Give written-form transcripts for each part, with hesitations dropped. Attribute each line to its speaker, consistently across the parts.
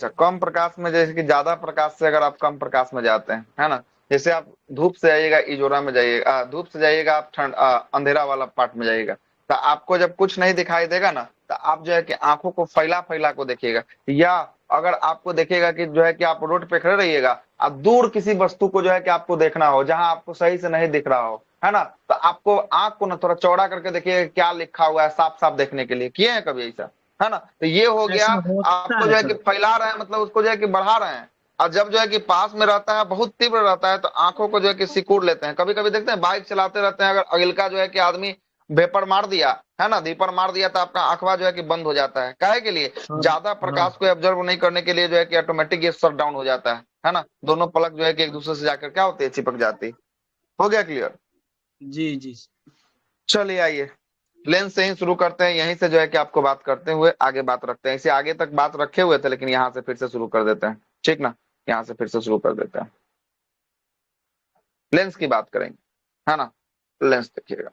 Speaker 1: अच्छा, कम प्रकाश में, जैसे कि ज्यादा प्रकाश से अगर आप कम प्रकाश में जाते हैं, है ना, जैसे आप धूप से जाइएगा इजोरा में जाइएगा, धूप से जाइएगा आप ठंड अंधेरा वाला पार्ट में जाइएगा, तो आपको जब कुछ नहीं दिखाई देगा ना, तो आप जो है कि आंखों को फैला फैला को देखिएगा, या अगर आपको देखिएगा कि जो है कि आप रोड पे खड़े रहिएगा, आप दूर किसी वस्तु को जो है कि आपको देखना हो जहां आपको सही से नहीं दिख रहा हो, है ना, तो आपको आंख को ना थोड़ा चौड़ा करके देखिएगा क्या लिखा हुआ है, साफ साफ देखने के लिए किए हैं कभी ऐसा, है ना, तो ये हो गया।
Speaker 2: ऐसा होता
Speaker 1: आपको
Speaker 2: है
Speaker 1: जो है कि
Speaker 2: सर।
Speaker 1: फैला रहे हैं, मतलब उसको जो है कि बढ़ा रहे हैं। और जब जो है कि पास में रहता है, बहुत तीव्र रहता है, तो आंखों को जो है कि सिकुड़ लेते हैं। कभी कभी देखते हैं बाइक चलाते रहते हैं, अगर अगिलका जो है कि आदमी वेपर मार दिया, है ना, दीपर मार दिया, तो आपका आंखवा जो है कि बंद हो जाता है, काहे के लिए,
Speaker 2: हाँ
Speaker 1: ज्यादा
Speaker 2: हाँ।
Speaker 1: प्रकाश को ऑब्जर्व नहीं करने के लिए जो है कि ऑटोमेटिक ये शट डाउन हो जाता है ना, दोनों पलक जो है कि एक दूसरे से जाकर क्या होती है, चिपक जाती है। हो गया क्लियर।
Speaker 2: जी जी।
Speaker 1: चलिए आइए, लेंस से ही शुरू करते हैं, यहीं से जो है कि आपको बात करते हुए आगे बात रखते हैं, इसे आगे तक बात रखे हुए थे लेकिन यहाँ से फिर से शुरू कर देते हैं, ठीक ना, यहाँ से फिर से शुरू कर देते हैं, लेंस की बात करेंगे, है ना। लेंस देखिएगा,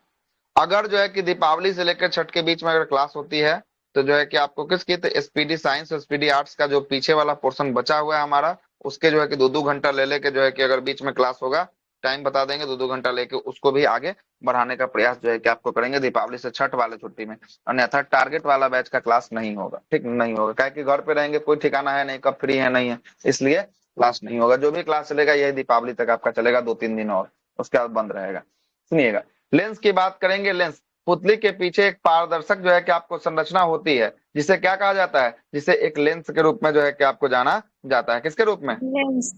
Speaker 1: अगर जो है कि दीपावली से लेकर छठ के बीच में अगर क्लास होती है, तो जो है कि आपको किसकी, तो एसपीडी साइंस और एसपीडी आर्ट्स का जो पीछे वाला पोर्शन बचा हुआ है हमारा, उसके जो है कि 2-2 घंटा ले लेके जो है कि अगर बीच में क्लास होगा, टाइम बता देंगे, 2-2 घंटा लेके उसको भी आगे बढ़ाने का प्रयास जो है कि आपको करेंगे दीपावली से छठ वाले छुट्टी में। अन्यथा टारगेट वाला बैच का क्लास नहीं होगा, ठीक नहीं होगा, क्या कि घर पे रहेंगे, कोई ठिकाना है नहीं, कब फ्री है नहीं है, इसलिए क्लास नहीं होगा। जो भी क्लास चलेगा यही दीपावली तक आपका चलेगा, 2-3 दिन और, उसके बाद बंद रहेगा। सुनिएगा, लेंस की बात करेंगे। लेंस, पुतली के पीछे एक पारदर्शक जो है कि आपको संरचना होती है, जिसे क्या कहा जाता है, जिसे एक लेंस के रूप में जो है कि आपको जाना जाता है, किसके रूप में,
Speaker 3: लेंस।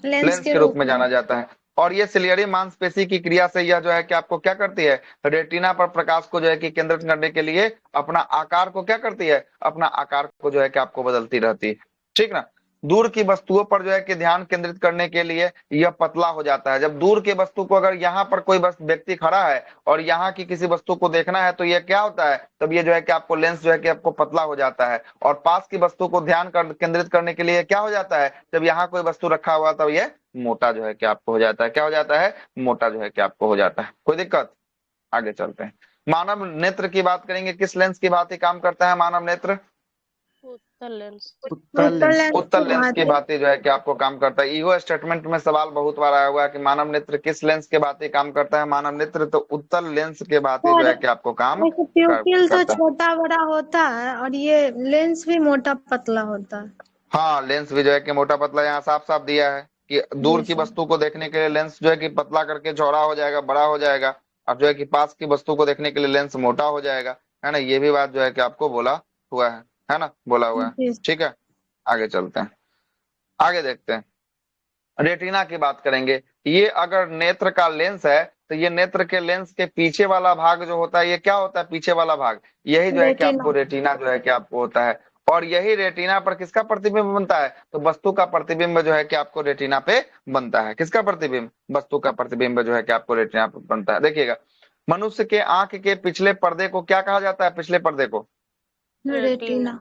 Speaker 3: लेंस
Speaker 1: लेंस
Speaker 3: के
Speaker 1: के रूप
Speaker 3: रूप
Speaker 1: में
Speaker 3: में।
Speaker 1: जाना जाता है। और ये सिलियरी मांसपेशी की क्रिया से यह जो है कि आपको क्या करती है, रेटिना पर प्रकाश को जो है कि केंद्रित करने के लिए अपना आकार को क्या करती है, अपना आकार को जो है कि आपको बदलती रहती है, ठीक ना। दूर की वस्तुओं पर जो है कि ध्यान केंद्रित करने के लिए यह पतला हो जाता है। जब दूर के वस्तु को, अगर यहाँ पर कोई व्यक्ति खड़ा है और यहाँ की किसी वस्तु को देखना है, तो यह क्या होता है, तब ये जो है कि आपको लेंस जो है कि आपको पतला हो जाता है। और पास की वस्तु को ध्यान केंद्रित करने के लिए क्या हो जाता है, जब यहाँ कोई वस्तु रखा हुआ तब ये मोटा जो है कि आपको हो जाता है, क्या हो जाता है, मोटा जो है कि आपको हो जाता है। कोई दिक्कत, आगे चलते हैं। मानव नेत्र की बात करेंगे, किस लेंस की बात ही काम करता है मानव नेत्र,
Speaker 4: उत्तर lens.
Speaker 2: Uttar
Speaker 3: Uttar
Speaker 2: lens.
Speaker 3: Lens
Speaker 1: उत्तल
Speaker 3: की
Speaker 1: लेंस
Speaker 3: बात
Speaker 1: की
Speaker 3: है।
Speaker 1: बात ही जो है कि आपको काम करता है। ईगो स्टेटमेंट में सवाल बहुत बार आया हुआ है कि मानव नेत्र किस लेंस के बात ही काम करता है, मानव नेत्र तो उत्तल लेंस के बात ही जो
Speaker 3: और
Speaker 1: है कि आपको काम
Speaker 3: एक प्यूपिल तो
Speaker 1: करता है।
Speaker 3: छोटा बड़ा होता है, और ये लेंस भी मोटा पतला होता है।
Speaker 1: हाँ, लेंस भी जो है कि मोटा पतला, यहाँ साफ साफ दिया है कि दूर
Speaker 3: जी
Speaker 1: की
Speaker 3: सर।
Speaker 1: वस्तु को देखने के लिए लेंस जो है कि पतला करके चौड़ा हो जाएगा, बड़ा हो जाएगा। अब जो है कि पास की वस्तु को देखने के लिए लेंस मोटा हो जाएगा, है ना, ये भी बात जो है कि आपको बोला हुआ है ना, बोला हुआ है।
Speaker 3: जी।
Speaker 1: ठीक है, आगे चलते हैं, आगे देखते हैं। रेटिना की बात करेंगे। ये अगर नेत्र का लेंस है, तो ये नेत्र के लेंस के पीछे वाला भाग जो होता है, ये क्या होता है, पीछे वाला भाग, यही जो है कि
Speaker 3: रेटिना।
Speaker 1: आपको रेटिना जो है कि आपको होता है। और यही रेटिना पर किसका प्रतिबिंब बनता है, तो वस्तु का प्रतिबिंब जो है कि आपको रेटिना पे बनता है। किसका प्रतिबिंब, वस्तु का प्रतिबिंब जो है कि आपको रेटिना पे बनता है। देखिएगा, मनुष्य के आंख के पिछले पर्दे को क्या कहा जाता है, पिछले पर्दे को
Speaker 3: रेटिना।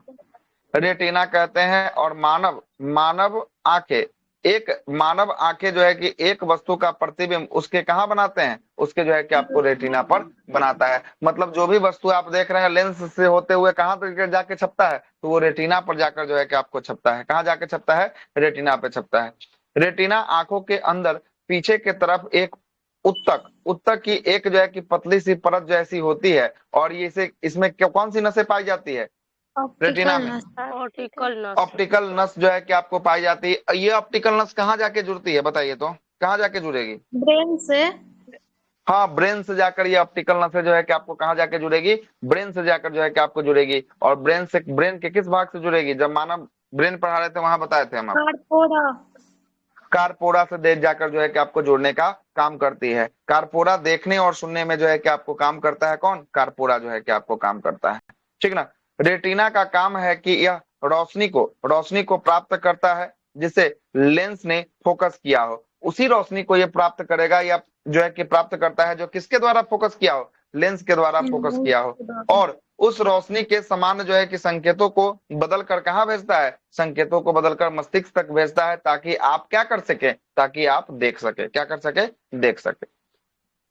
Speaker 1: रेटिना कहते हैं। और मानव मानव आंखें, एक मानव आंखें जो है कि एक वस्तु का प्रतिबिंब उसके कहाँ बनाते हैं, उसके जो है कि आपको रेटिना पर बनाता है। मतलब जो भी वस्तु आप देख रहे हैं लेंस से होते हुए कहाँ तक जाके छपता है, तो वो रेटिना पर जाकर जो है कि आपको छपता है। कहाँ जाके छपता है, रेटिना पे छपता है। रेटिना आंखों के अंदर पीछे के तरफ एक उत्तक उत्तक की एक जो है कि पतली सी परत जैसी होती है। और ये इसे इसमें कौन सी नसें पाई जाती है, रेटिना
Speaker 3: ऑप्टिकल
Speaker 1: में
Speaker 3: नस।
Speaker 4: ऑप्टिकल नस।
Speaker 1: ऑप्टिकल नस जो है कि आपको पाई जाती है। ये ऑप्टिकल नस कहाँ जाके जुड़ती है, बताइए तो, कहाँ जाके जुड़ेगी।
Speaker 3: ब्रेन से।
Speaker 1: हाँ, ब्रेन से जाकर ये ऑप्टिकल नस जो है कि आपको कहाँ जाके जुड़ेगी, ब्रेन से जाकर जो है कि आपको जुड़ेगी। और ब्रेन से, ब्रेन के किस भाग से जुड़ेगी, जब मानव ब्रेन पढ़ा रहे थे वहां बताए थे हम आपको,
Speaker 3: कार्पोरा।
Speaker 1: कारपोरा से देख जाकर जो है कि आपको जोड़ने का काम करती है। कारपोरा देखने और सुनने में जो है कि आपको काम करता है, कौन, कारपोरा जो है कि आपको काम करता है, ठीक ना। रेटिना का काम है कि यह रोशनी को प्राप्त करता है, जिसे लेंस ने फोकस किया हो, उसी रोशनी को यह प्राप्त करेगा, या जो है कि प्राप्त करता है जो किसके द्वारा फोकस किया हो, लेंस के द्वारा फोकस किया हो। और उस रोशनी के समान जो है कि संकेतों को बदल कर कहाँ भेजता है, संकेतों को बदलकर मस्तिष्क तक भेजता है, ताकि आप क्या कर सके, ताकि आप देख सके, क्या कर सके, देख सके।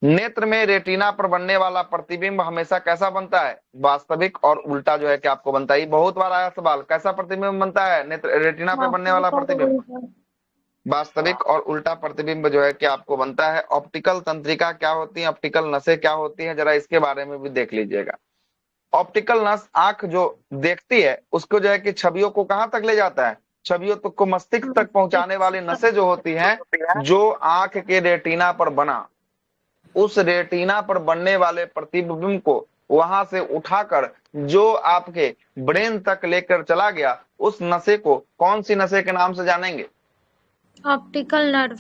Speaker 1: नेत्र में रेटिना पर बनने वाला प्रतिबिंब हमेशा कैसा बनता है? वास्तविक और उल्टा जो है कि आपको बनता है। ये बहुत बार आया सवाल, कैसा प्रतिबिंब बनता है नेत्र रेटिना पे बनने वाला
Speaker 3: वास्तविक और
Speaker 1: प्रतिबिंब?
Speaker 3: उल्टा।
Speaker 1: वास्तविक और उल्टा प्रतिबिंब जो है कि आपको बनता है। ऑप्टिकल तंत्रिका क्या होती है, ऑप्टिकल नसें क्या होती है, जरा इसके बारे में भी देख लीजिएगा। ऑप्टिकल नस आंख जो देखती है उसको जो है कि छवियों को कहां तक ले जाता है? छवियों तक को मस्तिष्क तक पहुंचाने वाली नसें जो होती हैं, जो आंख के रेटिना पर बना, उस रेटिना पर बनने वाले प्रतिबिंब को वहां से उठाकर जो आपके ब्रेन तक लेकर चला गया, उस नशे को कौन सी नशे के नाम से जानेंगे?
Speaker 3: Optical nerve.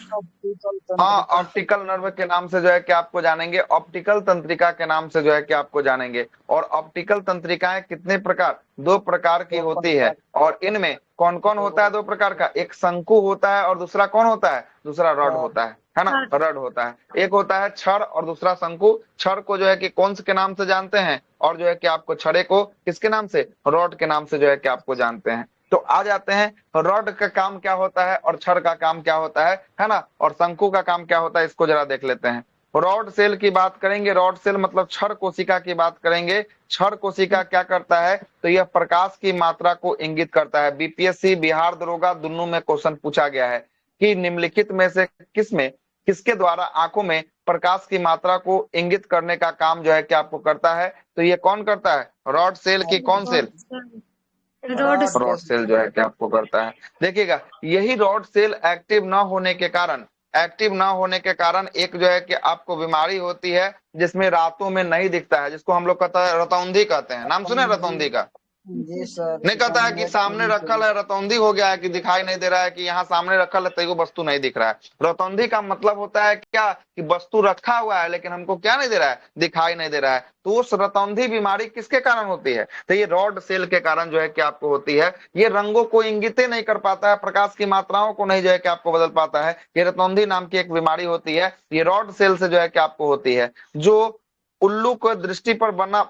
Speaker 1: हाँ, ऑप्टिकल नर्व के नाम से जो है कि आपको जानेंगे, ऑप्टिकल तंत्रिका के नाम से जो है कि आपको जानेंगे। और ऑप्टिकल तंत्रिकाएं कितने प्रकार? दो प्रकार की होती है। और इनमें कौन कौन होता है? दो प्रकार का, एक शंकु होता है और दूसरा कौन होता है? दूसरा रॉड होता है ना, रॉड होता है। एक होता है छड़ और दूसरा शंकु। छड़ को जो है कि कौन से के नाम से जानते हैं, और जो है कि आपको छड़े को किसके नाम से? रॉड के नाम से जो है कि आपको जानते हैं। तो आ जाते हैं रॉड का काम क्या होता है और छड़ का काम क्या होता है ना, और शंकु का काम क्या होता है, इसको जरा देख लेते हैं। रॉड सेल की बात करेंगे, रॉड सेल मतलब छड़ कोशिका की बात करेंगे। छड़ कोशिका क्या करता है? तो यह प्रकाश की मात्रा को इंगित करता है। बीपीएससी, बिहार दरोगा दोनों में क्वेश्चन पूछा गया है कि निम्नलिखित में से किसके द्वारा आंखों में प्रकाश की मात्रा को इंगित करने का काम जो है कि आपको करता है? तो ये कौन करता है? रॉड सेल की कौन सेल?
Speaker 3: रॉड
Speaker 1: रॉड सेल जो है कि आपको करता है। देखिएगा, यही रॉड सेल एक्टिव ना होने के कारण, एक जो है कि आपको बीमारी होती है जिसमें रातों में नहीं दिखता है, जिसको हम लोग कहता है रतौंधी कहते हैं। नाम सुने रतौंधी का?
Speaker 2: जी सर।
Speaker 1: नहीं कहता है कि सामने रखल है रतौंधी हो गया है, कि दिखाई नहीं दे रहा है, कि यहाँ सामने रखल है तो वस्तु नहीं दिख रहा है। रतौंधी का मतलब होता है क्या? कि वस्तु रखा हुआ है लेकिन हमको क्या नहीं दे रहा है? दिखाई नहीं दे रहा है। तो उस रतौंधी बीमारी किसके कारण होती है? तो ये रॉड सेल के कारण जो है कि आपको होती है। ये रंगों को इंगित नहीं कर पाता है, प्रकाश की मात्राओं को नहीं जो है कि आपको बदल पाता है। ये रतौंधी नाम की एक बीमारी होती है, ये रॉड सेल से जो है कि आपको होती है। जो उल्लू को दृष्टि पर बना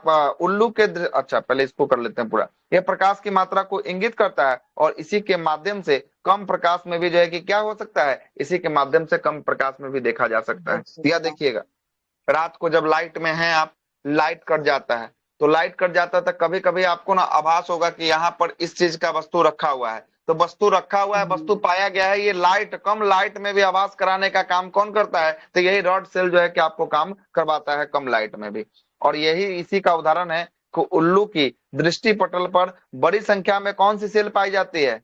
Speaker 1: उल्लू के अच्छा, पहले इसको कर लेते हैं पूरा। यह प्रकाश की मात्रा को इंगित करता है और इसी के माध्यम से कम प्रकाश में भी जो है कि क्या हो सकता है? इसी के माध्यम से कम प्रकाश में भी देखा जा सकता है। या देखिएगा, रात को जब लाइट में हैं आप, लाइट कट जाता है, तो लाइट कट जाता है तो कभी कभी आपको ना आभास होगा कि यहाँ पर इस चीज का वस्तु रखा हुआ है। तो वस्तु रखा हुआ है, वस्तु पाया गया है, ये लाइट, कम लाइट में भी आभास कराने का काम कौन करता है? तो यही रॉड सेल जो है कि आपको काम करवाता है कम लाइट में भी। और यही इसी का उदाहरण है कि उल्लू की दृष्टि पटल पर बड़ी संख्या में कौन सी सेल पाई जाती है?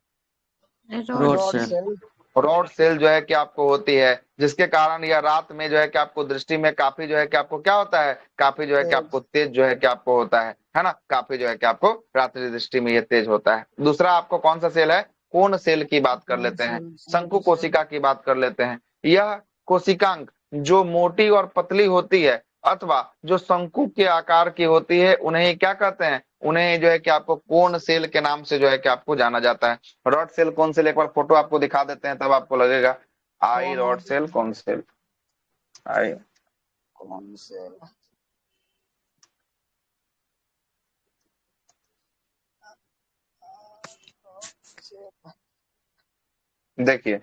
Speaker 3: Rod
Speaker 2: cell.
Speaker 1: रॉड सेल जो है कि आपको होती है, जिसके कारण यह रात में जो है कि आपको दृष्टि में काफी जो है कि आपको क्या होता है? काफी जो है कि आपको तेज जो है कि आपको होता है ना, काफी जो है कि आपको रात्रि दृष्टि में ये तेज होता है। दूसरा आपको कौन सा सेल है? कोन सेल की बात कर लेते हैं, शंकु कोशिका की बात कर लेते हैं। यह कोशिकांग जो मोटी और पतली होती है अथवा जो शंकु के आकार की होती है, उन्हें क्या कहते हैं? उन्हें जो है कि आपको कोन सेल के नाम से जो है कि आपको जाना जाता है। रॉड सेल, कौन सेल, एक बार फोटो आपको दिखा देते हैं तब आपको लगेगा। आई रॉड सेल, कौन सेल, आई
Speaker 2: कौन सेल।
Speaker 1: देखिए,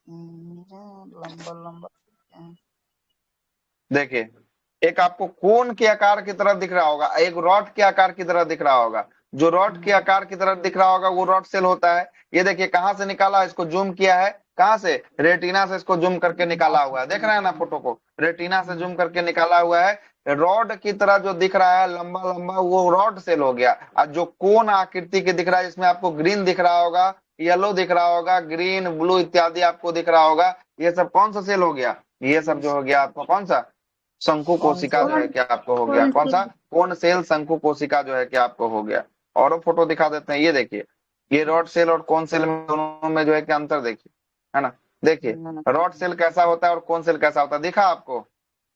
Speaker 2: लंबा लंबा।
Speaker 1: देखिए, एक आपको कोन के आकार की तरह दिख रहा होगा, एक रॉड के आकार की तरह दिख रहा होगा। जो रॉड के आकार की तरह दिख रहा होगा वो रॉड सेल होता है। ये देखिए कहां से निकाला, इसको जूम किया है, कहां से? रेटिना से इसको जूम करके निकाला हुआ है। देख रहे हैं ना फोटो को? रेटिना से जूम करके निकाला हुआ है। रॉड की तरह जो दिख रहा है लंबा लंबा, वो रॉड सेल हो गया। और जो कोन आकृति के दिख रहा है, इसमें आपको ग्रीन दिख रहा होगा, येलो दिख रहा होगा, ग्रीन, ब्लू इत्यादि आपको दिख रहा होगा, ये सब कौन सा सेल हो गया? ये सब जो हो गया आपको कौन सा? शंकु कोशिका जो है कि आपको हो गया। कौन सा? कोन सेल, शंकु कोशिका जो है कि आपको हो गया। और फोटो दिखा देते हैं, ये देखिए, ये रॉड सेल और कोन सेल में दोनों में जो है कि अंतर देखिए, है ना। देखिए रॉड सेल कैसा होता है और कोन सेल कैसा होता है, दिखा आपको?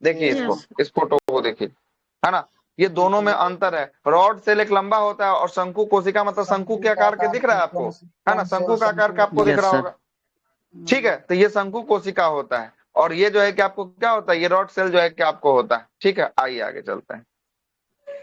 Speaker 1: देखिए इसको, इस फोटो को देखिए, है ना। ये दोनों में अंतर है। रॉड सेल एक लंबा होता है और शंकु कोशिका मतलब शंकु के आकार के दिख रहा है आपको, है ना, शंकु का आकार का आपको दिख रहा होगा। ठीक है, तो ये शंकु कोशिका होता है और ये जो है कि आपको क्या होता है? ये रॉड सेल जो है कि आपको होता है। ठीक है, आइए आगे चलते हैं।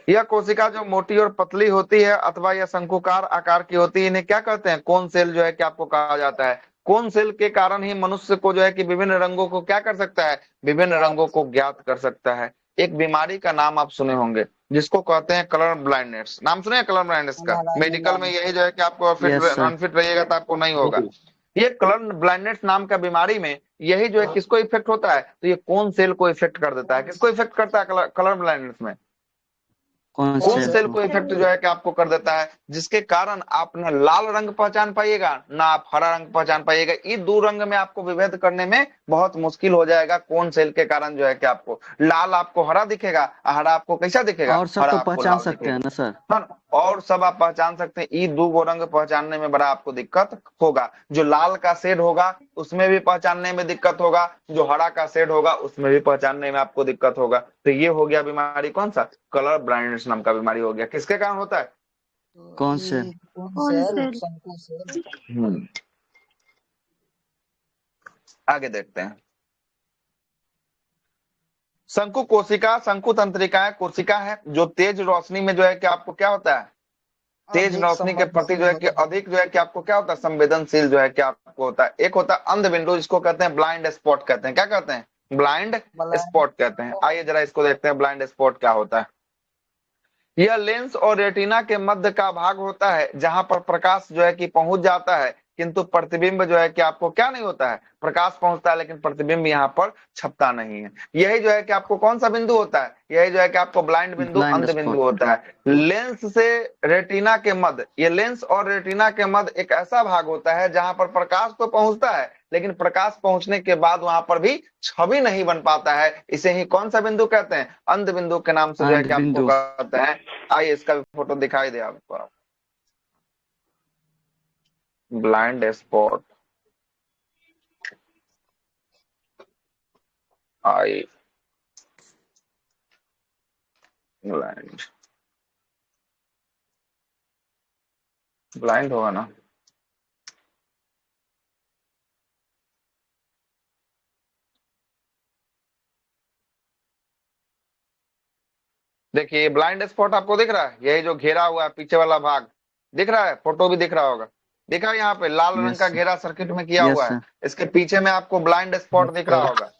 Speaker 1: यह कोशिका जो मोटी और पतली होती है अथवा यह शंकुकार आकार की होती है, इन्हें क्या कहते हैं? कोन सेल जो है कि आपको कहा जाता है। कौन सेल के कारण ही मनुष्य को जो है कि विभिन्न रंगों को क्या कर सकता है, विभिन्न रंगों को ज्ञात कर सकता है। एक बीमारी का नाम आप सुने होंगे जिसको कहते हैं कलर ब्लाइंडनेस। नाम सुने कलर ब्लाइंडनेस का? मेडिकल में यही जो है कि आपको
Speaker 5: यस सर।
Speaker 1: अनफिट रहिएगा तो आपको नहीं होगा। ये कलर ब्लाइंडनेस नाम का बीमारी में यही जो है किसको इफेक्ट होता है, तो ये कौन सेल को इफेक्ट कर देता है? किसको इफेक्ट करता है कलर ब्लाइंडनेस में?
Speaker 5: कौन
Speaker 1: कौन
Speaker 5: सेल
Speaker 1: सेल
Speaker 5: को?
Speaker 1: को इफेक्ट जो है कि आपको कर देता है, जिसके कारण आप ना लाल रंग पहचान पाइएगा ना आप हरा रंग पहचान पाइएगा। ये दो रंग में आपको विभेद करने में बहुत मुश्किल हो जाएगा। कौन सेल के कारण जो है कि आपको लाल आपको हरा दिखेगा, हरा आपको कैसा दिखेगा,
Speaker 5: और सब
Speaker 1: हरा
Speaker 5: तो
Speaker 1: आपको
Speaker 5: पहचान
Speaker 1: लाल
Speaker 5: सकते
Speaker 1: दिखेगा।
Speaker 5: हैं ना सर?
Speaker 1: हाँ, और सब आप पहचान सकते हैं। ये दो रंग पहचानने में बड़ा आपको दिक्कत होगा। जो लाल का शेड होगा उसमें भी पहचानने में दिक्कत होगा, जो हरा का शेड होगा उसमें भी पहचानने में आपको दिक्कत होगा। तो ये हो गया बीमारी, कौन सा? कलर ब्लाइंडनेस नाम का बीमारी हो गया। किसके कारण होता है?
Speaker 5: कौन सेल?
Speaker 2: कौन सेल? शंकु सेल।
Speaker 1: आगे देखते हैं। शंकु कोशिका, शंकु तंत्रिका कोशिका है जो तेज रोशनी में जो है कि आपको क्या होता है, तेज
Speaker 2: अधिक
Speaker 1: रोशनी के प्रति जो है कि अधिक जो है कि आपको क्या होता है, संवेदनशील जो है कि आपको होता है। एक होता है अंध बिंदु, जिसको कहते हैं ब्लाइंड स्पॉट कहते हैं। क्या कहते हैं? ब्लाइंड स्पॉट कहते हैं। आइए जरा इसको देखते हैं ब्लाइंड स्पॉट क्या होता है। यह लेंस और रेटिना के मध्य का भाग होता है जहां पर प्रकाश जो है कि पहुंच जाता है, किंतु प्रतिबिंब जो है कि आपको क्या नहीं होता है, प्रकाश पहुंचता है लेकिन प्रतिबिंब यहाँ पर छपता नहीं है। यही जो है कि आपको कौन सा बिंदु होता है, यही जो है कि आपको ब्लाइंड बिंदु,
Speaker 5: ब्लाइंड
Speaker 1: अंध बिंदु
Speaker 5: स्पॉट।
Speaker 1: होता है। लेंस से रेटिना के मध्य, ये लेंस और रेटिना के मध्य एक ऐसा भाग होता है जहां पर प्रकाश तो पहुंचता है लेकिन प्रकाश पहुंचने के बाद वहां पर भी छवि नहीं बन पाता है। इसे ही कौन सा बिंदु कहते हैं? अंध बिंदु के नाम से जो है
Speaker 5: अंध
Speaker 1: कि आपको
Speaker 5: बिंदु।
Speaker 1: कहते हैं। आइए इसका भी फोटो दिखाई दे आपको, ब्लाइंड स्पॉट। आई ब्लाइंड, ब्लाइंड होगा ना? देखिए ये ब्लाइंड स्पॉट आपको दिख रहा है, यही जो घेरा हुआ है पीछे वाला भाग दिख रहा है, फोटो भी दिख रहा होगा। दिखा है यहाँ पे लाल रंग
Speaker 5: यस
Speaker 1: का
Speaker 5: सर।
Speaker 1: घेरा सर्किट में किया
Speaker 5: यस
Speaker 1: हुआ है,
Speaker 5: सर।
Speaker 1: इसके पीछे में आपको ब्लाइंड स्पॉट दिख रहा होगा।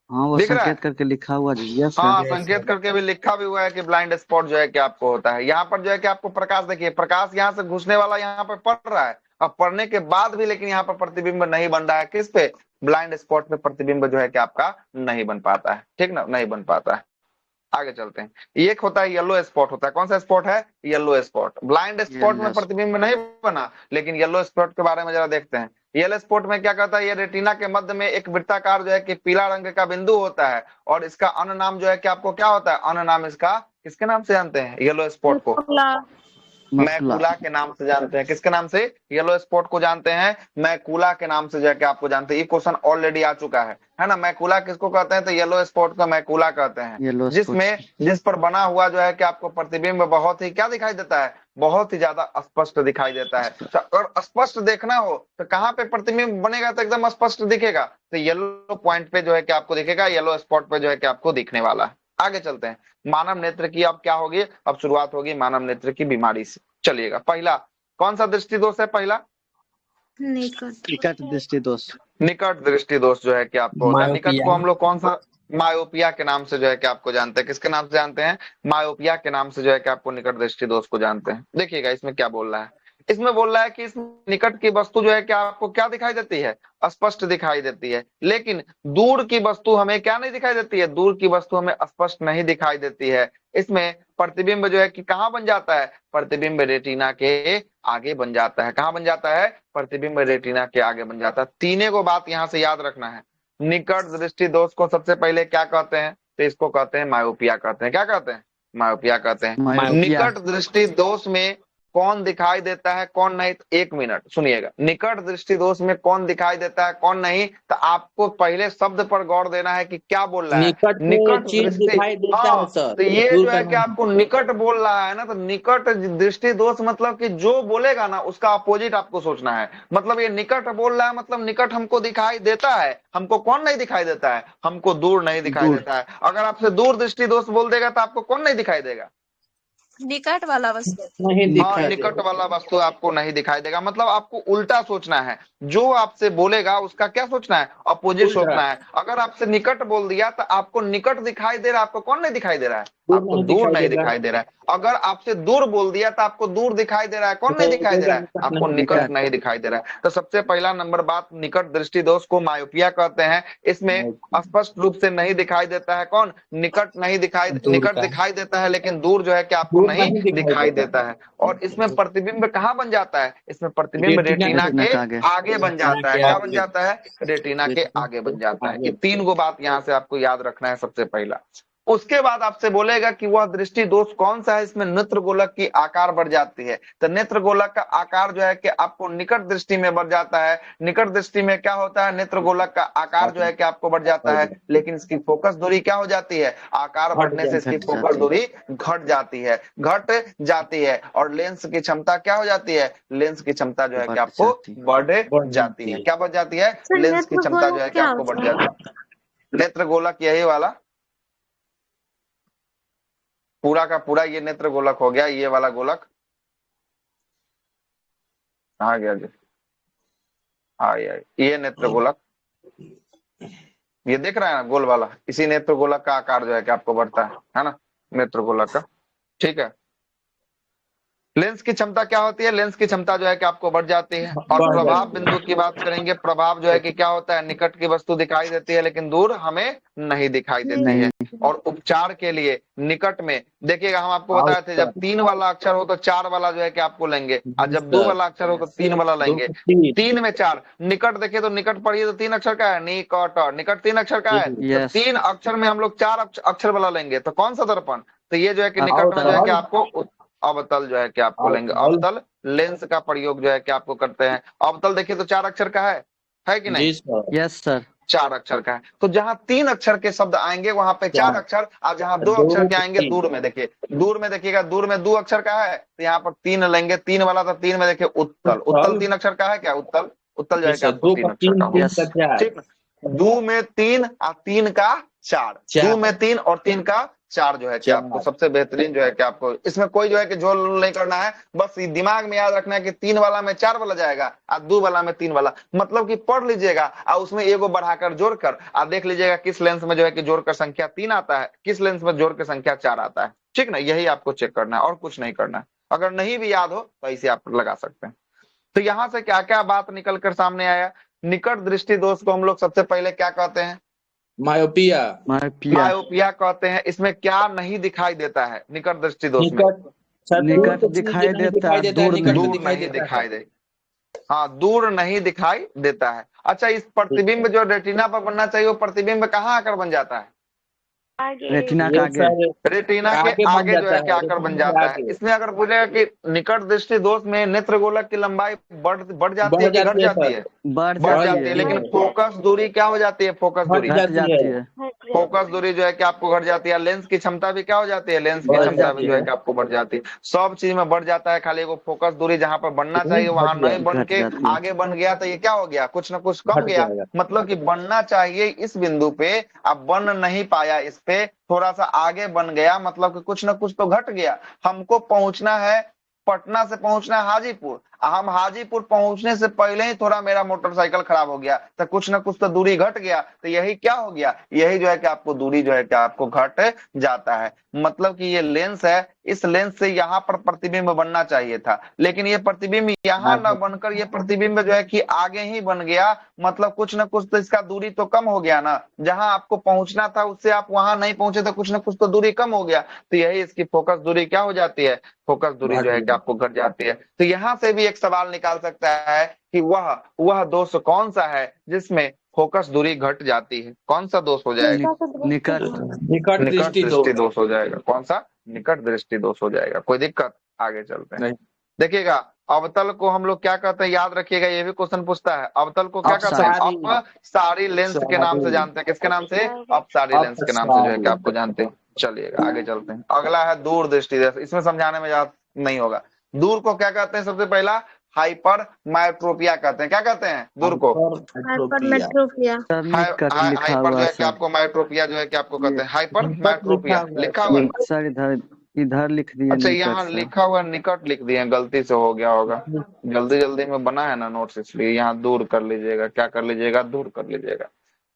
Speaker 5: हाँ वो
Speaker 1: दिख रहा है?
Speaker 5: संकेत करके लिखा हुआ जी। यस
Speaker 1: हाँ,
Speaker 5: सर।
Speaker 1: संकेत करके भी लिखा भी हुआ है कि ब्लाइंड स्पॉट जो है कि आपको होता है। यहाँ पर जो है कि आपको प्रकाश, देखिए प्रकाश यहाँ से घुसने वाला यहाँ पर पड़ रहा है, अब पड़ने के बाद भी लेकिन यहाँ पर प्रतिबिंब नहीं बन रहा है। किस पे? ब्लाइंड स्पॉट पे प्रतिबिंब जो है कि आपका नहीं बन पाता है। ठीक ना, नहीं बन पाता है। आगे चलते हैं। एक होता है येलो स्पॉट होता है। कौन सा स्पॉट है? Yellow spot. ब्लाइंड स्पॉट में
Speaker 5: येलो
Speaker 1: प्रतिबिंब नहीं बना, लेकिन येलो स्पॉट के बारे में जरा देखते हैं। येलो स्पॉट में क्या कहता है, ये रेटिना के मध्य में एक वृत्ताकार जो है कि पीला रंग का बिंदु होता है और इसका अन्य नाम जो है कि आपको क्या होता है, अन्य नाम इसका किसके नाम से जानते हैं येलो स्पॉट को? मैकुला के नाम से जानते हैं। किसके नाम से? येलो स्पॉट को जानते हैं मैकुला के नाम से जो है कि आपको जानते हैं। ये क्वेश्चन ऑलरेडी आ चुका है ना। मैकुला किसको कहते हैं? तो येलो स्पॉट को मैकुला कहते हैं,
Speaker 5: येलो
Speaker 1: जिसमें जिस पर बना हुआ जो है कि आपको प्रतिबिंब बहुत ही क्या दिखाई देता है, बहुत ही ज्यादा स्पष्ट दिखाई देता है। तो अगर स्पष्ट देखना हो तो कहाँ पे प्रतिबिंब बनेगा तो एकदम स्पष्ट दिखेगा, तो येलो पॉइंट पे जो है कि आपको दिखेगा, येलो स्पॉट पे जो है कि आपको दिखने वाला है। आगे चलते हैं। मानव नेत्र की अब क्या होगी, अब शुरुआत होगी मानव नेत्र की बीमारी से। चलिएगा, पहला कौन सा दृष्टि दोष है? पहला
Speaker 5: निकट दृष्टि दोष।
Speaker 1: निकट दृष्टि दोष जो है कि आपको होता है। निकट को हम लोग कौन सा, मायोपिया के नाम से जो है कि आपको जानते हैं। किसके नाम से जानते हैं? मायोपिया के नाम से जो है कि आपको निकट दृष्टि दोष को जानते हैं। देखिएगा इसमें क्या बोल रहा है। इसमें बोल रहा है कि इस निकट की वस्तु जो है कि आपको क्या दिखाई देती है, स्पष्ट दिखाई देती है, लेकिन दूर की वस्तु हमें क्या नहीं दिखाई देती है, दूर की वस्तु हमें स्पष्ट नहीं दिखाई देती है। इसमें प्रतिबिंब जो है कि कहाँ बन जाता है, प्रतिबिंब रेटिना के आगे बन जाता है। कहाँ बन जाता है? प्रतिबिंब रेटिना के आगे बन जाता है। तीने को बात यहाँ से याद रखना है। निकट दृष्टि दोष को सबसे पहले क्या कहते हैं, तो इसको कहते हैं मायोपिया कहते हैं। क्या कहते हैं? मायोपिया कहते हैं।
Speaker 5: मायोपिया।
Speaker 1: निकट दृष्टि दोष में कौन दिखाई देता है कौन नहीं, तो एक मिनट सुनिएगा। निकट दृष्टि दोष में कौन दिखाई देता है कौन नहीं, तो आपको पहले शब्द पर गौर देना है कि क्या बोल रहा है।
Speaker 6: निकट
Speaker 1: निकट
Speaker 6: चीज
Speaker 1: दृष्टि,
Speaker 6: दिखाई देता है सर,
Speaker 1: तो ये
Speaker 6: दूर
Speaker 1: जो है कि
Speaker 6: करना।
Speaker 1: आपको निकट बोल रहा है ना, तो निकट दृष्टि दोष मतलब कि जो बोलेगा ना उसका अपोजिट आपको सोचना है। मतलब ये निकट बोल रहा है, मतलब निकट हमको दिखाई देता है। हमको कौन नहीं दिखाई देता है? हमको दूर नहीं दिखाई
Speaker 5: दूर।
Speaker 1: देता है। अगर आपसे दूर दृष्टि दोष बोल देगा तो आपको कौन नहीं दिखाई देगा?
Speaker 4: निकट वाला वस्तु
Speaker 2: नहीं
Speaker 1: हाँ,
Speaker 2: दिखाई
Speaker 1: निकट
Speaker 2: देगा।
Speaker 1: वाला वस्तु आपको नहीं दिखाई देगा, मतलब आपको उल्टा सोचना है। जो आपसे बोलेगा उसका क्या सोचना है, अपोजिट
Speaker 2: उल्टा।
Speaker 1: सोचना है। अगर आपसे निकट बोल दिया तो आपको निकट दिखाई दे रहा है, आपको कौन नहीं दिखाई दे रहा है,
Speaker 2: दूर
Speaker 1: आपको
Speaker 2: नहीं
Speaker 1: दूर
Speaker 2: दिखाई
Speaker 1: नहीं
Speaker 2: देगा।
Speaker 1: दिखाई दे रहा है। अगर आपसे दूर बोल दिया तो आपको दूर दिखाई दे रहा है, कौन नहीं दिखाई दे रहा है,
Speaker 2: निकट
Speaker 1: आपको
Speaker 2: नहीं
Speaker 1: निकट
Speaker 2: दिखाई।
Speaker 1: नहीं दिखाई दे रहा है। तो सबसे पहला नंबर बात, निकट दृष्टि दोष को मायोपिया कहते हैं। इसमें स्पष्ट रूप से नहीं दिखाई देता है, कौन, निकट नहीं दिखाई,
Speaker 2: दूर
Speaker 1: निकट
Speaker 2: का
Speaker 1: दिखाई देता है लेकिन दूर जो है कि आपको
Speaker 2: दूर
Speaker 1: नहीं
Speaker 2: नहीं दिखाई
Speaker 1: दिखाई
Speaker 2: देगा।
Speaker 1: देता है। और इसमें प्रतिबिंब कहाँ बन जाता है, इसमें प्रतिबिंब रेटिना
Speaker 5: रेटिना
Speaker 1: के
Speaker 5: का आगे।
Speaker 1: आगे बन जाता है। क्या बन जाता है, रेटिना के आगे बन जाता है। ये तीन गो बात यहाँ से आपको याद रखना है सबसे पहला। उसके बाद आपसे बोलेगा कि वह दृष्टि दोष कौन सा है, इसमें नेत्र गोलक की आकार बढ़ जाती है। तो नेत्र गोलक का आकार जो है कि आपको निकट दृष्टि में बढ़ जाता है। निकट दृष्टि में क्या होता है, नेत्र गोलक का आकार जो है कि आपको बढ़ जाता है, लेकिन इसकी फोकस दूरी क्या हो जाती है, आकार बढ़ने से इसकी
Speaker 5: घट
Speaker 1: फोकस
Speaker 5: जाती है।
Speaker 1: दूरी घट जाती है। और लेंस की क्षमता क्या हो जाती है, लेंस की क्षमता जो है कि
Speaker 5: बढ़
Speaker 1: आपको
Speaker 5: जाती है।
Speaker 1: बढ़ जाती है। क्या बढ़ जाती है,
Speaker 3: सर
Speaker 1: लेंस की
Speaker 3: नेत्र
Speaker 1: क्षमता जो है
Speaker 3: गोलक
Speaker 1: कि
Speaker 3: क्या
Speaker 1: आपको बढ़
Speaker 3: होता है?
Speaker 1: जाती है। नेत्र गोलक यही वाला पूरा का पूरा ये नेत्र गोलक हो गया, ये वाला गोलक आ गया जी, ये नेत्र गोलक, ये देख रहे हैं ना गोल वाला, इसी नेत्र गोलक का आकार जो है कि आपको बढ़ता है ना, नेत्र गोलक का। ठीक है, लेंस की क्षमता क्या होती है, लेंस की क्षमता जो है कि आपको बढ़ जाती है। और
Speaker 2: बढ़
Speaker 1: प्रभाव
Speaker 2: जाती है।
Speaker 1: बिंदु की बात करेंगे, प्रभाव जो है कि क्या होता है, निकट की वस्तु दिखाई देती है लेकिन दूर हमें नहीं दिखाई देती है। और उपचार के लिए निकट में देखिएगा, हम आपको बताए थे जब 3 वाला अक्षर हो तो 4 वाला जो है कि आपको लेंगे, और जब 2 वाला अक्षर हो तो 3 वाला लेंगे। 3 में 4, निकट देखिए तो निकट पढ़िए तो 3 अक्षर का है, निकट, निकट 3 अक्षर का है। तो
Speaker 5: यस
Speaker 1: 3 अक्षर में हम लोग 4 अक्षर वाला लेंगे, तो कौन सा दर्पण, तो ये जो है कि निकट में जो है कि आपको अवतल जो है कि आपको लेंगे, अवतल लेंस का प्रयोग जो है कि आपको करते हैं। अवतल देखिए तो 4 अक्षर का है कि नहीं,
Speaker 5: यस सर।
Speaker 1: 4 अक्षर का है। तो जहां 3 अक्षर के शब्द आएंगे वहां पे 4 अक्षर, और जहां 2 अक्षर के आएंगे दूर में देखिए, दूर में देखिएगा, दूर में 2 अक्षर का है तो यहाँ पर 3 लेंगे, 3 वाला तो 3 में देखिए उत्तल, उत्तल 3 अक्षर का है क्या, उत्तल, उत्तल जो है कि आपको 3 अक्षर का होगा। ठीक, 2 में 3 और 3 का 4, 2 में 3 और 3 का 4 जो है कि आपको सबसे बेहतरीन जो है कि आपको इसमें कोई जो है कि झोल नहीं करना है, बस दिमाग में याद रखना है कि 3 वाला में 4 वाला जाएगा और 2 वाला में 3 वाला, मतलब कि पढ़ लीजिएगा और उसमें एगो बढ़ाकर जोड़कर और देख लीजिएगा किस लेंस में जो है कि जोड़कर संख्या 3 आता है, किस लेंस में जोड़ कर संख्या 4 आता है। ठीक ना, यही आपको चेक करना है और कुछ नहीं करना है। अगर नहीं भी याद हो तो ऐसे आप लगा सकते हैं। तो यहाँ से क्या क्या बात निकल कर सामने आया, निकट दृष्टि दोष को हम लोग सबसे पहले क्या कहते हैं,
Speaker 2: मायोपिया।
Speaker 1: मायोपिया कहते हैं। इसमें क्या नहीं दिखाई देता है निकट दृष्टि दोष में,
Speaker 5: निकट दिखाई देता है, दूर
Speaker 1: दूर नहीं दिखाई दे, हाँ दूर नहीं दिखाई देता है। अच्छा, इस प्रतिबिंब जो रेटिना पर बनना चाहिए वो प्रतिबिंब कहाँ आकर बन जाता है,
Speaker 5: रेटिना का आगे।
Speaker 1: रेटिना के आगे जो है कि आकर बन जाता है। इसमें अगर पूछेगा कि निकट दृष्टि दोष में नेत्र गोलक की लंबाई बढ़ जाती है कि घट जाती है,
Speaker 5: बढ़
Speaker 1: जाती है, लेकिन फोकस दूरी क्या हो जाती है, फोकस दूरी
Speaker 5: घट जाती है।
Speaker 1: फोकस दूरी जो है कि आपको घट जाती है। लेंस की क्षमता भी क्या हो जाती है, लेंस की क्षमता भी जो है कि आपको बढ़ जाती है। सब चीज में बढ़ जाता है, खाली वो फोकस दूरी जहां पर बनना चाहिए वहां नहीं बन के आगे बन गया तो ये क्या हो गया, कुछ ना कुछ कम गया। मतलब कि बनना चाहिए इस बिंदु पे, अब बन नहीं पाया, इस पे थोड़ा सा आगे बन गया, मतलब कि कुछ ना कुछ तो घट गया। हमको पहुंचना है, पटना से पहुंचना है हाजीपुर, हम हाजीपुर पहुंचने से पहले ही थोड़ा मेरा मोटरसाइकिल खराब हो गया, तो कुछ ना कुछ तो दूरी घट गया। तो यही क्या हो गया, यही जो है कि आपको दूरी जो है कि आपको घट जाता है। मतलब कि ये लेंस है, इस लेंस से यहाँ पर प्रतिबिंब बनना चाहिए था, लेकिन ये प्रतिबिंब यहाँ न बनकर ये प्रतिबिंब जो है कि आगे ही बन गया। मतलब कुछ ना कुछ तो इसका दूरी तो कम हो गया ना, जहां आपको पहुंचना था उससे आप वहां नहीं पहुंचे तो कुछ ना कुछ तो दूरी कम हो गया। तो यही इसकी फोकस दूरी क्या हो जाती है, फोकस दूरी जो है कि आपको घट जाती है। तो यहाँ से भी एक सवाल निकाल सकता है कि वह दोष कौन सा है जिसमें फोकस दूरी घट जाती है, कौन सा दोष हो जाएगा,
Speaker 5: निकट
Speaker 1: दृष्टि दोष हो जाएगा। कौन सा, निकट दृष्टि दोष हो जाएगा। कोई दिक्कत, आगे चलते हैं। देखिएगा, अवतल को हम लोग क्या कहते हैं, याद रखिएगा, ये भी क्वेश्चन पूछता है। अवतल को क्या कहते हैं, अपसारी लेंस के नाम से जानते हैं। किसके नाम से, अपसारी लेंस के नाम से जो है कि आपको जानते हैं। चलिएगा आगे चलते हैं। अगला है दूर दृष्टि दोष, इसमें समझाने में ज्यादा नहीं होगा। दूर को क्या कहते हैं, सबसे पहला हाइपर मायोट्रोपिया कहते हैं। क्या कहते हैं दूर को,
Speaker 3: हाइपरमेट्रोपिया।
Speaker 1: हाइपर जो है कि आपको मायोट्रोपिया जो है कि आपको कहते हैं, हाइपर मायोट्रोपिया लिखा हुआ है
Speaker 5: सर इधर इधर लिख दिए
Speaker 1: अच्छा,
Speaker 5: निकट
Speaker 1: यहाँ
Speaker 5: सर।
Speaker 1: लिखा हुआ निकट लिख दिए, गलती से हो गया होगा, जल्दी जल्दी में बना है ना नोट्स, इसलिए यहाँ दूर कर लीजिएगा। क्या कर लीजिएगा? दूर कर लीजिएगा।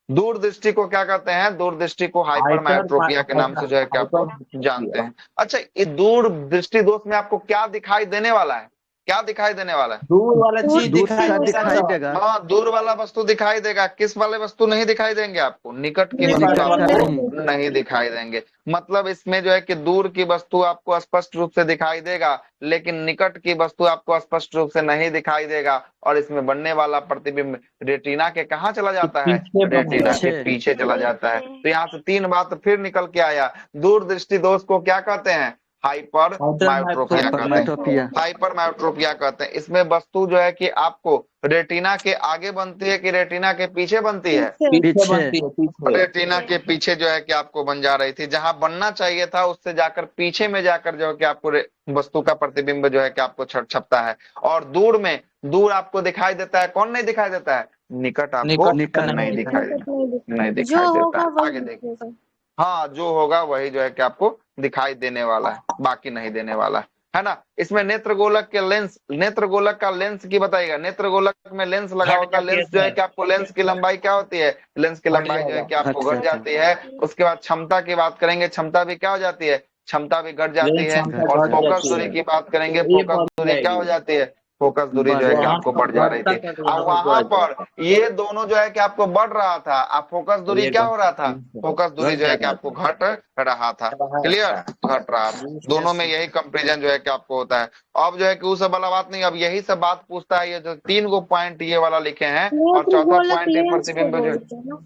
Speaker 1: दूरदृष्टि को क्या कहते हैं? दूरदृष्टि को हाइपर मायोट्रोपिया के नाम से जो है कि आपको जानते हैं। अच्छा, ये दूरदृष्टि दोष में आपको क्या दिखाई देने वाला है? क्या दिखाई देने वाला है?
Speaker 2: दूर वाला चीज
Speaker 5: दूर
Speaker 2: दिखाई
Speaker 5: का
Speaker 2: देगा
Speaker 5: दिखाई
Speaker 2: सर।
Speaker 5: देगा,
Speaker 1: हाँ, दूर वाला वस्तु दिखाई देगा। किस वाले वस्तु नहीं दिखाई देंगे आपको? निकट की
Speaker 3: निकट
Speaker 1: वस्तु
Speaker 5: का
Speaker 1: आपको
Speaker 5: नहीं।
Speaker 1: नहीं दिखाई देंगे। मतलब इसमें जो है कि दूर की वस्तु आपको स्पष्ट रूप से दिखाई देगा, लेकिन निकट की वस्तु आपको स्पष्ट रूप से नहीं दिखाई देगा। और इसमें बनने वाला प्रतिबिंब रेटिना के कहाँ चला जाता है?
Speaker 2: पीछे
Speaker 1: रेटिना के
Speaker 5: पीछे।
Speaker 1: पीछे चला जाता है। तो यहाँ से 3 बात फिर निकल के आया। दूरदृष्टि दोष को क्या कहते हैं? हाइपर मायोट्रोपिया कहते हैं।
Speaker 5: हाइपरमेट्रोपिया।
Speaker 1: हाइपर मायोट्रोपिया कहते हैं। इसमें वस्तु जो है कि आपको रेटिना के आगे बनती है कि रेटिना के पीछे बनती है?
Speaker 2: पीछे
Speaker 5: पीछे।
Speaker 2: बनती है, पीछे।
Speaker 1: रेटिना के पीछे जो है कि आपको बन जा रही थी। जहां बनना चाहिए था उससे जाकर पीछे में जाकर जो है कि आपको वस्तु का प्रतिबिंब जो है कि आपको छपता है। और दूर में, दूर आपको दिखाई देता है, कौन नहीं दिखाई देता है? निकट आपको
Speaker 2: निकट
Speaker 1: नहीं दिखाई देता, नहीं
Speaker 3: जो
Speaker 1: दिखाई देता
Speaker 3: होगा
Speaker 1: है।
Speaker 3: वही
Speaker 1: आगे देखिए।
Speaker 3: दिखेगा।
Speaker 1: हाँ, जो होगा वही जो है कि आपको दिखाई देने वाला है, बाकी नहीं देने वाला है ना। इसमें नेत्र गोलक के लेंस, नेत्र गोलक का लेंस की बताइएगा। नेत्र गोलक में लेंस लगा होता है। लेंस जो है कि आपको, लेंस की लंबाई क्या होती है? लेंस की लंबाई जो है कि आपको घट जाती है। उसके बाद क्षमता की बात करेंगे, क्षमता भी क्या हो जाती है? क्षमता भी घट जाती है। और फोकस दूरी की बात करेंगे, फोकस दूरी क्या हो जाती है? फोकस दूरी जो है कि आपको बढ़ जा रही थी। अब वहां पर ये दोनों जो है कि आपको बढ़ रहा था, अब फोकस दूरी क्या हो रहा था? फोकस दूरी जो है कि आपको घट रहा था। क्लियर? घट रहा था। दोनों में यही कंपेरिजन जो है कि आपको होता है। अब जो है कि उस सब वाला बात नहीं, अब यही सब बात पूछता है। ये जो 3 गो पॉइंट ये वाला लिखे हैं, और
Speaker 3: नेत्र
Speaker 1: चौथा
Speaker 3: गोलक
Speaker 1: पॉइंट ये
Speaker 3: लेंस को
Speaker 1: प्रतिबिंब जो,
Speaker 3: बोलते हैं ना।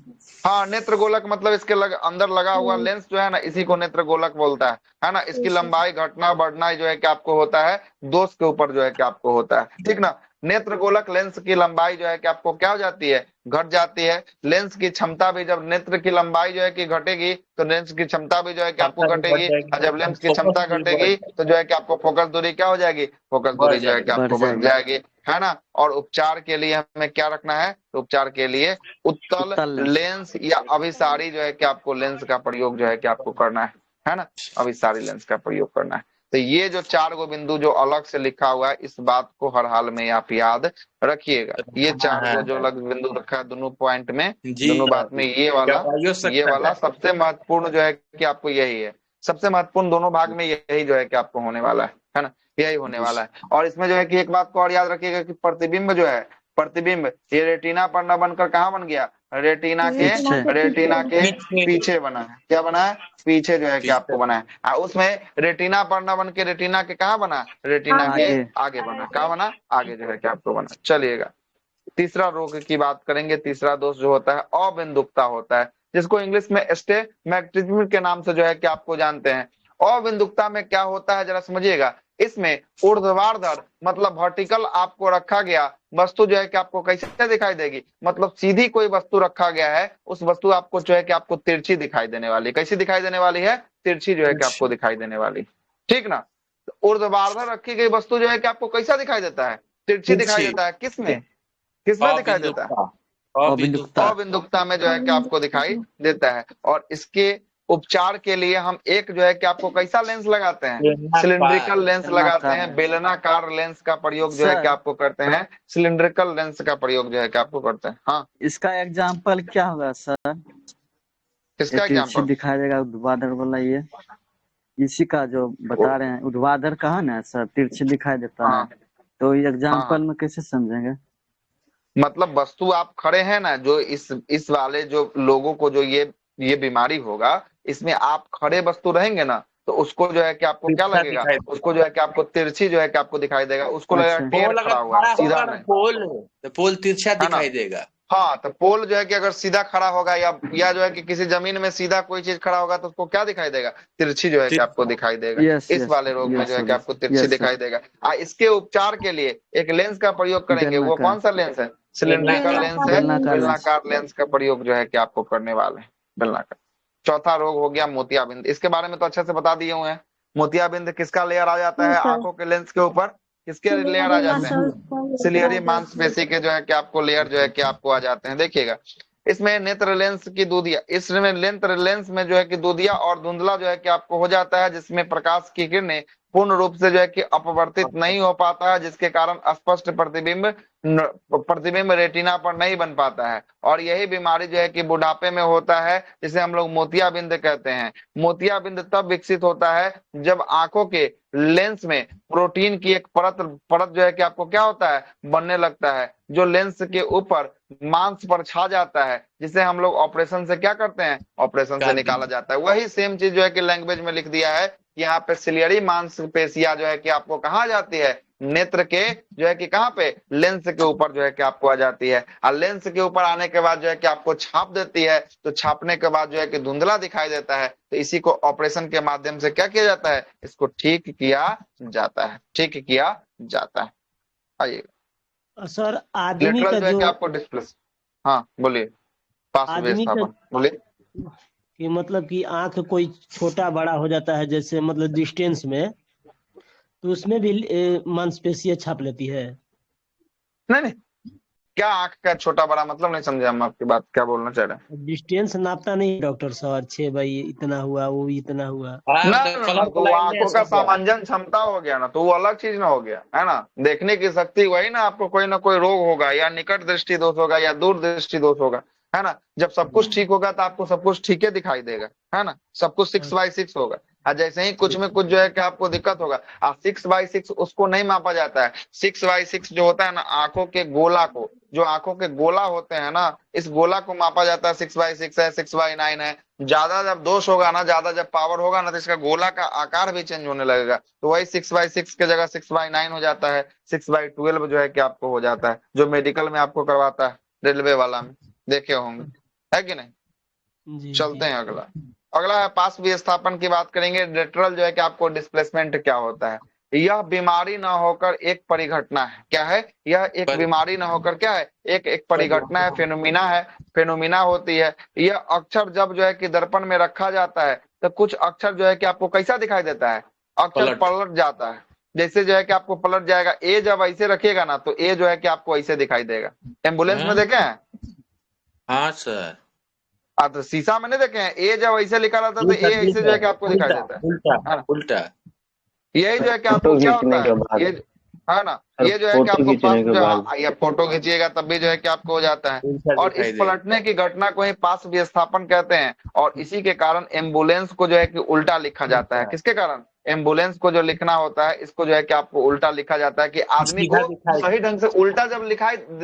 Speaker 1: हाँ, नेत्र गोलक मतलब इसके अंदर लगा हुआ लेंस जो है ना, इसी को नेत्र गोलक बोलता है ना। इसकी लंबाई घटना बढ़ना जो है कि आपको होता है दोष के ऊपर जो है कि आपको होता है, ठीक ना। नेत्र गोलक लेंस की लंबाई जो है कि आपको क्या हो जाती है? घट जाती है। लेंस की क्षमता भी, जब नेत्र की लंबाई जो है कि घटेगी तो लेंस की क्षमता भी जो है कि आपको घटेगी। और जब लेंस की क्षमता घटेगी तो जो है कि आपको फोकस दूरी क्या हो जाएगी? फोकस दूरी जो है कि आपको बढ़ जाएगी, है ना। और उपचार के लिए हमें क्या रखना है? तो उपचार के लिए उत्तल लेंस या अभिसारी जो है कि आपको लेंस का प्रयोग जो है कि आपको करना है ना। अभिसारी लेंस का प्रयोग करना है। तो ये जो 4 गो बिंदु जो अलग से लिखा हुआ है, इस बात को हर हाल में आप याद रखिएगा। ये 4 गो जो अलग बिंदु रखा है दोनों पॉइंट में, दोनों बात में, ये वाला सबसे महत्वपूर्ण जो है कि आपको यही है। सबसे महत्वपूर्ण दोनों भाग में यही जो है कि आपको होने वाला है ना। यही होने वाला है। और इसमें जो है कि एक बात को और याद रखिएगा कि प्रतिबिंब जो है, प्रतिबिंब ये रेटिना पर न बनकर कहाँ बन गया? रेटिना के पीछे बना है। क्या बना है? पीछे जो है कि आपको बना है। उसमें रेटिना पर न बन के रेटिना के कहाँ बना? रेटिना के आगे बना। कहाँ बना? आगे जो है कि आपको बना। चलिएगा, तीसरा रोग की बात करेंगे। तीसरा दोष जो होता है अबिंदुकता होता है, जिसको इंग्लिश में एस्टिग्मेटिज्म के नाम से जो है कि आपको जानते हैं। अबिंदुकता में क्या होता है जरा समझिएगा। इसमें ऊर्ध्वाधर मतलब वर्टिकल आपको रखा गया वस्तु जो है कि आपको कैसे दिखाई देगी? मतलब सीधी कोई वस्तु रखा गया है, उस वस्तु आपको जो है कि आपको तिरछी दिखाई देने वाली। कैसी दिखाई देने वाली है? तिरछी जो है कि आपको दिखाई देने वाली, ठीक ना। ऊर्ध्वाधर रखी गई वस्तु जो है कि आपको कैसा दिखाई देता है? तिरछी दिखाई देता है। किसमें दिखाई देता है? अबिंदुकता में जो है कि आपको दिखाई देता है। और इसके उपचार के लिए हम एक जो है कि आपको कैसा लेंस लगाते हैं? सिलिंड्रिकल लेंस लगाते हैं। बेलनाकार लेंस का प्रयोग जो है कि आपको करते हैं। सिलिंड्रिकल लेंस का प्रयोग जो है कि आपको करते हैं। हाँ,
Speaker 5: इसका एग्जाम्पल क्या होगा सर?
Speaker 1: किसका एग्जाम्पल
Speaker 5: दिखाई देगा ऊर्ध्वाधर वाला, ये इसी का जो बता रहे हैं। ऊर्ध्वाधर कहा ना सर, तिरछी दिखाई देता है। तो एग्जाम्पल में कैसे समझेंगे?
Speaker 1: मतलब वस्तु आप खड़े हैं ना, जो इस वाले जो लोगों को जो ये बीमारी होगा, इसमें आप खड़े वस्तु रहेंगे ना, तो उसको जो है कि आपको क्या लगेगा? उसको जो है कि आपको तिरछी जो है कि आपको दिखाई देगा। उसको लगेगा टेढ़ खड़ा हुआ है, सीधा नहीं।
Speaker 2: पोल तिरछा दिखाई देगा।
Speaker 1: हाँ, तो पोल जो है कि अगर सीधा खड़ा होगा या जो है कि किसी जमीन में सीधा कोई चीज खड़ा होगा तो उसको क्या दिखाई देगा? तिरछी जो है कि आपको दिखाई देगा। इस वाले रोग में जो है कि आपको तिरछी दिखाई देगा। इसके उपचार के लिए एक लेंस का प्रयोग करेंगे। वो कौन सा लेंस है? सिलिंड्रिकल लेंस है। बेलनाकार लेंस का प्रयोग जो है कि आपको करने वाले हैं, बेलनाकार। चौथा रोग हो गया मोतियाबिंद। इसके बारे में तो अच्छे से बता दिए हुए हैं। मोतियाबिंद किसका लेयर आ जाता है आंखों के लेंस के ऊपर? किसके लेयर आ जाते हैं? सिलियरी मांसपेशी के जो है कि आपको लेयर जो है कि आपको आ जाते हैं। देखिएगा, इसमें नेत्र लेंस की दूधिया, इसमें नेत्र लेंस में जो है कि दूधिया और धुंधला जो है कि आपको हो जाता है, जिसमें प्रकाश की किरणें पूर्ण रूप से जो है कि अपवर्तित नहीं हो पाता है, जिसके कारण स्पष्ट प्रतिबिंब रेटिना पर नहीं बन पाता है। और यही बीमारी जो है कि बुढ़ापे में होता है, जिसे हम लोग मोतियाबिंद कहते हैं। मोतियाबिंद तब विकसित होता है जब आंखों के लेंस में प्रोटीन की एक परत जो है कि आपको क्या होता है, बनने लगता है, जो लेंस के ऊपर मांस पर छा जाता है, जिसे हम लोग ऑपरेशन से क्या करते हैं, ऑपरेशन से निकाला जाता है। वही सेम चीज जो है कि लैंग्वेज में लिख दिया है कि यहाँ पे सिलियरी मांसपेशियां जो है कि आपको कहाँ आ जाती है, नेत्र के जो है कि कहाँ पे, लेंस के ऊपर जो है कि आपको आ जाती है। और लेंस के ऊपर आने के बाद जो है कि आपको छाप देती है, तो छापने के बाद जो है कि धुंधला दिखाई देता है। तो इसी को ऑपरेशन के माध्यम से क्या किया जाता है, इसको ठीक किया जाता है, ठीक किया जाता है। आइएगा
Speaker 6: सर आदमी
Speaker 1: लेटरल
Speaker 6: का
Speaker 1: जो है कि
Speaker 6: जो
Speaker 1: आपको डिस्प्लेस, हाँ बोलिए, पार्श्व
Speaker 6: आदमी का
Speaker 1: विस्थापन बोलिए।
Speaker 6: कि मतलब कि आंख कोई छोटा बड़ा हो जाता है, जैसे मतलब डिस्टेंस में, तो उसमें भी मांसपेशियां छाप लेती है।
Speaker 1: नहीं नहीं, क्या आंख का छोटा बड़ा मतलब नहीं समझे हम आपकी बात, क्या बोलना चाह रहे हैं।
Speaker 6: डिस्टेंस नापता नहीं डॉक्टर सर, 6 भाई इतना हुआ, वो इतना हुआ।
Speaker 2: हाँ,
Speaker 1: ना
Speaker 2: मतलब
Speaker 1: ना ना,
Speaker 2: कलर
Speaker 1: तो वो आंखों
Speaker 2: ब्लाइंडनेस
Speaker 1: का
Speaker 2: हो गया।
Speaker 1: सामंजन क्षमता हो गया ना, तो वो अलग चीज ना हो गया है ना। देखने की शक्ति वही ना, आपको कोई ना कोई रोग होगा, या निकट दृष्टि दोष होगा, या दूर दृष्टि दोष होगा, है ना। जब सब कुछ ठीक होगा तो आपको सब कुछ ठीक ही दिखाई देगा, है ना। सब कुछ 6/6 होगा। और जैसे ही कुछ में कुछ जो है कि आपको दिक्कत होगा, 6/6 उसको नहीं मापा जाता है। 6/6 जो होता है ना, आंखों के गोला को, जो आंखों के गोला होते हैं ना, इस गोला को मापा जाता है। 6/6 है, 6/9 है। ज्यादा जब दोष होगा ना, ज्यादा जब पावर होगा ना, तो इसका गोला का आकार भी चेंज होने लगेगा। तो वही 6/6 के जगह 6/9 हो जाता है। 6/12 जो है कि आपको हो जाता है, जो मेडिकल में आपको करवाता है, रेलवे वाला में देखे होंगे, है कि नहीं।
Speaker 6: जी
Speaker 1: चलते
Speaker 6: जी।
Speaker 1: हैं अगला। अगला है पार्श्व विस्थापन की बात करेंगे। लेटरल जो है कि आपको डिस्प्लेसमेंट क्या होता है। यह बीमारी ना होकर एक परिघटना है। क्या है यह, एक बीमारी ना होकर क्या है, एक परिघटना है, फेनोमिना है, फेनोमिना होती है। यह अक्षर जब जो है कि दर्पण में रखा जाता है, तो कुछ अक्षर जो है कि आपको कैसा दिखाई देता है, अक्षर पलट जाता है। जैसे जो है कि आपको पलट जाएगा, ए जब ऐसे रखिएगा ना, तो ए जो है कि आपको ऐसे दिखाई देगा। एम्बुलेंस में देखे हैं,
Speaker 2: हाँ सर,
Speaker 1: तो शीशा में नहीं देखे हैं, ए जब ऐसे लिखा रहता है तो ए ऐसे जो है कि आपको दिखाई देता है।
Speaker 2: उल्टा उल्टा।
Speaker 1: यही जो है कि
Speaker 7: फोटो
Speaker 1: आपको क्या
Speaker 7: खींचने
Speaker 1: होता
Speaker 7: के
Speaker 1: है,
Speaker 7: बाद,
Speaker 1: ये है ना,
Speaker 7: सर
Speaker 1: ये जो है कि
Speaker 7: फोटो
Speaker 1: आपको पास
Speaker 7: खींचने के
Speaker 1: जो
Speaker 7: बाद
Speaker 1: ये फोटो खींचिएगा तब भी जो है कि आपको हो जाता है।
Speaker 2: उल्टा
Speaker 1: और
Speaker 2: दिखाई
Speaker 1: इस
Speaker 2: देगा।
Speaker 1: पलटने की घटना को ही पार्श्व विस्थापन कहते हैं। और इसी के कारण एम्बुलेंस को जो है कि उल्टा लिखा जाता है। किसके कारण, एम्बुलेंस को जो लिखना होता है, इसको जो है कि आपको उल्टा लिखा जाता है, कि आदमी
Speaker 2: सीधा
Speaker 1: को
Speaker 2: दिखाई
Speaker 1: सही ढंग से उल्टा जब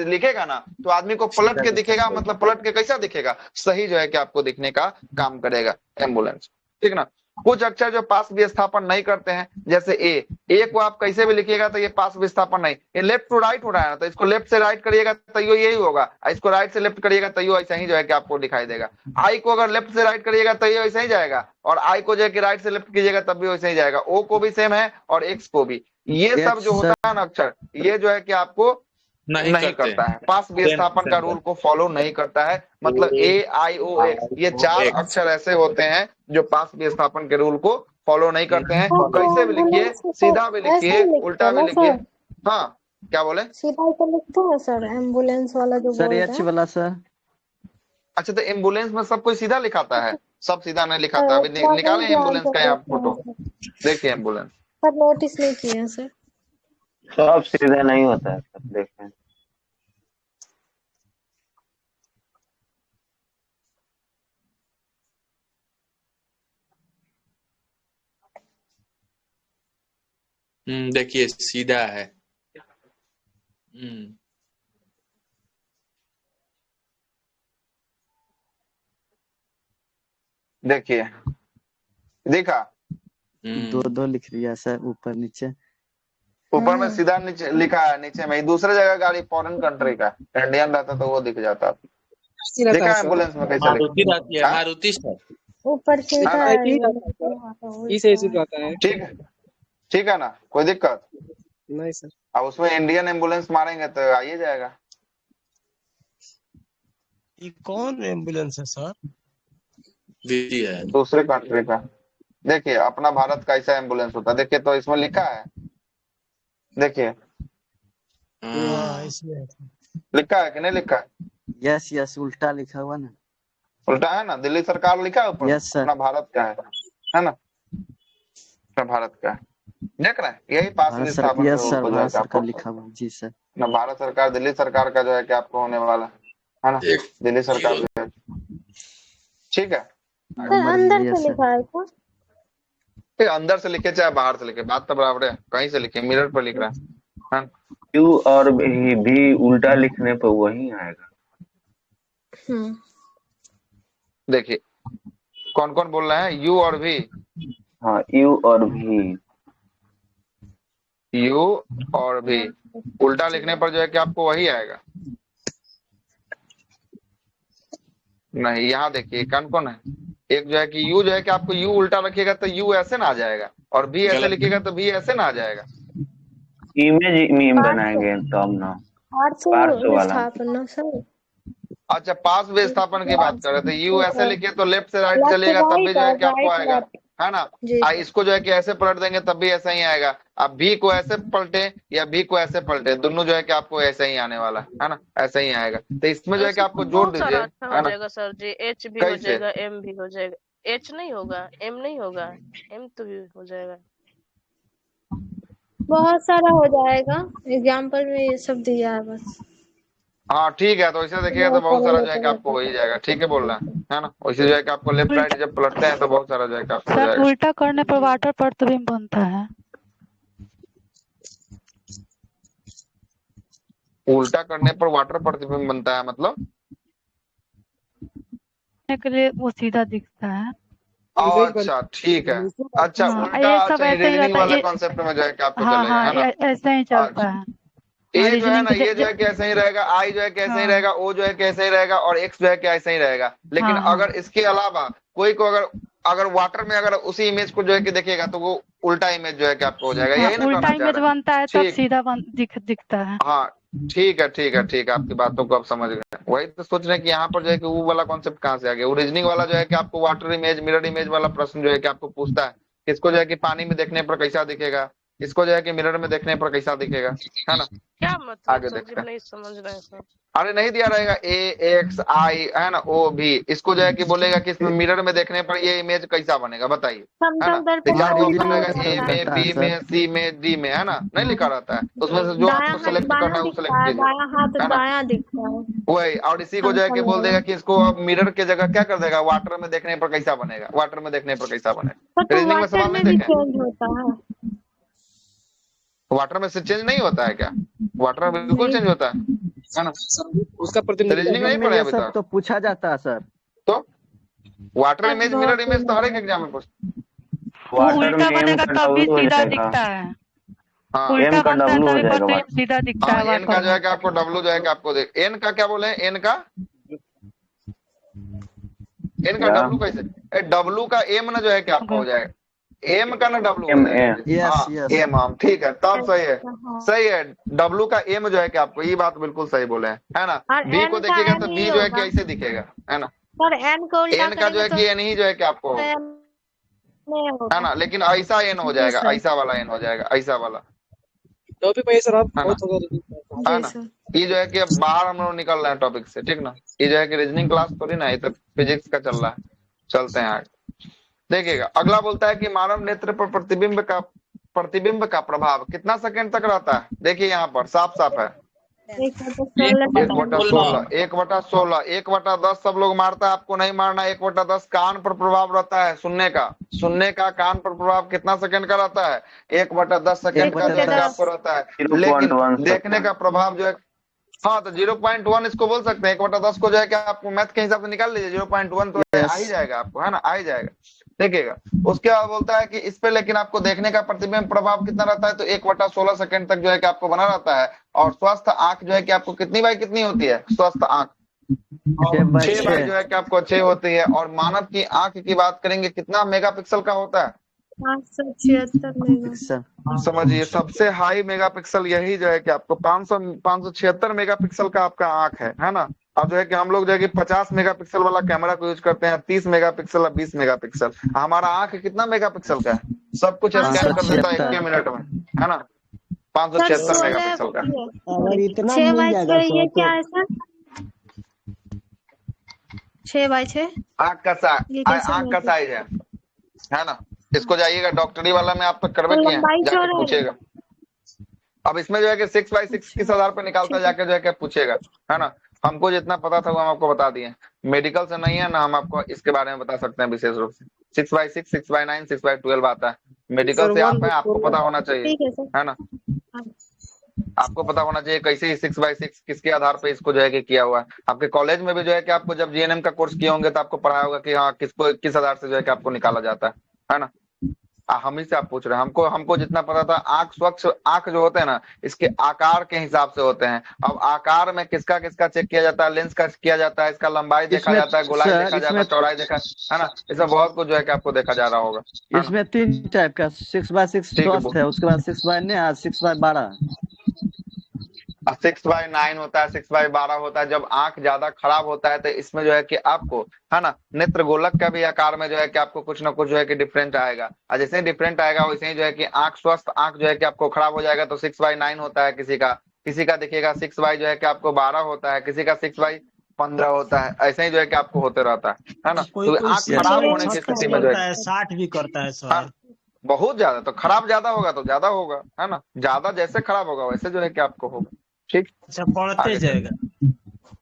Speaker 1: लिखेगा ना, तो आदमी को पलट के दिखेगा, मतलब पलट के कैसा दिखेगा, सही जो है कि आपको दिखने का काम करेगा एम्बुलेंस, ठीक ना। कुछ अक्षर जो पास विस्थापन नहीं करते हैं, जैसे ए को आप कैसे भी लिखिएगा तो ये पास विस्थापन नहीं, ये लेफ्ट टू राइट हो रहा है ना, तो इसको लेफ्ट से राइट करिएगा तो यही होगा, इसको राइट से लेफ्ट करिएगा तो ऐसा ही जो है कि आपको दिखाई देगा। आई को अगर लेफ्ट से राइट करिएगा तो ये वैसे ही जाएगा, और आई को जो है कि राइट से लेफ्ट कीजिएगा तब भी वैसे ही जाएगा। ओ को भी सेम है और एक्स को भी। ये सब जो होता है ना अक्षर, ये जो है कि आपको नहीं करता है, पास विस्थापन का रूल को फॉलो नहीं करता है। मतलब AIOX ये 4 अक्षर ऐसे होते हैं जो पास विस्थापन के रूल को फॉलो नहीं करते हैं।
Speaker 3: तो
Speaker 1: कैसे भी लिखिए,
Speaker 3: एम्बुलेंस में
Speaker 1: सीधा भी
Speaker 3: तो ऐसे
Speaker 1: लिखिए,
Speaker 3: ही लिखते
Speaker 1: उल्टा
Speaker 3: हैं
Speaker 1: भी
Speaker 3: ना
Speaker 1: लिखिए।
Speaker 3: सर,
Speaker 1: हाँ क्या बोले,
Speaker 3: सीधा तो लिखते हैं सर, एम्बुलेंस वाला जो
Speaker 5: सर
Speaker 3: बोल
Speaker 5: ये
Speaker 3: रहे
Speaker 5: अच्छी
Speaker 3: हैं।
Speaker 5: वाला सर।
Speaker 1: अच्छा तो एम्बुलेंस में सब कोई सीधा लिखाता है, सब सीधा नहीं लिखाता। अभी
Speaker 3: इतना
Speaker 1: निकाले
Speaker 3: नहीं ध्यान
Speaker 1: एम्बुलेंस
Speaker 3: से
Speaker 1: का यहाँ
Speaker 3: देखते हैं
Speaker 1: फोटो,
Speaker 3: सर,
Speaker 1: देखिए एम्बुलेंस।
Speaker 3: पर नोटिस नहीं किए हैं सर।
Speaker 7: सब सीधा नहीं होता है सर, देखें।
Speaker 2: देखिए सीधा है।
Speaker 1: देखिए देखा,
Speaker 5: दो लिख लिया सर, ऊपर नीचे।
Speaker 1: ऊपर में सीधा नीचे लिखा है, नीचे में दूसरे जगह गाड़ी फॉरेन कंट्री का, इंडियन रहता तो वो दिख जाता। देखा है एम्बुलेंस में कैसे
Speaker 2: मारुति
Speaker 1: लिखा,
Speaker 2: रहती है, मारुति सर।
Speaker 3: ऊपर सीधा
Speaker 1: ना?
Speaker 3: है,
Speaker 1: ठीक है, ठीक है ना, कोई दिक्कत
Speaker 8: नहीं सर।
Speaker 1: अब उसमें इंडियन एम्बुलेंस मारेंगे तो आइए जाएगा।
Speaker 6: ये कौन एम्बुलेंस है सर?
Speaker 2: है
Speaker 1: दूसरे कंट्री का। देखिए अपना भारत का ऐसा एम्बुलेंस होता है, देखिए तो इसमें लिखा है, देखिए
Speaker 6: हाँ इसमें
Speaker 1: लिखा है कि नहीं लिखा है।
Speaker 5: यस यस उल्टा लिखा हुआ ना।
Speaker 1: उल्टा है ना, दिल्ली सरकार लिखा है ऊपर,
Speaker 5: यस सर।
Speaker 1: अपना भारत का है ना, अपना भारत का है। देख रहे हैं, यही पास
Speaker 5: भारत
Speaker 1: विस्थापन
Speaker 5: सरकार,
Speaker 1: पे
Speaker 5: यस सर,
Speaker 1: वो जो है
Speaker 5: भारत
Speaker 1: कि
Speaker 5: सरकार
Speaker 1: आपको
Speaker 5: लिखा हुआ जी सर।
Speaker 1: ना, भारत सरकार दिल्ली सरकार का जो है कि आपको होने वाला है ना,
Speaker 2: एक
Speaker 1: दिल्ली सरकार जो है, ठीक है।
Speaker 3: सर
Speaker 5: नंबर
Speaker 3: अंदर
Speaker 5: यस
Speaker 3: से
Speaker 5: सर।
Speaker 3: लिखा है क्या?
Speaker 1: ठीक, अंदर से लिखे चाहे बाहर से लिखे, बात तो बराबर है, कहीं से लिखे, मिरर पर लिख रहा है ना?
Speaker 7: यू और भी उल्टा लिखने पर वही आएगा।
Speaker 1: देखिए कौन कौन बोल रहे हैं, यू और भी।
Speaker 7: हाँ, यू और भी।
Speaker 1: यू और भी उल्टा लिखने पर जो है कि आपको वही आएगा। नहीं, यहाँ देखिए कौन कौन है, एक जो है कि यू जो है कि आपको यू उल्टा रखिएगा तो यू ऐसे ना आ जाएगा, और भी ऐसे
Speaker 2: गलत।
Speaker 1: लिखिएगा तो भी ऐसे ना आ जाएगा।
Speaker 7: इमेज मीम बनाएंगे तब ना, पार्श्व वाला।
Speaker 3: विस्थापन सर।
Speaker 1: अच्छा, पास विस्थापन की बात कर रहे थे, यू ऐसे लिखिए तो लेफ्ट से राइट
Speaker 3: लेफ्ट
Speaker 1: चलिएगा तब भी जो है
Speaker 3: राइट
Speaker 1: कि आपको
Speaker 3: राइट
Speaker 1: आएगा,
Speaker 3: लेफ्ट।
Speaker 1: है ना।
Speaker 3: जी सर।
Speaker 1: इसको जो है कि ऐसे पलट देंगे तब भी ऐसा ही आएगा। आप भी को ऐसे पलटे या भी को ऐसे पलटे, दोनों जो है कि आपको ऐसे ही आने वाला है ना, ऐसे ही आएगा। तो इसमें जो है कि आपको जोड़
Speaker 4: बहुत
Speaker 1: दीजिए,
Speaker 4: सारा अच्छा
Speaker 1: है
Speaker 4: हो
Speaker 1: ना।
Speaker 4: जाएगा सर जी, एच भी हो
Speaker 1: कैसे?
Speaker 4: जाएगा, एम भी हो जाएगा। एच नहीं होगा, एम नहीं होगा, एम तो भी हो जाएगा।
Speaker 3: बहुत सारा हो जाएगा, एग्जाम्पल में ये सब दिया है बस।
Speaker 1: हाँ ठीक है, तो ऐसे देखिएगा तो बहुत सारा जो है कि आपको हो ही जाएगा, ठीक है बोल रहा है ना। वैसे जो है कि आपको लेफ्ट राइट जब पलटते हैं तो बहुत सारा जो है कि आपको हो
Speaker 8: सर
Speaker 1: जाएगा।
Speaker 8: उल्टा करने पर वाटर प्रतिबिंब बनता है।
Speaker 1: उल्टा करने पर वाटर प्रतिबिंब बनता है, मतलब
Speaker 8: के लिए वो सीधा दिखता है।
Speaker 1: अच्छा ठीक है। अच्छा
Speaker 8: हाँ,
Speaker 1: उल्टा,
Speaker 8: ये सब
Speaker 1: अच्छा
Speaker 8: ऐसे ही
Speaker 1: रीजनिंग
Speaker 8: रहता
Speaker 1: वाला
Speaker 8: है।
Speaker 1: कॉन्सेप्ट में जो है कि आपको
Speaker 8: हाँ
Speaker 1: चलेगा,
Speaker 8: हाँ
Speaker 1: है ना।
Speaker 8: ऐसे ही चलता है।
Speaker 1: ए जो है
Speaker 8: रीजनिंग
Speaker 1: ना,
Speaker 8: के
Speaker 1: ये जो है कि ऐसे ही रहेगा, आई जो है कि ऐसे ही रहेगा, ओ जो है कि ऐसे ही रहेगा, और एक्स जो है कि ऐसे ही रहेगा। लेकिन
Speaker 8: हाँ,
Speaker 1: अगर इसके अलावा कोई को अगर अगर वाटर में अगर उसी इमेज को जो है कि देखिएगा तो वो उल्टा इमेज जो है कि आपको हो जाएगा,
Speaker 8: हाँ,
Speaker 1: यही ना
Speaker 8: उल्टा
Speaker 1: कहना चाह
Speaker 8: इमेज
Speaker 1: रहे हैं।
Speaker 8: बनता है तब
Speaker 1: ठीक,
Speaker 8: सीधा दिखता है।
Speaker 1: हाँ ठीक है ठीक है ठीक है, आपकी बातों को आप समझ गए। वही तो सोच रहे हैं कि यहाँ पर जो है कि वो वाला कॉन्सेप्ट कहाँ से आ गया। ओरिजिनिंग वाला जो है कि आपको वाटर इमेज मिरर इमेज वाला प्रश्न जो है कि आपको पूछता है, इसको जो है कि पानी में देखने पर कैसा दिखेगा, इसको जो है कि मिरर में देखने पर कैसा दिखेगा, है ना।
Speaker 4: क्या मतलब
Speaker 1: आगे
Speaker 4: सर जी,
Speaker 1: देखते हैं।
Speaker 4: नहीं समझ रहे हैं सर।
Speaker 1: अरे नहीं दिया रहेगा, ए एक्स आई है ना, ओ भी, इसको जो है कि बोलेगा कि इसमें मिरर में देखने पर ये इमेज कैसा बनेगा बताइए, है ना।
Speaker 3: समतल दर्पण
Speaker 1: तो
Speaker 3: में
Speaker 1: चार
Speaker 3: उल्टा
Speaker 1: ऑप्शन
Speaker 3: हो
Speaker 1: रहेगा, ए
Speaker 3: जाता
Speaker 1: में,
Speaker 3: है।
Speaker 5: रहता है
Speaker 1: बी
Speaker 5: सर।
Speaker 1: में, सी में, डी में, है ना, नहीं लिखा रहता है। तो उसमें से जो आपको सेलेक्ट करना
Speaker 3: बायां
Speaker 1: है वो
Speaker 3: दिखता
Speaker 1: सेलेक्ट
Speaker 3: है,
Speaker 1: कीजिए,
Speaker 3: बायां हाथ
Speaker 1: है ना।
Speaker 3: बायां दिखता है।
Speaker 1: वही, और इसी को जो है कि बोल देगा कि इसको अब मिरर के जगह क्या कर देगा, वाटर में देखने पर कैसा बनेगा, वाटर में देखने पर कैसा बनेगा।
Speaker 3: तो
Speaker 1: रीजनिंग में
Speaker 3: वाटर
Speaker 1: सवाल
Speaker 3: में
Speaker 1: नहीं
Speaker 3: भी
Speaker 1: देखे,
Speaker 3: चेंज होता है।
Speaker 1: वाटर में से चेंज नहीं होता है क्या? वाटर में बिल्कुल
Speaker 3: नहीं।
Speaker 1: चेंज होता है ना।
Speaker 9: उसका प्रतिनिधित्व
Speaker 1: रीजनिंग नहीं
Speaker 5: में
Speaker 1: पढ़े
Speaker 5: ये
Speaker 1: अभी
Speaker 5: सब
Speaker 1: तक,
Speaker 5: तो पूछा जाता है सर।
Speaker 1: तो वाटर इमेज मिरर
Speaker 3: बहुत
Speaker 1: इमेज तो हर एक एग्जाम में पूछते।
Speaker 8: वो
Speaker 7: वाटर
Speaker 8: उल्टा
Speaker 7: में एम
Speaker 8: बनेगा
Speaker 7: का
Speaker 8: तब भी
Speaker 7: डब्लू हो
Speaker 8: सीधा
Speaker 7: जाएगा।
Speaker 8: दिखता है।
Speaker 1: हाँ
Speaker 8: उल्टा
Speaker 7: एम का
Speaker 8: बनता है
Speaker 7: डब्लू हो
Speaker 8: तभी
Speaker 7: जाएगा
Speaker 8: प्रतिबिंब
Speaker 7: वाटर।
Speaker 8: सीधा दिखता
Speaker 1: हाँ,
Speaker 8: है
Speaker 1: एन का
Speaker 8: वाटर
Speaker 1: जो है
Speaker 8: में।
Speaker 1: कि आपको डब्लू जो है कि आपको देख, एन का क्या बोले, एन का
Speaker 7: क्या?
Speaker 1: डब्लू कैसे, डब्लू का एम ना जो है कि आपका हो जाएगा, एम का ना डब्लू हो
Speaker 7: एम
Speaker 1: जाएगा।
Speaker 5: यस
Speaker 1: हाँ
Speaker 5: यस
Speaker 1: एम, हम ठीक है, तब सही है, सही है। डब्लू का एम जो है कि आपको, ये बात बिल्कुल सही बोले हैं, है ना।
Speaker 3: और
Speaker 1: बी
Speaker 3: एन
Speaker 1: को
Speaker 3: का
Speaker 1: देखिएगा
Speaker 3: एन
Speaker 1: तो
Speaker 3: ही
Speaker 1: बी जो है कि
Speaker 3: होगा।
Speaker 1: ऐसे दिखेगा, है ना।
Speaker 3: पर एन को उल्टा
Speaker 1: एन का जो
Speaker 3: करेंगे
Speaker 1: है
Speaker 3: तो
Speaker 1: कि एन ही जो है कि आपको होगा,
Speaker 3: एन नहीं
Speaker 1: है
Speaker 3: होगा।
Speaker 1: ना। लेकिन ऐसा एन हो
Speaker 3: जी
Speaker 1: जाएगा,
Speaker 3: सर।
Speaker 1: ऐसा वाला एन हो जाएगा, ऐसा वाला,
Speaker 9: टॉपिक में सर आप
Speaker 1: है ना,
Speaker 9: बहुत हो गया।
Speaker 1: है
Speaker 3: जी
Speaker 1: ना।
Speaker 3: सर।
Speaker 1: ये जो है कि अब बाहर हम लोग निकल रहे हैं टॉपिक से, ठीक ना। ये जो है कि रीजनिंग क्लास थोड़ी ना, ये तो फिजिक्स का चल रहा है। चलते हैं आगे, देखिएगा अगला बोलता है कि मानव नेत्र पर प्रतिबिंब का प्रभाव कितना सेकंड तक रहता है। देखिए यहाँ पर साफ साफ है, 1/16, 1/16, 1/10 सब लोग मारता है, आपको नहीं मारना। 1/10 कान पर प्रभाव रहता है, सुनने का कान पर प्रभाव कितना सेकंड का रहता है, 1/10 सेकंड का जो है कि
Speaker 5: 1/10
Speaker 1: आपको रहता है।
Speaker 7: 0.1
Speaker 1: लेकिन देखने का प्रभाव जो है, हाँ तो 0.1 इसको बोल सकते हैं। 1/10 को जो है कि आपको मैथ के हिसाब से निकाल लीजिए, 0.1 तो आ ही जाएगा आपको, है ना, आ ही जाएगा। देखिएगा उसके बाद बोलता है कि इस पे लेकिन आपको देखने का प्रतिबिंब प्रभाव कितना रहता है, तो 1/16 सेकंड तक जो है कि आपको बना रहता है। और स्वस्थ आंख जो है कि आपको कितनी बाई कितनी होती है, स्वस्थ आंख 6 बाई जो है कि आपको 6 होती है। और मानव की आंख की बात करेंगे, कितना मेगापिक्सल का होता है,
Speaker 3: 576 मेगा।
Speaker 1: समझिए सबसे हाई मेगापिक्सल यही जो है कि आपको 576 मेगापिक्सल का आपका आंख है ना। अब जो है कि हम लोग जो है कि 50 मेगापिक्सल वाला कैमरा को यूज करते हैं, 30 मेगापिक्सल या 20 मेगापिक्सल। हमारा आंख कितना मेगापिक्सल का है, सब कुछ स्कैन कर देता है 1 मिनट में, है ना, 576 मेगापिक्सल का।
Speaker 6: अगर इतना
Speaker 3: 6
Speaker 6: मिल
Speaker 3: बाई
Speaker 6: जाएगा
Speaker 3: 6 ये
Speaker 6: सर
Speaker 3: क्या
Speaker 6: तो
Speaker 3: है सर? 6x6
Speaker 1: आंख का
Speaker 3: ये कैसे
Speaker 1: आंख का
Speaker 3: मैच
Speaker 1: साइज है ना। इसको जाइएगा डॉक्टरी वाला में आप तक करवे
Speaker 3: तो
Speaker 1: किए हैं,
Speaker 3: लंबाई
Speaker 1: जाके
Speaker 3: चौड़ाई
Speaker 1: पूछिएगा। अब इसमें जो है कि 6x6 किस आधार पे निकालता है,
Speaker 3: ठीक है
Speaker 1: जाके जो है कि पूछिएगा, है ना। हमको जितना पता था वो हम आपको बता दिए। मेडिकल से नहीं है ना, हम आपको इसके बारे में बता सकते हैं विशेष रूप से। 6x6, 6x9, 6x12 आता है। मेडिकल
Speaker 9: सर
Speaker 1: से आप
Speaker 9: 1
Speaker 1: हैं, आपको पता होना चाहिए,
Speaker 3: ठीक है सर।
Speaker 1: है ना।
Speaker 3: हाँ।
Speaker 1: आपको पता होना चाहिए कैसे ही 6x6 किसके आधार पे इसको जो है कि किया हुआ है। आपके कॉलेज में भी जो है कि आपको जब जीएनएम का कोर्स किए होंगे तो आपको पढ़ाया होगा कि हाँ किसको किस आधार से जो है कि आपको निकाला जाता है ना। हम ही से आप पूछ रहे हैं। हमको जितना पता था, आंख स्वच्छ आंख जो होते हैं ना, इसके आकार के हिसाब से होते हैं। अब आकार में किसका किसका चेक किया जाता है, लेंस का किया जाता है, इसका लंबाई देखा
Speaker 5: इसमें
Speaker 1: जाता है, गोलाई
Speaker 5: सर
Speaker 1: देखा जाता है, चौड़ाई देखा, है ना। इसमें बहुत कुछ जो है कि आपको देखा जा रहा होगा, है ना।
Speaker 5: इसमें 3 टाइप का 6x6
Speaker 1: ठीक है,
Speaker 5: स्वस्थ है, उसके बाद 6x9 और 6x12।
Speaker 1: 6x9 होता है, 6x12 होता है। जब आंख ज्यादा खराब होता है तो इसमें जो है कि आपको, है ना, नेत्र गोलक का भी आकार में जो है कि आपको कुछ ना कुछ जो है कि डिफरेंट आएगा। और जैसे ही डिफरेंट आएगा वैसे ही जो है कि आंख स्वस्थ आंख जो है कि आपको खराब हो जाएगा तो 6x9 होता है किसी का देखिएगा 6y जो है कि आपको 12 होता है, किसी का 6y15 होता है। ऐसे ही जो है कि आपको होते रहता है ना।
Speaker 6: कोई
Speaker 1: तो
Speaker 6: कोई
Speaker 1: आंख खराब होने की
Speaker 6: 36
Speaker 1: स्थिति में जो
Speaker 6: करता
Speaker 1: है,
Speaker 6: है, 60 भी करता है
Speaker 1: हाँ,
Speaker 6: सर।
Speaker 1: बहुत ज्यादा तो खराब ज्यादा होगा तो ज्यादा होगा, है ना। ज्यादा जैसे खराब होगा वैसे जो है कि आपको होगा। ठीक,
Speaker 6: अच्छा, बढ़ते
Speaker 1: आगे चलिए।
Speaker 6: जाएगा।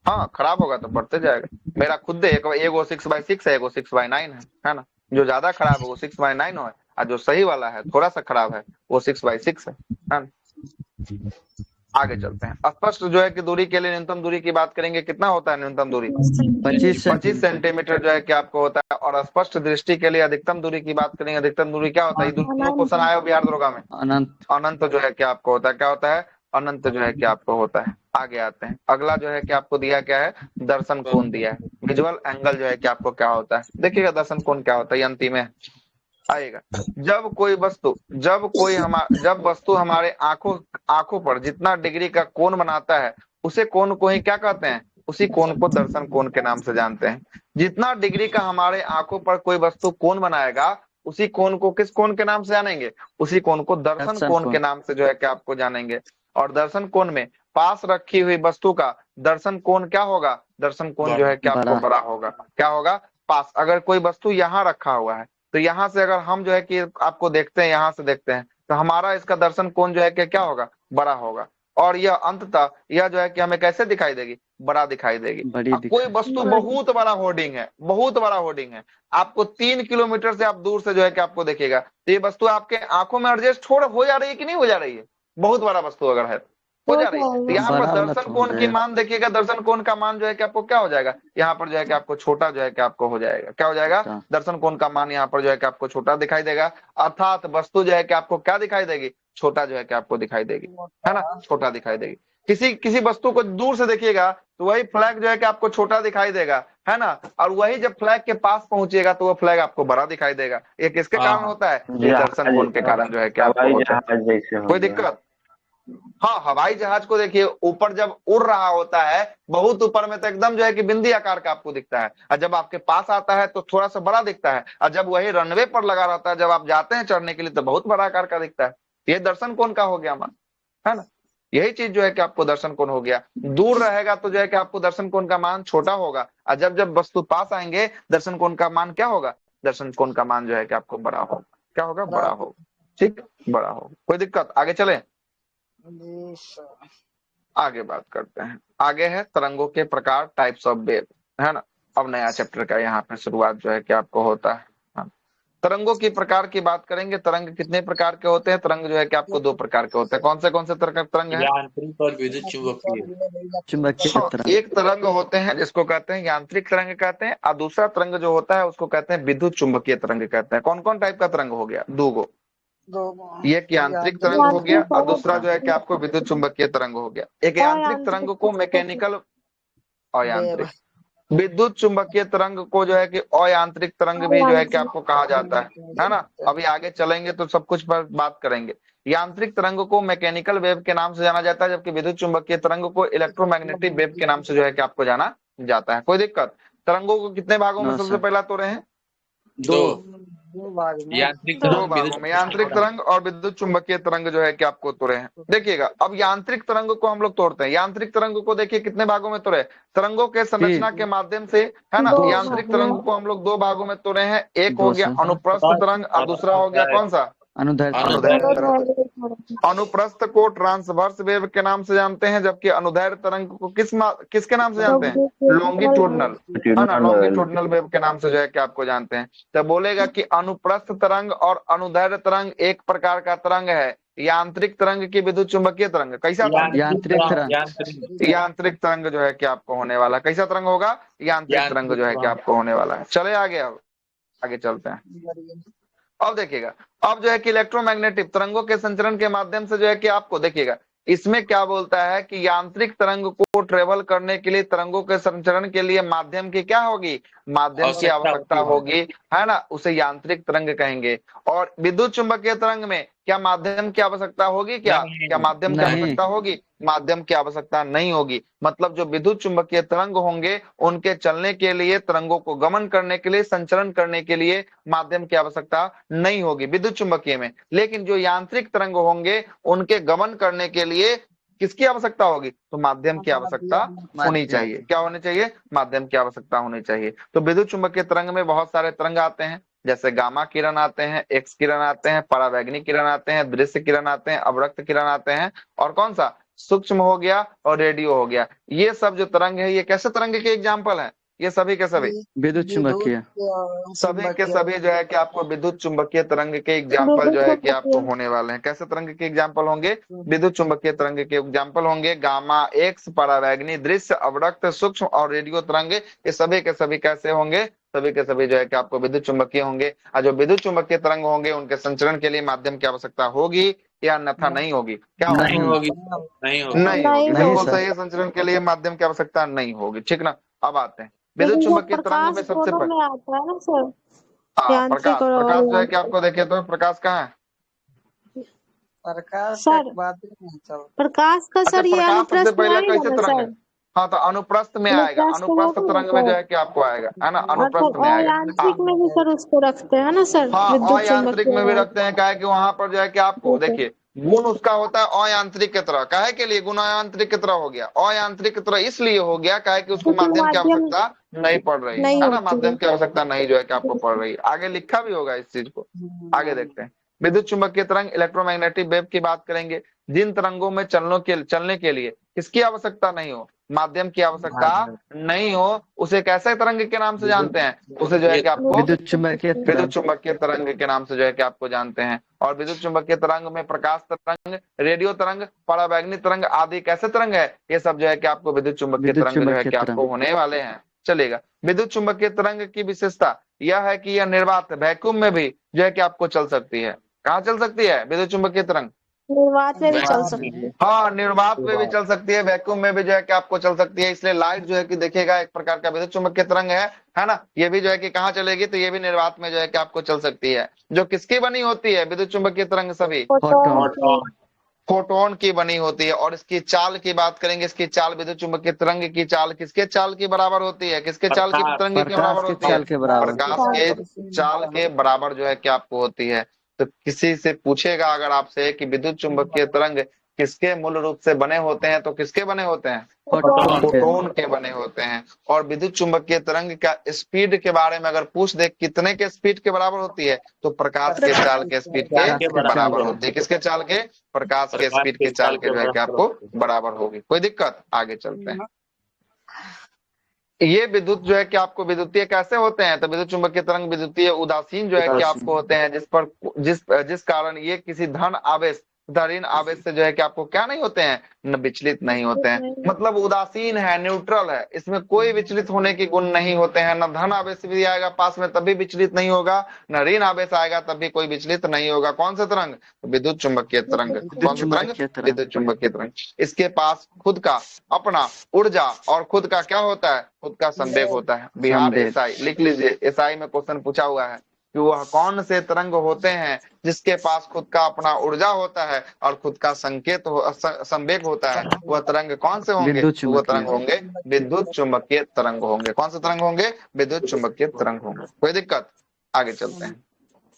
Speaker 1: हाँ, खराब होगा तो बढ़ते जाएगा। मेरा खुद एगो 6x6 है, एगो 6x9 है ना। जो ज्यादा खराब है वो 6x9 है, और जो सही वाला है थोड़ा सा खराब है वो 6x6 है ना। आगे चलते हैं। स्पष्ट जो है कि दूरी के लिए न्यूनतम दूरी की बात करेंगे। कितना होता है न्यूनतम दूरी? 25 सेंटीमीटर जो है कि आपको होता है। और स्पष्ट दृष्टि के लिए अधिकतम दूरी की बात करेंगे। अधिकतम दूरी क्या होता है? ये दोनों क्वेश्चन आए हो बिहार दरोगा में।
Speaker 5: अनंत
Speaker 1: अनंत जो है कि आपको होता है, क्या होता है? अनंत जो है कि आपको होता है। आगे आते हैं। अगला जो है कि आपको दिया क्या है? दर्शन कोण दिया है। विजुअल एंगल जो है कि आपको क्या होता है, देखिएगा दर्शन कोण क्या होता है, ये अंतिम में आएगा। जब वस्तु हमारे आंखों पर जितना डिग्री का कोण बनाता है उसे कोण को ही क्या कहते हैं? उसी कोण को दर्शन कोण के नाम से जानते हैं। जितना डिग्री का हमारे आंखों पर कोई वस्तु कोण बनाएगा उसी कोण को किस कोण के नाम से जानेंगे? उसी कोण को दर्शन कोण के नाम से जो है कि आपको जानेंगे। और दर्शन कोण में पास रखी हुई वस्तु का दर्शन कोण क्या होगा? दर्शन कोण जो है कि आपको बड़ा होगा। क्या होगा? पास। अगर कोई वस्तु यहाँ रखा हुआ है तो यहाँ से अगर हम जो है कि आपको देखते हैं, यहाँ से देखते हैं, तो हमारा इसका दर्शन कोण जो है कि क्या होगा? बड़ा होगा। और यह अंततः यह जो है कि हमें कैसे दिखाई देगी? बड़ा दिखाई देगी। कोई वस्तु बहुत बड़ा होर्डिंग है, बहुत बड़ा होर्डिंग है, आपको 3 किलोमीटर से आप दूर से जो है कि आपको देखेगा तो ये वस्तु आपके आंखों में एडजस्ट हो जा रही है कि नहीं हो जा रही है? बहुत बड़ा वस्तु अगर है हो जा रही है। तो यहाँ पर दर्शन कोण की मान देखिएगा। दर्शन कोण का मान जो है कि आपको क्या हो जाएगा? यहाँ पर जो है कि आपको छोटा जो है कि आपको हो जाएगा। क्या हो जाएगा? दर्शन कोण का मान यहाँ पर जो है कि आपको छोटा दिखाई देगा। अर्थात वस्तु जो है कि आपको क्या दिखाई देगी? छोटा जो है कि आपको दिखाई देगी, है ना, छोटा दिखाई देगी। किसी वस्तु को दूर से देखिएगा तो वही फ्लैग जो है कि आपको छोटा दिखाई देगा, है ना। और वही जब फ्लैग के पास पहुंचेगा तो वो फ्लैग आपको बड़ा दिखाई देगा। ये किसके कारण होता है? ये दर्शन कोण के कारण जो है कि आपको होता है। कोई दिक्कत? हाँ, हवाई जहाज को देखिए, ऊपर जब उड़ रहा होता है बहुत ऊपर में तो एकदम जो है कि बिंदी आकार का आपको दिखता है, और जब आपके पास आता है तो थोड़ा सा बड़ा दिखता है, और जब वही रनवे पर लगा रहता है, जब आप जाते हैं चढ़ने के लिए तो बहुत बड़ा आकार का दिखता है। ये दर्शन कोण का हो गया मान, है ना। यही चीज जो है कि आपको दर्शन कोण हो गया। दूर रहेगा तो जो है कि आपको दर्शन कोण का मान छोटा होगा, और जब जब वस्तु पास आएंगे दर्शन कोण का मान क्या होगा? दर्शन कोण का मान जो है कि आपको बड़ा होगा। क्या होगा? बड़ा होगा। ठीक, बड़ा होगा। कोई दिक्कत? आगे चले, आगे बात करते हैं। आगे है तरंगों के प्रकार, टाइप्स ऑफ वेव, है ना। अब नया चैप्टर का यहाँ पे शुरुआत जो है कि आपको होता है। तरंगों की प्रकार की बात करेंगे। तरंग कितने प्रकार के होते हैं? तरंग जो है कि आपको 2 प्रकार के होते हैं। कौन से तरंग है?
Speaker 2: यांत्रिक और विद्युत चुंबकीय।
Speaker 1: एक तरंग होते हैं जिसको कहते हैं यांत्रिक तरंग कहते हैं, और दूसरा तरंग जो होता है उसको कहते हैं विद्युत चुंबकीय तरंग कहते हैं। कौन कौन टाइप का तरंग हो गया? 2 एक यांत्रिक तरंग हो गया और दूसरा जो है कि आपको विद्युत चुंबकीय तरंग हो गया। एक यांत्रिक तरंग को मैकेनिकल अयांत्रिक, विद्युत चुंबकीय तरंग को जो है कि अयांत्रिक तरंग भी जो है कि आपको कहा जाता है ना। अभी आगे चलेंगे तो सब कुछ पर बात करेंगे। यांत्रिक तरंग को मैकेनिकल वेव के नाम से जाना जाता है, जबकि विद्युत चुंबकीय तरंग को इलेक्ट्रोमैग्नेटिक वेव के नाम से जो है कि आपको जाना जाता है। कोई दिक्कत? तरंगों को कितने भागों में सबसे पहला तोड़े हैं?
Speaker 2: 2। यांत्रिक
Speaker 3: दो
Speaker 1: दो
Speaker 2: तरंग
Speaker 1: भागों
Speaker 2: विद्युत
Speaker 1: में यांत्रिक तरंग और विद्युत चुंबकीय तरंग जो है कि आपको तोड़े हैं। देखिएगा, अब यांत्रिक तरंग को हम लोग तोड़ते हैं। यांत्रिक तरंग को देखिए कितने भागों में तोड़े, तरंगों के संरचना के माध्यम से, है ना।
Speaker 3: दो
Speaker 1: यांत्रिक
Speaker 3: भाग में
Speaker 1: तरंग को हम लोग दो भागों में तोड़े हैं। एक हो
Speaker 5: दो
Speaker 1: गया
Speaker 5: से
Speaker 1: अनुप्रस्थ तरंग और दूसरा हो गया कौन सा,
Speaker 5: अनुदैर्ध्य
Speaker 1: अनुदैर्ध्य
Speaker 5: तरंग।
Speaker 1: तरंग। अनुप्रस्थ को ट्रांसवर्स वेव के नाम से जानते हैं, जबकि अनुदैर्ध्य तरंग को किसके नाम से जानते हैं, लॉन्गिट्यूडनल, है ना, लॉन्गिट्यूडनल वेव के नाम से जो है कि आपको जानते हैं। तो बोलेगा कि अनुप्रस्थ तरंग और अनुदैर्ध्य तरंग एक प्रकार का तरंग है। यांत्रिक तरंग की विद्युत चुंबकीय तरंग, कैसा तरंग,
Speaker 5: यांत्रिक तरंग।
Speaker 1: यांत्रिक तरंग जो है कि आपको होने वाला, कैसा तरंग होगा, यांत्रिक तरंग जो है कि आपको होने वाला है। चले आगे, अब आगे चलते हैं। अब देखिएगा, अब जो है कि इलेक्ट्रोमैग्नेटिक तरंगों के संचरण के माध्यम से जो है कि आपको देखिएगा, इसमें क्या बोलता है कि यांत्रिक तरंग को ट्रेवल करने के लिए, तरंगों के संचरण के लिए माध्यम की क्या होगी, माध्यम की आवश्यकता होगी, है ना, उसे यांत्रिक तरंग कहेंगे। और विद्युत चुंबकीय तरंग में क्या माध्यम की आवश्यकता होगी, क्या माध्यम की आवश्यकता होगी, माध्यम की आवश्यकता नहीं होगी। मतलब जो विद्युत चुंबकीय तरंग होंगे उनके चलने के लिए, तरंगों को गमन करने के लिए, संचरण करने के लिए माध्यम की आवश्यकता नहीं होगी विद्युत चुंबकीय में। लेकिन जो यांत्रिक तरंग होंगे उनके गमन करने के लिए किसकी आवश्यकता होगी, तो माध्यम की आवश्यकता होनी चाहिए। क्या होनी चाहिए, माध्यम की आवश्यकता होनी चाहिए। तो विद्युत चुंबकीय तरंग में बहुत सारे तरंग आते हैं, जैसे गामा किरण आते हैं, एक्स किरण आते हैं, परावैंगनिक किरण आते हैं, दृश्य किरण आते हैं, अवरक्त किरण आते हैं, और कौन सा, सूक्ष्म हो गया और रेडियो हो गया। ये सब जो तरंग है, ये कैसे तरंग के एग्जाम्पल है, ये सभी के सभी
Speaker 5: विद्युत चुंबकीय,
Speaker 1: सभी के सभी जो है कि आपको विद्युत चुंबकीय तरंग के एग्जाम्पल जो है कि आपको होने वाले हैं। कैसे तरंग के एग्जाम्पल होंगे, विद्युत चुंबकीय तरंग के एग्जाम्पल होंगे गामा, एक्स, परावैंगनी, दृश्य, अवरक्त, सूक्ष्म और रेडियो तरंग। ये सभी के सभी कैसे होंगे, सभी के सभी जो है कि आपको विद्युत चुंबकीय होंगे। और जो विद्युत चुंबकीय तरंग होंगे उनके संचरण के लिए माध्यम की आवश्यकता होगी या अन्यथा नहीं होगी, क्या
Speaker 2: नहीं
Speaker 1: होगी,
Speaker 2: नहीं होगी।
Speaker 1: नहीं होगी, बिल्कुल
Speaker 5: सर।
Speaker 1: सही है, संचरण के लिए माध्यम की आवश्यकता नहीं होगी, ठीक ना। अब आते हैं विद्युत चुंबकीय तरंग में सबसे पहले,
Speaker 3: में आता है ना सर,
Speaker 1: हाँ,
Speaker 3: यांत्रिक
Speaker 1: प्रकाश,
Speaker 3: और
Speaker 1: प्रकाश जो है कि
Speaker 3: अयांत्रिक।
Speaker 1: आपको देखे तो प्रकाश कहाँ है,
Speaker 3: सर प्रकाश का
Speaker 1: अच्छा
Speaker 3: सर ये
Speaker 1: प्रकाश सबसे
Speaker 3: अनुप्रस्थ में
Speaker 1: पहले
Speaker 3: आएगा
Speaker 1: कैसे
Speaker 3: ना
Speaker 1: तरंग है,
Speaker 3: सर,
Speaker 1: हाँ तो अनुप्रस्थ में आएगा,
Speaker 3: अनुप्रस्थ
Speaker 1: अनुप्रस्थ
Speaker 3: होगा ना
Speaker 1: तरंग में जो
Speaker 3: सर।
Speaker 1: है कि आपको आएगा, है ना,
Speaker 3: और
Speaker 1: अनुप्रस्थ में आएगा।
Speaker 3: अयांत्रिक में भी सर उसको रखते हैं ना सर,
Speaker 1: हाँ,
Speaker 3: विद्युत
Speaker 1: अयांत्रिक में भी
Speaker 3: चुंबकीय।
Speaker 1: रखते हैं, क्या है कि वहां पर जो है कि आपको देखिए गुण उसका होता है अयांत्रिक की तरह, काहे के लिए गुण अयांत्रिक की तरह हो गया, अयांत्रिक की तरह इसलिए हो गया काहे कि उसको
Speaker 3: क्योंकि
Speaker 1: माध्यम की
Speaker 3: माध्यम
Speaker 1: आवश्यकता नहीं पड़ रही
Speaker 3: नहीं
Speaker 1: है ना,
Speaker 3: होती
Speaker 1: माध्यम
Speaker 3: है।
Speaker 1: की आवश्यकता नहीं जो है कि आपको पड़ रही है। आगे लिखा भी होगा इस चीज को, आगे देखते हैं। विद्युत चुंबकीय तरंग, इलेक्ट्रोमैग्नेटिक वेव की बात करेंगे, जिन तरंगों में चलने के लिए किसकी आवश्यकता नहीं हो, माध्यम की आवश्यकता नहीं हो, उसे कैसे तरंग के नाम से जानते हैं, उसे जो है कि आपको
Speaker 5: विद्युत चुंबकीय
Speaker 1: विद्युत
Speaker 5: तरंग।
Speaker 1: चुंबकीय तरंग के नाम से जो है कि आपको जानते हैं। और विद्युत चुंबकीय तरंग में प्रकाश तरंग, रेडियो तरंग, परावैंगनी तरंग आदि कैसे तरंग है, ये सब जो है कि आपको विद्युत चुंबकीय
Speaker 5: विद्युत
Speaker 1: तरंग जो है
Speaker 5: चुंबकीय
Speaker 1: कि आपको
Speaker 5: तरंग।
Speaker 1: होने वाले हैं। चलेगा, विद्युत चुंबकीय तरंग की विशेषता यह है कि यह निर्वात वैक्यूम में भी जो है कि आपको चल सकती है। कहाँ चल सकती है विद्युत चुंबकीय तरंग,
Speaker 3: निर्वात में भी चल सकती है।
Speaker 1: हाँ निर्वात में भी चल सकती है, वैक्यूम में भी जो है कि आपको चल सकती है। इसलिए लाइट जो है कि देखिएगा एक प्रकार का विद्युत चुंबकीय तरंग है ना, ये भी जो है कि कहाँ चलेगी, तो ये भी निर्वात में जो है कि आपको चल सकती है। जो किसकी बनी होती है विद्युत चुंबकीय तरंग, सभी फोटोन की बनी होती है। और इसकी चाल की बात करेंगे, इसकी चाल, विद्युत चुंबकीय तरंग की चाल किसके चाल की बराबर होती है, किसके चाल की तरंग की बराबर होती है,
Speaker 5: चाल के बराबर।
Speaker 1: प्रकाश के चाल के बराबर जो है कि आपको होती है। तो किसी से पूछेगा अगर आपसे कि विद्युत चुंबकीय तरंग किसके मूल रूप से बने होते हैं, तो किसके बने होते हैं, फोटोन के बने होते हैं। और विद्युत चुंबकीय तरंग का स्पीड के बारे में अगर पूछ दे कितने के स्पीड के बराबर होती है, तो प्रकाश के चाल के स्पीड के बराबर होती है। किसके चाल के, प्रकाश के स्पीड के चाल के जो है कि आपको बराबर होगी। कोई दिक्कत, आगे चलते हैं। ये विद्युत जो है कि आपको विद्युतीय कैसे होते हैं, तो विद्युत चुंबकीय तरंग विद्युतीय उदासीन जो है कि आपको होते हैं, जिस कारण ये किसी धन आवेश ऋण आवेश से जो है कि आपको क्या नहीं होते हैं, न विचलित नहीं होते हैं। मतलब उदासीन है, न्यूट्रल है, इसमें कोई विचलित होने के गुण नहीं होते हैं। न धन आवेश भी आएगा पास में तब भी विचलित नहीं होगा, न ऋण आवेश आएगा तब भी कोई विचलित नहीं होगा। कौन सा तरंग, विद्युत चुंबकीय तरंग। कौन सा तरंग, विद्युत चुंबकीय तरंग। इसके पास खुद का अपना ऊर्जा और खुद का क्या होता है, खुद का संवेग होता है। बिहार एसआई लिख लीजिए, एसआई में क्वेश्चन पूछा हुआ है कि वह कौन से तरंग होते हैं जिसके पास खुद का अपना ऊर्जा होता है और खुद का संवेग होता है, वह तरंग कौन से होंगे, वह तरंग होंगे विद्युत चुंबकीय तरंग होंगे। कौन से तरंग होंगे, विद्युत चुंबकीय तरंग होंगे। कोई दिक्कत, आगे चलते हैं।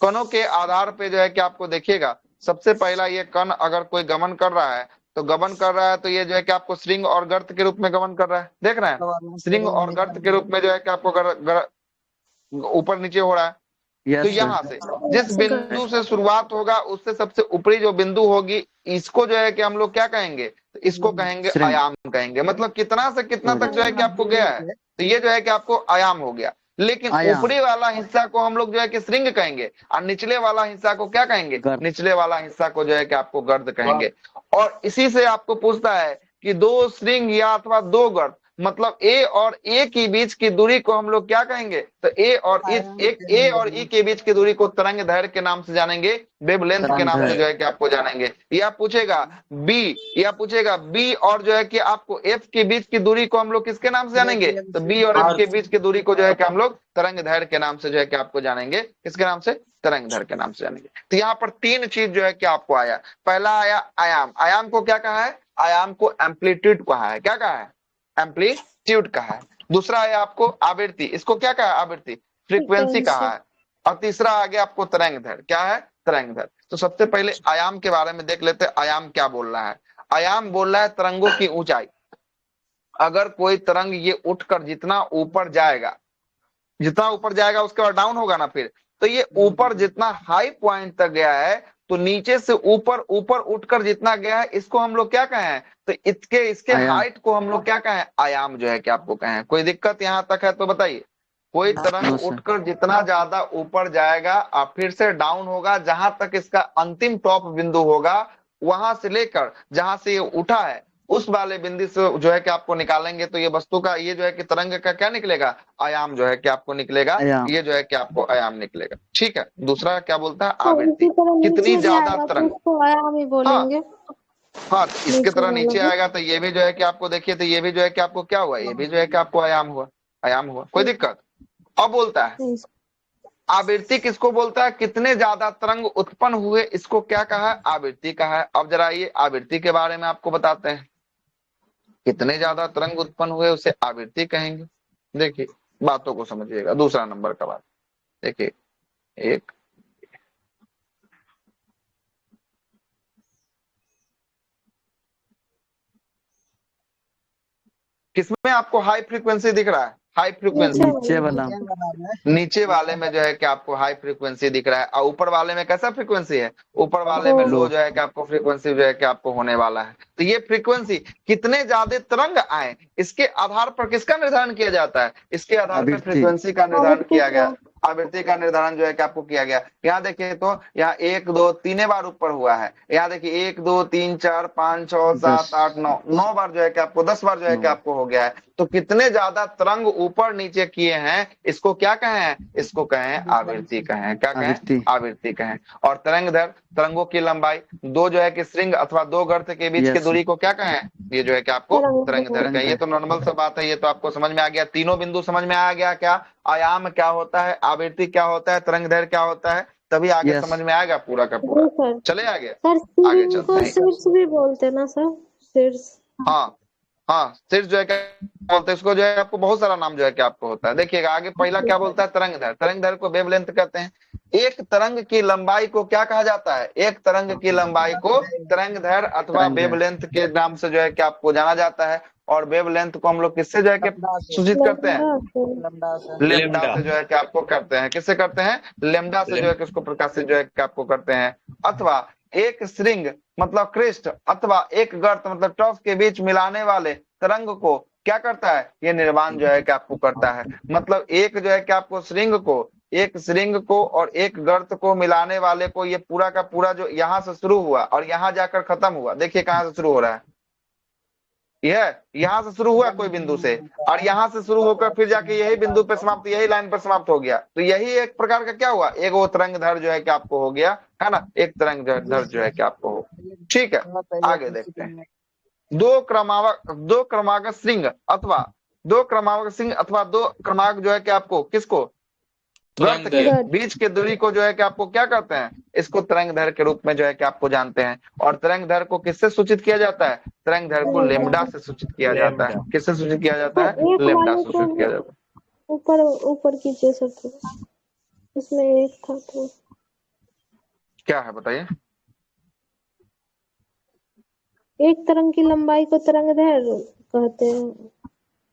Speaker 1: कणों के आधार पे जो है कि आपको देखिएगा, सबसे पहला ये कण अगर कोई गमन कर रहा है तो गमन कर रहा है तो ये जो है कि आपको श्रृंग और गर्त के रूप में गमन कर रहा है, देख रहे हैं, श्रृंग और गर्त के रूप में जो है कि आपको ऊपर नीचे हो रहा है। तो यहाँ से जिस बिंदु से शुरुआत होगा उससे सबसे ऊपरी जो बिंदु होगी इसको जो है कि हम लोग क्या कहेंगे, तो इसको कहेंगे आयाम कहेंगे। मतलब कितना से कितना तक जो है कि आपको गया है, तो ये जो है कि आपको आयाम हो गया। लेकिन ऊपरी वाला हिस्सा को हम लोग जो है कि श्रृंग कहेंगे और निचले वाला हिस्सा को क्या कहेंगे, निचले वाला हिस्सा को जो है कि आपको गर्द कहेंगे। और इसी से आपको पूछता है कि दो श्रृंग या अथवा दो गर्द, मतलब ए और ए के बीच की दूरी को हम लोग क्या कहेंगे, तो ए और ई के बीच की दूरी को तरंग दैर्घ्य के नाम से जानेंगे, वेवलेंथ के नाम से जो है कि आपको जानेंगे। या पूछेगा बी और जो है कि आपको एफ के बीच की दूरी को हम लोग किसके नाम से जानेंगे, तो बी और एफ के बीच की दूरी को जो है कि हम लोग तरंग दैर्घ्य के नाम से जो है कि आपको जानेंगे, किसके नाम से, तरंग दैर्घ्य के नाम से जानेंगे। तो यहाँ पर तीन चीज जो है कि आपको आया। पहला आया आयाम, आयाम को क्या कहा है, आयाम को एम्पलीट्यूड कहा है, क्या कहा है, एम्पलीट्यूड कहा है। दूसरा है आपको आवृत्ति, इसको क्या कहा है, आवृत्ति, फ्रीक्वेंसी कहा है। और तीसरा आ गया आपको तरंग दैर्घ्य, क्या है, तरंग दैर्घ्य। तो सबसे पहले आयाम के बारे में देख लेते हैं, आयाम क्या बोल रहा है। आयाम बोल रहा है तरंगों की ऊंचाई। अगर कोई तरंग ये उठकर जितना ऊपर जाएगा उसके बाद डाउन होगा ना, फिर तो ये ऊपर जितना हाई पॉइंट तक गया है तो नीचे से ऊपर उठकर जितना गया है इसको हम लोग क्या कहें, तो इसके हाइट को हम लोग क्या कहें, आयाम जो है कि आपको कहें। कोई दिक्कत यहाँ तक है तो बताइए। कोई तरंग उठकर जितना ज्यादा ऊपर जाएगा और फिर से डाउन होगा, जहां तक इसका अंतिम टॉप बिंदु होगा वहां से लेकर जहां से ये उठा है उस वाले बिंदु से जो है कि आपको निकालेंगे तो ये वस्तु का, ये जो है कि तरंग का क्या निकलेगा, आयाम जो है कि आपको निकलेगा, ये जो है कि आपको आयाम निकलेगा। ठीक है। दूसरा क्या बोलता है, आवृत्ति, कितनी ज्यादा तरंग,
Speaker 3: आयाम ही बोलेंगे।
Speaker 1: हाँ तो इसके तरह नीचे आएगा तो ये भी जो है कि आपको देखिए, तो ये भी जो है कि आपको क्या हुआ, ये भी जो है कि आपको आयाम हुआ। कोई दिक्कत। अब बोलता है आवृत्ति किसको बोलता है, कितने ज्यादा तरंग उत्पन्न हुए, इसको क्या कहा है, आवृत्ति कहा है। अब जरा ये आवृत्ति के बारे में आपको बताते हैं, कितने ज्यादा तरंग उत्पन्न हुए उसे आवृत्ति कहेंगे। देखिए बातों को समझिएगा। दूसरा नंबर का बात देखिए, एक किसमें आपको हाई फ्रीक्वेंसी दिख रहा है, हाई फ्रीक्वेंसी नीचे वाले में जो है कि आपको हाई फ्रीक्वेंसी दिख रहा है, और ऊपर वाले में कैसा फ्रीक्वेंसी है, ऊपर वाले में लो जो है कि आपको फ्रीक्वेंसी जो है कि आपको होने वाला है। तो ये फ्रीक्वेंसी कितने ज्यादा तरंग आए इसके आधार पर किसका निर्धारण किया जाता है, इसके आधार पर फ्रीक्वेंसी का निर्धारण किया गया, आवृत्ति का निर्धारण जो है कि आपको किया गया। यहाँ देखिए तो यहाँ 1 2 3 बार ऊपर हुआ है, यहाँ देखिए 1 2 3 4 5 6 7 8 9 बार जो है कि आपको 10 बार जो है कि आपको हो गया है। तो कितने ज्यादा तरंग ऊपर नीचे किए हैं इसको क्या कहें, इसको कहें आवृत्ति कहें, क्या कहें, आवृत्ति कहें। और तरंग दैर्घ्य, तरंगों की लंबाई, दो जो है कि श्रृंग अथवा दो गर्त के बीच की दूरी को क्या कहें, ये जो है कि आपको तरंग दैर्घ्य कहें। ये तो नॉर्मल सा बात है, ये तो आपको समझ में आ गया। तीनों बिंदु समझ में आ गया, क्या आयाम क्या होता है, आवृत्ति क्या होता है, तरंग दैर्घ्य क्या होता है, तभी आगे समझ में आएगा पूरा का पूरा। चले आगे चलते हैं।
Speaker 3: शीर्ष भी बोलते ना सर, शीर्ष,
Speaker 1: हाँ शीर्ष जो है क्या बोलते हैं, इसको जो है आपको बहुत सारा नाम जो है कि आपको होता है। देखिएगा आगे पहला क्या बोलता है, तरंग दैर्घ्य, तरंग दैर्घ्य को वेवलेंथ कहते हैं। एक तरंग की लंबाई को क्या कहा जाता है, एक तरंग की लंबाई को तरंग दैर्घ्य अथवा वेवलेंथ के नाम से जो है कि आपको जाना जाता है। और वेवलेंथ को हम लोग किससे जो है कि सूचित करते हैं, लेमडा से जो है कि आपको करते हैं, किससे करते हैं, लेमडा से जो है कि उसको प्रकाशित जो है कि आपको करते हैं। अथवा एक श्रृंग मतलब क्रिस्ट अथवा एक गर्त मतलब टॉप के बीच मिलाने वाले तरंग को क्या करता है, ये निर्माण जो है कि आपको करता है। मतलब एक जो है कि आपको एक श्रृंग को और एक गर्त को मिलाने वाले को, ये पूरा का पूरा जो यहाँ से शुरू हुआ और यहाँ जाकर खत्म हुआ, देखिए कहाँ से शुरू हो रहा है, यह यहाँ से शुरू हुआ कोई बिंदु से और यहाँ से शुरू होकर फिर जाके यही बिंदु पे समाप्त, यही लाइन पर समाप्त हो गया। तो यही एक प्रकार का क्या हुआ, एक वो तरंग दैर्घ्य जो है कि आपको हो गया, है ना, एक तरंग दैर्घ्य जो है कि आपको हो। ठीक है, आगे देखते हैं। दो क्रमागत श्रृंग अथवा दो क्रमागत जो है कि आपको किसको, गर्त के बीच के दूरी को जो है कि आपको क्या करते हैं, इसको तरंग दैर्घ्य के रूप में जो है कि आपको जानते हैं। और तरंग दैर्घ्य को किससे सूचित किया जाता है, तरंग दैर्घ्य को लेमडा से सूचित किया जाता है। किससे सूचित किया जाता है, लेमडा से सूचित किया जाता है।
Speaker 3: ऊपर कीजिए सर, इसमें एक था तो
Speaker 1: क्या है बताइए?
Speaker 3: एक तरंग की लंबाई को तरंगदैर्घ्य कहते हैं,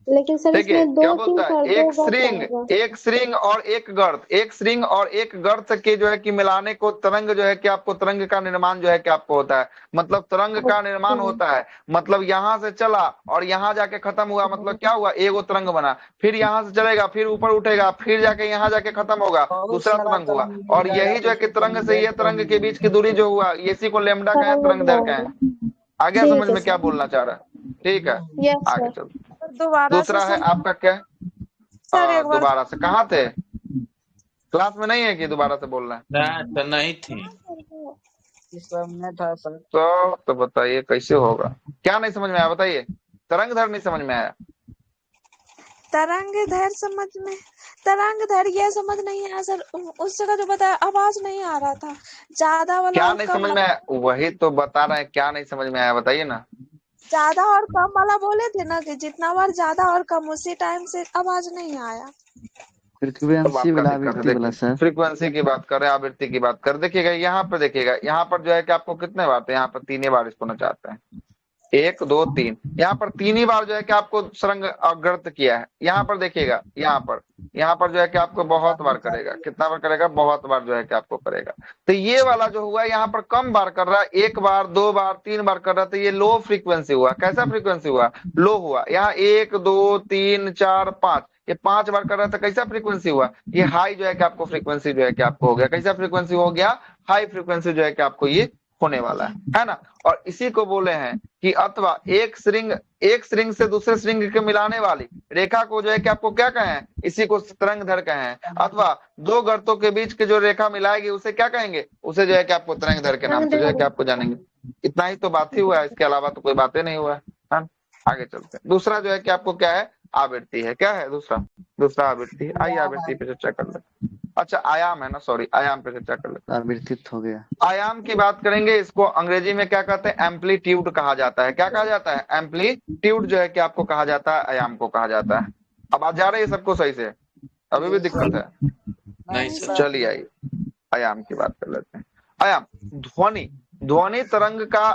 Speaker 3: लेकिन सर
Speaker 1: देखिए
Speaker 3: इसमें
Speaker 1: क्या
Speaker 3: 2-3
Speaker 1: बोलता है,
Speaker 3: दो
Speaker 1: एक
Speaker 3: गर्त
Speaker 1: श्रृंग
Speaker 3: आएगा।
Speaker 1: एक श्रृंग और एक गर्त, एक श्रृंग और एक गर्त के जो है कि मिलाने को तरंग जो है कि आपको तरंग का निर्माण जो है कि आपको होता है, मतलब तरंग का निर्माण
Speaker 3: अच्छा।
Speaker 1: होता है। मतलब यहाँ से चला और यहाँ जाके खत्म हुआ, मतलब क्या हुआ, एगो तरंग बना, फिर यहाँ से चलेगा, फिर ऊपर उठेगा, फिर जाके यहाँ जाके खत्म होगा, दूसरा तरंग हुआ। और यही जो है कि तरंग से ये तरंग के बीच की दूरी जो हुआ, इसी को लैम्डा कहें, तरंग दैर्घ्य कहें। आ गया समझ में क्या बोलना चाह रहा है? ठीक है,
Speaker 3: यस
Speaker 1: आगे
Speaker 3: सर।
Speaker 1: चलते।
Speaker 4: दोबारा से
Speaker 1: दूसरा है आपका क्या?
Speaker 4: सर एक बार
Speaker 1: दोबारा से कहाँ थे? क्लास में नहीं है कि दोबारा से बोलना है?
Speaker 2: तो नहीं थी।
Speaker 1: तो बताइए कैसे होगा? क्या नहीं समझ में आया बताइए? तरंग दैर्घ्य नहीं समझ में आया?
Speaker 10: तरंग दैर्घ्य समझ में, तरंग दैर्घ्य यह समझ नहीं आया सर। उस जगह जो बताया आवाज नहीं आ रहा था, ज्यादा वाला
Speaker 1: क्या
Speaker 10: और
Speaker 1: नहीं
Speaker 10: कम
Speaker 1: समझ में
Speaker 10: वाला।
Speaker 1: आया? वही तो बता रहे हैं, क्या नहीं समझ में आया बताइए ना।
Speaker 10: ज्यादा और कम वाला बोले थे ना कि जितना बार ज्यादा और कम उसी टाइम से आवाज नहीं आया।
Speaker 5: फ्रीक्वेंसी वाला आवृत्ति वाला सर।
Speaker 1: फ्रीक्वेंसी की बात कर रहे हैं, आवृत्ति की बात कर। देखिएगा यहाँ पर, देखिएगा यहाँ पर जो है कि आपको कितने बार थे, यहाँ पर 3 ही बार इसको नचाते हैं, 1 2 3, यहाँ पर 3 ही बार जो है कि आपको सरंग गर्त किया है। यहाँ पर देखिएगा, यहाँ पर जो है कि आपको बहुत बार करेगा। कितना बार करेगा? बहुत बार जो है कि आपको करेगा। तो ये वाला जो हुआ यहाँ पर कम बार कर रहा है, 1 बार 2 बार 3 बार कर रहा है, तो ये लो फ्रीक्वेंसी हुआ। कैसा फ्रीक्वेंसी हुआ? लो हुआ। यहाँ 1 2 3 4 5, ये 5 बार कर रहा था, कैसा फ्रीक्वेंसी हुआ? ये हाई जो है कि आपको फ्रीक्वेंसी जो है कि आपको हो गया। कैसा फ्रीक्वेंसी हो गया? हाई फ्रीक्वेंसी जो है कि आपको ये होने वाला है ना। और इसी को बोले हैं कि अथवा एक श्रृंग से दूसरे श्रृंग के मिलाने वाली रेखा को जो है कि आपको क्या कहें? इसी को तरंग दैर्घ्य कहें। अथवा 2 गर्तों के बीच की जो रेखा मिलाएगी उसे क्या कहेंगे? उसे जो है कि आपको तरंग दैर्घ्य के नाम से जो है कि आपको जानेंगे। इतना ही तो बात ही हुआ है, इसके अलावा तो कोई बातें नहीं हुआ है। आगे चलते हैं। दूसरा जो है कि आपको क्या है? आवृत्ति है। क्या है दूसरा आवृत्ति है। आइए आवृत्ति पे चर्चा कर लेते। अच्छा आयाम है ना, सॉरी, आयाम पे चर्चा कर लेते हैं।
Speaker 5: आवृत्तित हो गया।
Speaker 1: आयाम की बात करेंगे, इसको अंग्रेजी में क्या कहते हैं? एम्पलीट्यूड कहा जाता है। क्या कहा जाता है? एम्पलीट्यूड जो है कि आपको कहा जाता है, आयाम को कहा जाता है। अब आ जा रही है सबको सही से? अभी भी दिक्कत है?
Speaker 2: नहीं सर।
Speaker 1: चलिए आइए आयाम की बात कर लेते हैं। आयाम, ध्वनि तरंग का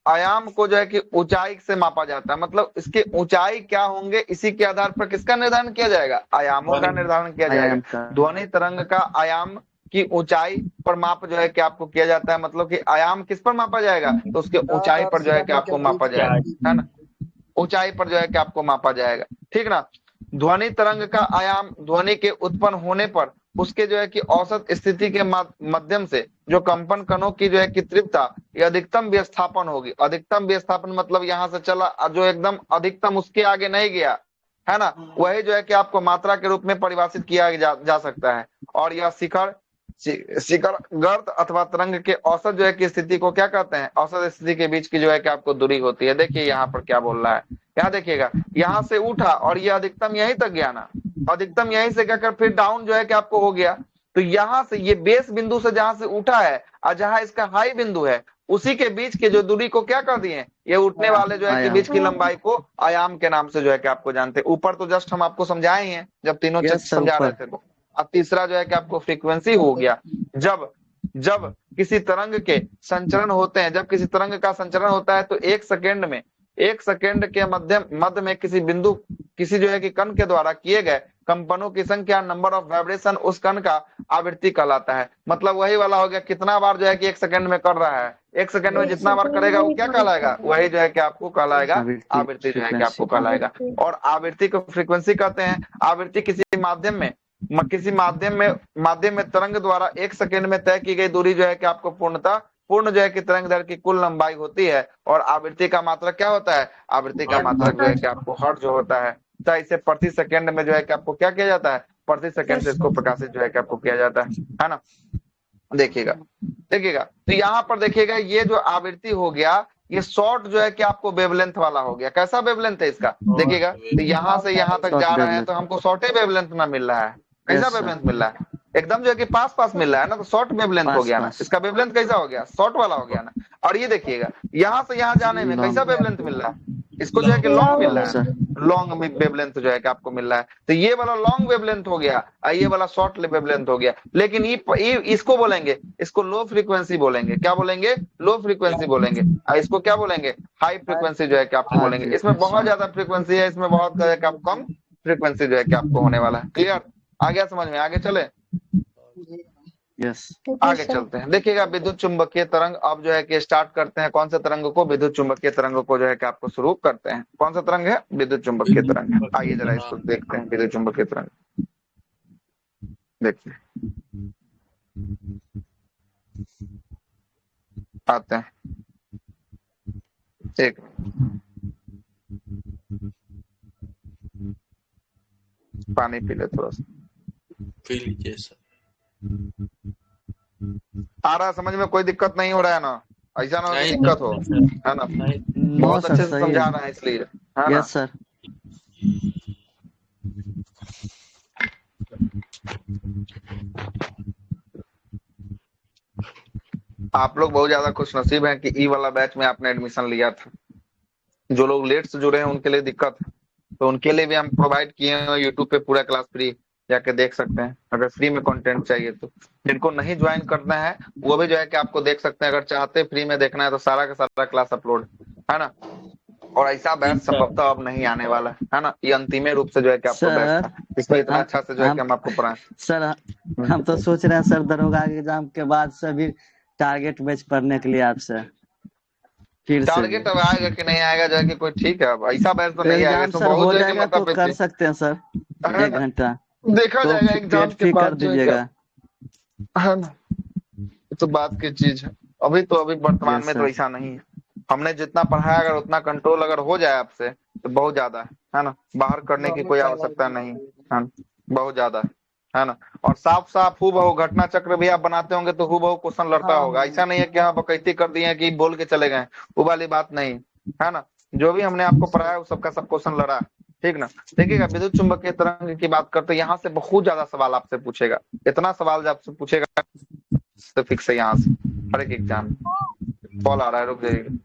Speaker 1: आयाम को जो है कि ऊंचाई से मापा जाता है। मतलब इसके ऊंचाई क्या होंगे, इसी के आधार पर किसका निर्धारण किया जाएगा? आयामों का निर्धारण किया जाएगा। ध्वनि तरंग का आयाम की ऊंचाई पर माप जो है कि आपको किया जाता है। मतलब कि आयाम किस पर मापा जाएगा? तो उसके ऊंचाई पर जो है कि आपको मापा जाएगा, है ना। ऊंचाई पर जो है कि आपको मापा जाएगा, ठीक ना। ध्वनि तरंग का आयाम ध्वनि के उत्पन्न होने पर उसके जो है कि औसत स्थिति के माध्यम से जो कंपन कणों की जो है कि तीव्रता या अधिकतम विस्थापन होगी। अधिकतम विस्थापन मतलब यहाँ से चला जो एकदम अधिकतम, उसके आगे नहीं गया, है ना। वही जो है कि आपको मात्रा के रूप में परिभाषित किया जा सकता है। और यह शिखर गर्त अथवा तरंग के औसत जो है कि स्थिति को क्या कहते हैं? औसत स्थिति के बीच की जो है कि आपको दूरी होती है। देखिए यहाँ पर क्या बोल रहा है, यहाँ देखिएगा, यहाँ से उठा और ये अधिकतम यहीं तक गया ना, अधिकतम यहीं से क्या कर फिर डाउन जो है कि आपको हो गया। तो यहाँ से ये बेस बिंदु से जहां से उठा है और जहां इसका हाई बिंदु है, उसी के बीच के जो दूरी को क्या कर दिए? ये उठने वाले जो है कि बीच की लंबाई को आयाम के नाम से जो है कि आपको जानते हैं। ऊपर तो जस्ट हम आपको समझाए हैं जब तीनों चीज समझा रहे थे। तो अब तीसरा जो है कि आपको फ्रीक्वेंसी हो गया। जब किसी तरंग के संचरण होते हैं, जब किसी तरंग का संचरण होता है तो 1 सेकेंड के मध्य में किसी जो है कि कण के द्वारा किए गए कंपनों की संख्या, नंबर ऑफ वाइब्रेशन, उस कण का आवृत्ति कहलाता है। मतलब वही वाला हो गया, कितना बार जो है कि 1 सेकेंड में कर रहा है। 1 सेकेंड में जितना बार करेगा वो क्या कहलाएगा? वही जो है कि आपको कहलाएगा आवृत्ति जो है कि आपको कहलाएगा। और आवृत्ति को फ्रीक्वेंसी कहते हैं। आवृत्ति किसी माध्यम में तरंग द्वारा 1 सेकेंड में तय की गई दूरी जो है कि आपको पूर्ण जो है कि तरंग दैर्घ्य की कुल लंबाई होती है। और आवृत्ति का मात्रक क्या होता है? आवृत्ति का मात्रक जो है कि आपको हर्ट्ज जो होता है। तो इसे प्रति सेकेंड में जो है कि आपको क्या किया जाता है? प्रति सेकेंड से इसको प्रकाशित जो है कि आपको किया जाता है ना। देखिएगा तो यहाँ पर देखिएगा, ये जो आवृत्ति हो गया, ये शॉर्ट जो है कि आपको वेवलेंथ वाला हो गया। कैसा वेवलेंथ है इसका? देखिएगा, तो यहाँ से यहाँ तक जा रहे हैं तो हमको शॉर्ट वेवलेंथ में मिल रहा है। कैसा वेवलेंथ मिल रहा है? एकदम जो है कि पास मिल रहा है ना, तो शॉर्ट वेवलेंथ हो गया ना। इसका वेवलेंथ कैसा हो गया? शॉर्ट वाला हो गया ना। और ये देखिएगा, यहाँ से यहाँ जाने में कैसा वेवलेंथ मिल रहा है? इसको जो है कि लॉन्ग मिल रहा
Speaker 5: सर
Speaker 1: है, लॉन्ग वेवलेंथ जो है कि आपको मिल रहा है। तो ये वाला लॉन्ग वेवलेंथ हो गया और ये वाला शॉर्ट वेवलेंथ हो गया। लेकिन ये इसको बोलेंगे, इसको लो फ्रीक्वेंसी बोलेंगे। क्या बोलेंगे? लो फ्रीक्वेंसी बोलेंगे। और इसको क्या बोलेंगे? हाई फ्रीक्वेंसी जो है कि आपको
Speaker 5: हाई
Speaker 1: बोलेंगे। इसमें बहुत
Speaker 5: फ्रीक्वेंसी
Speaker 1: ज्यादा फ्रीक्वेंसी है, इसमें बहुत जो है कि आप कम फ्रीक्वेंसी जो है कि आपको होने वाला है। क्लियर? आ गया समझ में? आगे चले,
Speaker 5: यस
Speaker 1: आगे चलते हैं। देखिएगा विद्युत चुंबकीय तरंग, अब जो है कि स्टार्ट करते हैं कौन से तरंग को? विद्युत चुंबकीय तरंग को जो है कि आपको शुरू करते हैं। कौन सा तरंग है? विद्युत चुंबकीय तरंग है। आइए जरा इसको देखते हैं, विद्युत चुंबकीय तरंग देखते हैं, आते हैं। एक पानी पी ले थोड़ा सा,
Speaker 2: पी लीजिए सर।
Speaker 1: आ रहा समझ में? कोई दिक्कत नहीं हो रहा है ना? ऐसा ना हो कि
Speaker 2: नहीं
Speaker 1: दिक्कत हो,
Speaker 2: सर,
Speaker 1: है ना?
Speaker 2: नहीं
Speaker 5: नो
Speaker 1: बहुत
Speaker 5: सर
Speaker 1: अच्छे से
Speaker 5: सही
Speaker 1: समझा
Speaker 5: है।
Speaker 1: रहा है इसलिए, है ना?
Speaker 5: यस सर
Speaker 1: आप लोग बहुत ज्यादा खुशनसीब हैं कि ई वाला बैच में आपने एडमिशन लिया था। जो लोग लेट से जुड़े हैं उनके लिए दिक्कत है, तो उनके लिए भी हम प्रोवाइड किए हैं यूट्यूब पे पूरा क्लास फ्री, जाके देख सकते हैं अगर फ्री में कंटेंट चाहिए तो। जिनको नहीं ज्वाइन करना है वो भी जो है कि आपको देख सकते हैं। अगर चाहते फ्री में देखना है तो सारा का सारा क्लास अपलोड है ना। और ऐसा बैच संभवतः अब नहीं आने वाला है ना। ये अंतिम रूप से जो है कि आपको बैच
Speaker 5: सर
Speaker 1: था, इसमें इतना अच्छा से जो है कि
Speaker 5: हम
Speaker 1: हम आपको पढ़ाएं।
Speaker 5: सर हम तो सोच रहे हैं सर दरोगा के एग्जाम के बाद सभी टारगेट बैच पढ़ने के लिए आपसे फिर से
Speaker 1: टारगेट अब आएगा कि नहीं आएगा जो है कि कोई ठीक है। अब ऐसा बैच तो नहीं आएगा,
Speaker 5: एग्जाम
Speaker 1: इसमें
Speaker 5: सर
Speaker 1: बहुत
Speaker 5: हो
Speaker 1: जो है कि
Speaker 5: जाएगा तो कर सकते हैं सर
Speaker 1: है
Speaker 5: 1
Speaker 1: ना,
Speaker 5: घंटा
Speaker 1: देखा
Speaker 5: तो
Speaker 1: जाएगा एग्जाम
Speaker 5: पेड
Speaker 1: के
Speaker 5: फी
Speaker 1: बाद
Speaker 5: कर
Speaker 1: जो है
Speaker 5: दीजिएगा।
Speaker 1: है ना। ये तो बात की चीज है। अभी वर्तमान
Speaker 5: यस
Speaker 1: में तो
Speaker 5: सर
Speaker 1: ऐसा नहीं है। हमने जितना पढ़ाया अगर उतना कंट्रोल अगर हो जाए आपसे तो बहुत ज्यादा है ना। बाहर करने की कोई आवश्यकता नहीं है ना? बहुत ज्यादा है ना। और साफ साफ हूबहू घटना चक्र भी आप बनाते होंगे तो हूबहू क्वेश्चन लड़ता होगा। ऐसा नहीं है कि हाँ बकैती कर दिए कि बोल के चले गए, वो वाली बात नहीं है ना। जो भी हमने आपको पढ़ाया वो सबका सब क्वेश्चन लड़ा, ठीक ना। देखिएगा विद्युत चुंबकीय तरंग की बात करते हैं, यहाँ से बहुत ज्यादा सवाल आपसे पूछेगा। इतना सवाल आपसे पूछेगा तो फिक्स है यहाँ से हर एक एग्जाम। कॉल आ रहा है, रुक जाइएगा।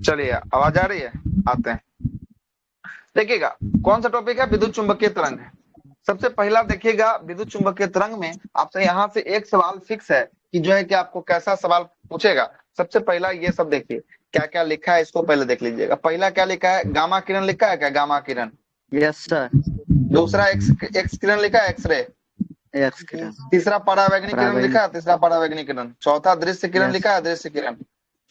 Speaker 1: चलिए आवाज आ रही है, आते हैं। देखिएगा कौन सा टॉपिक है? विद्युत चुंबकीय तरंग है। सबसे पहला देखिएगा विद्युत चुंबकीय तरंग में आपसे यहाँ से एक सवाल फिक्स है कि जो है कि आपको कैसा सवाल पूछेगा। सबसे पहला ये सब देखिए क्या क्या लिखा है, इसको पहले देख लीजिएगा। पहला क्या लिखा है? गामा किरण लिखा है क्या? गामा किरण।
Speaker 5: यस सर
Speaker 1: दूसरा एक्स किरण लिखा है, एक्सरे।
Speaker 5: एक्स किरण
Speaker 1: तीसरा परावैंगनिक किरण
Speaker 5: परावैंगनिक
Speaker 1: लिखा है, तीसरा परावैंगनिक किरण। चौथा दृश्य किरण
Speaker 5: यस
Speaker 1: लिखा है, दृश्य किरण।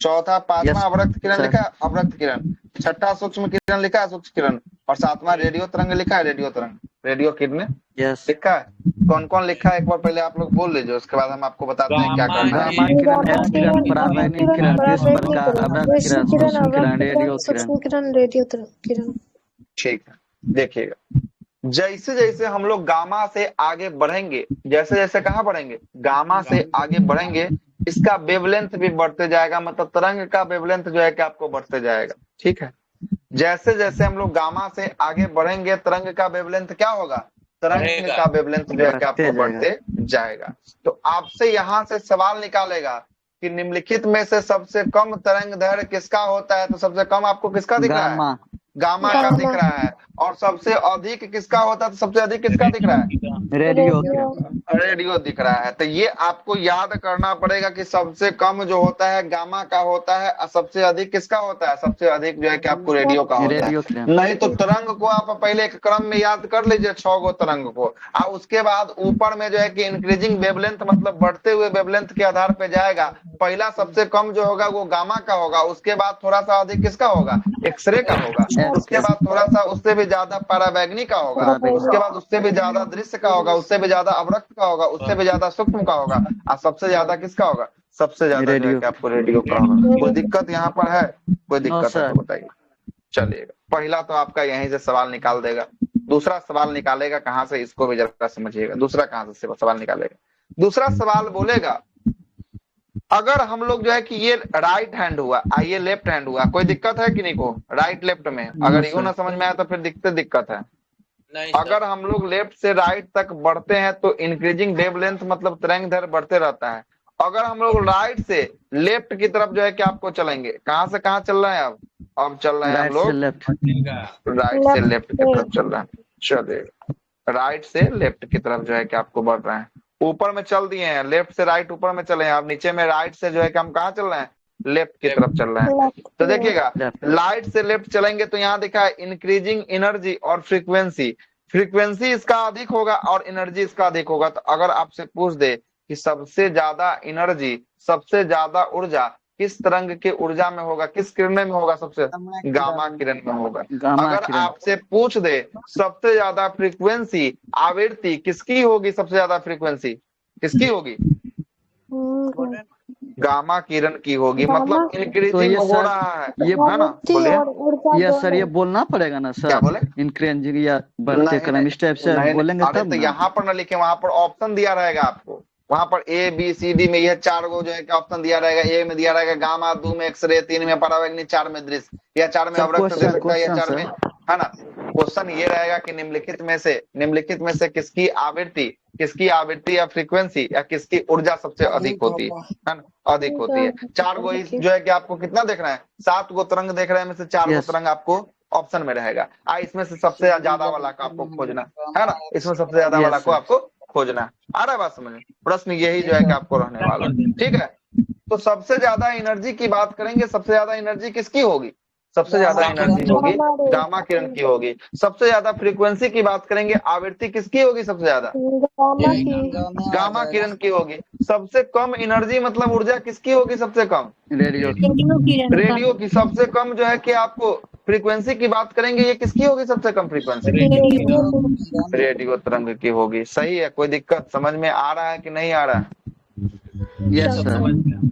Speaker 1: चौथा पांचवा अवरक्त किरण
Speaker 5: सर
Speaker 1: लिखा है, अवरक्त किरण। छठा सूक्ष्म किरण लिखा है, सूक्ष्म किरण। और सातवां रेडियो तरंग लिखा है, रेडियो तरंग, रेडियो किरण
Speaker 5: यस
Speaker 1: लिखा है। कौन कौन लिखा है एक बार पहले आप लोग बोल लीजिए, उसके बाद हम आपको बताते हैं क्या करना है।
Speaker 5: गामा किरण एक्स किरण परावैंगनिक किरण विश्व प्रकाश अवरक्त किरण सूक्ष्म किरण रेडियो किरण।
Speaker 3: सूक्ष्म किरण रेडियो किरण।
Speaker 1: ठीक है, देखिएगा जैसे जैसे हम लोग गामा से आगे बढ़ेंगे, जैसे जैसे कहाँ बढ़ेंगे? गामा से आगे बढ़ेंगे, इसका वेवलेंथ भी बढ़ते जाएगा। मतलब तरंग का वेवलेंथ जो है कि आपको बढ़ते जाएगा, ठीक है। जैसे जैसे हम लोग गामा से आगे बढ़ेंगे तरंग का वेवलेंथ क्या होगा? तरंग का वेवलेंथ जो है कि आपको बढ़ते जाएगा। तो आपसे यहाँ से सवाल निकालेगा कि निम्नलिखित में से सबसे कम तरंग दैर्घ्य किसका होता है? तो सबसे कम आपको किसका दिख रहा है? गामा का दिख रहा है। और सबसे अधिक किसका होता है? तो सबसे अधिक किसका दिख रहा है?
Speaker 5: रेडियो
Speaker 1: रेडियो दिख रहा है। तो ये आपको याद करना पड़ेगा कि सबसे कम जो होता है गामा का होता है और सबसे अधिक किसका होता है? सबसे अधिक जो है कि आपको रेडियो का होता है। नहीं तो तरंग को आप पहले एक क्रम में याद कर लीजिए 6 गो तरंग को, और उसके बाद ऊपर में जो है कि इंक्रीजिंग वेवलेंथ मतलब बढ़ते हुए वेवलेंथ के आधार पे जाएगा। पहला सबसे कम जो होगा वो गामा का होगा, उसके बाद थोड़ा सा अधिक किसका होगा? एक्सरे का होगा, उसके बाद थोड़ा सा उससे भी ज्यादा पराबैंगनी का होगा, उसके बाद उससे भी ज्यादा दृश्य का होगा, उससे भी ज्यादा अवरक्त का होगा, उससे भी ज्यादा सूक्ष्म का होगा, और सबसे ज्यादा किसका होगा? सबसे ज्यादा जो है कि आपको रेडियो का होगा। कोई दिक्कत यहाँ पर है? कोई दिक्कत है तो बताइए। चलिएगा, पहला तो आपका यहीं से सवाल निकाल देगा। दूसरा सवाल निकालेगा कहाँ से, इसको भी जरा समझिएगा। दूसरा कहाँ से सवाल निकालेगा? दूसरा सवाल बोलेगा अगर हम लोग जो है कि ये राइट हैंड हुआ, ये लेफ्ट हैंड हुआ, कोई दिक्कत है कि नहीं को? राइट लेफ्ट में अगर यो ना समझ में आया तो फिर दिक्कत है। अगर हम लोग लेफ्ट से राइट तक बढ़ते हैं तो इंक्रीजिंग वेवलेंथ मतलब तरंग दैर्घ्य बढ़ते रहता है। अगर हम लोग राइट से लेफ्ट की तरफ जो है कि आपको चलेंगे, कहाँ से कहाँ चल रहे हैं? अब चल रहे हैं हम लोग राइट से लेफ्ट की तरफ चल रहे हैं। चलिए, राइट से लेफ्ट की तरफ जो है कि आपको बढ़ रहे हैं। ऊपर में चल दिए हैं, लेफ्ट से राइट ऊपर में चले हैं। अब नीचे में राइट से जो है कि हम कहाँ चल रहे हैं? लेफ्ट की तरफ चल रहे हैं। तो देखिएगा, राइट से लेफ्ट चलेंगे तो यहाँ दिखा है इंक्रीजिंग एनर्जी और फ्रीक्वेंसी। फ्रीक्वेंसी इसका अधिक होगा और एनर्जी इसका अधिक होगा। तो अगर आपसे पूछ दे कि सबसे ज्यादा एनर्जी, सबसे ज्यादा ऊर्जा किस तरंग के ऊर्जा में होगा, किस किरण में होगा? सबसे गामा किरण में होगा। अगर आपसे पूछ दे सबसे ज्यादा फ्रीक्वेंसी, आवृत्ति किसकी होगी? सबसे ज्यादा फ्रीक्वेंसी किसकी होगी? गामा किरण की होगी। मतलब इंक्रीजिंग हो रहा है, ये है ना? बोलिए।
Speaker 5: ये सर ये बोलना पड़ेगा ना सर?
Speaker 1: क्या बोले?
Speaker 5: इंक्रीजिंग या बढ़ते क्रम इस टाइप से बोलेंगे तब
Speaker 1: तो यहाँ पर ना लिखे, वहां पर ऑप्शन दिया रहेगा आपको। वहां पर ए बी सी डी में यह 4 गो जो है कि ऑप्शन दिया रहेगा। ए में दिया रहेगा गामा, 2 में एक्सरे, 3 में पराबैंगनी, 4 में दृश्य, या 4 में अवरक्त दे सकता है, या 4 में, है ना? क्वेश्चन ये रहेगा कि निम्नलिखित में से किसकी आवृत्ति या फ्रीक्वेंसी या किसकी ऊर्जा सबसे अधिक होती है ना? अधिक होती है। 4 गो जो है कि आपको कितना देख रहे हैं? 7 गो तरंग देख रहे हैं, में से 4 गो तरंग आपको ऑप्शन में रहेगा। इसमें से सबसे ज्यादा वाला का आपको खोजना है ना? इसमें सबसे ज्यादा वाला को आपको खोजना। आ रहा है बात समझ? प्रश्न यही जो है कि आपको रहने वाला, ठीक है? तो सबसे ज्यादा एनर्जी की बात करेंगे, सबसे ज्यादा एनर्जी किसकी होगी? सबसे ज्यादा एनर्जी होगी गामा किरण की होगी। सबसे ज्यादा फ्रीक्वेंसी की बात करेंगे, आवृत्ति किसकी होगी? सबसे ज्यादा गामा किरण की होगी। सबसे कम एनर्जी मतलब ऊर्जा किसकी होगी? सबसे कम रेडियो की। सबसे कम जो है कि आपको फ्रीक्वेंसी की बात करेंगे, ये किसकी होगी? सबसे कम फ्रीक्वेंसी रेडियो तरंग की होगी। सही है? कोई दिक्कत समझ में आ रहा है कि नहीं आ रहा है?
Speaker 5: Yes sir.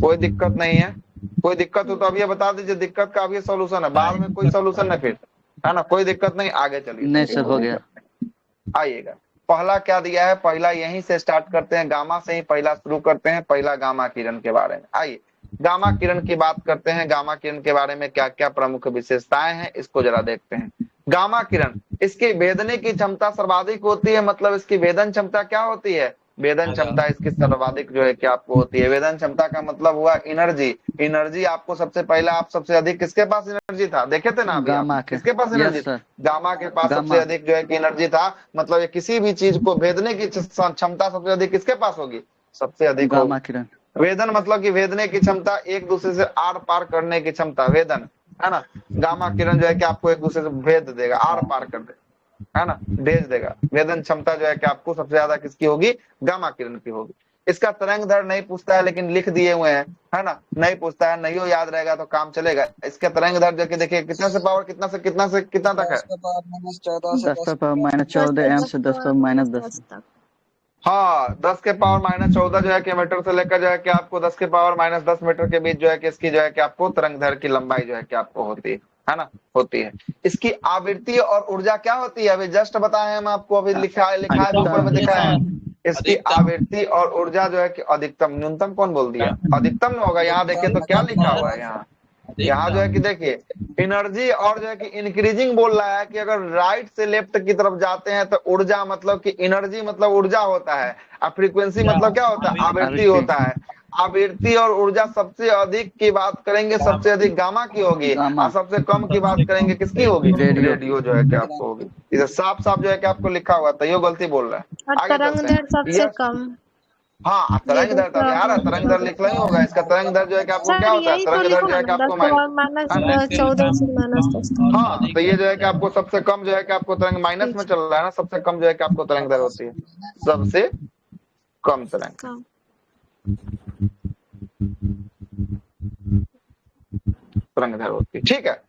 Speaker 1: कोई दिक्कत नहीं है? कोई दिक्कत हो तो अब ये बता दीजिए, दिक्कत का अभी सोल्यूशन है, बाद में कोई सोल्यूशन नहीं फिर, है ना? कोई दिक्कत नहीं, आगे चलिए।
Speaker 5: नहीं सर, हो गया।
Speaker 1: आइएगा, पहला क्या दिया है? पहला यहीं से स्टार्ट करते हैं, गामा से ही पहला शुरू करते हैं। पहला गामा किरण के बारे में। आइए गामा किरण की बात करते हैं। गामा किरण के बारे में क्या क्या प्रमुख विशेषताएं हैं, इसको जरा देखते हैं। गामा किरण, इसकी भेदने की क्षमता सर्वाधिक होती है। मतलब इसकी भेदन क्षमता क्या होती है? वेदन क्षमता इसकी सर्वाधिक जो है कि आपको होती है। वेदन क्षमता का मतलब हुआ एनर्जी आपको सबसे पहले, आप सबसे अधिक किसके पास एनर्जी था? देखे थे ना अभी? किसके पास एनर्जी? गामा के पास सबसे अधिक जो है कि एनर्जी था। मतलब ये किसी भी चीज को भेदने की क्षमता सबसे अधिक किसके पास होगी? सबसे अधिक
Speaker 5: गामा किरण। वेदन
Speaker 1: मतलब कि भेदने की क्षमता, एक दूसरे से आर पार करने की क्षमता, वेदन, है ना? गामा किरण जो है कि आपको एक दूसरे से भेद देगा, आर पार कर देगा, है ना? भेज देगा। वेदन क्षमता जो है कि आपको सबसे ज्यादा किसकी होगी? गामा किरण की होगी। इसका तरंग दैर्घ्य नहीं पूछता है, लेकिन लिख दिए हुए हैं, है ना? नहीं पूछता है, नहीं हो याद रहेगा तो काम चलेगा। इसका तरंग दैर्घ्य जो देखिए कितने से पावर कितना से कितना तक है?
Speaker 5: 10⁻14 एम से 10⁻10 तक।
Speaker 1: हाँ, 10 के पावर -14 जो है कि मीटर से लेकर जो है कि आपको 10 के पावर -10 मीटर के बीच जो है कि इसकी जो है कि आपको तरंग दैर्घ्य की लंबाई जो है कि आपको होती है ना? होती है। इसकी आवृत्ति और ऊर्जा क्या होती है? अभी जस्ट बताए हम आपको, अभी लिखा है ऊपर में दिखा है। इसकी आवृत्ति और ऊर्जा जो है कि अधिकतम, न्यूनतम कौन बोल दिया? अधिकतम में होगा। यहाँ देखिए तो क्या लिखा हुआ है यहाँ जो है कि देखिए एनर्जी और जो है कि इंक्रीजिंग बोल रहा है कि अगर राइट से लेफ्ट की तरफ जाते हैं तो ऊर्जा मतलब कि एनर्जी मतलब ऊर्जा होता है, और फ्रीक्वेंसी मतलब क्या होता है? आवृत्ति होता है। आवृत्ति और ऊर्जा सबसे अधिक की बात करेंगे, सबसे अधिक गामा की होगी, और सबसे कम की बात करेंगे किसकी होगी, रेडियो जो है कि आपको होगी। इधर साफ साफ जो है कि आपको लिखा हुआ था, ये गलती बोल रहा है।
Speaker 3: और
Speaker 1: आगे
Speaker 3: तरंग
Speaker 1: चलते
Speaker 3: दर
Speaker 1: हैं।
Speaker 3: सबसे कम।
Speaker 1: हाँ, तरंग दर तो यार तरंग दर लिखना ही होगा। इसका तरंग दर जो है कि आपको क्या
Speaker 3: सर
Speaker 1: होता है,
Speaker 3: यही तो
Speaker 1: तरंग दर
Speaker 3: लिखो
Speaker 1: जो
Speaker 3: ना,
Speaker 1: है कि आपको
Speaker 3: 10⁻14 से -10 तक।
Speaker 1: हाँ, तो ये जो है कि आपको सबसे कम जो है कि आपको तरंग माइनस में चल रहा है ना, सबसे कम जो है कि आपको तरंग दर होती है, सबसे कम तरंग। तरंग दर होती है, ठीक है।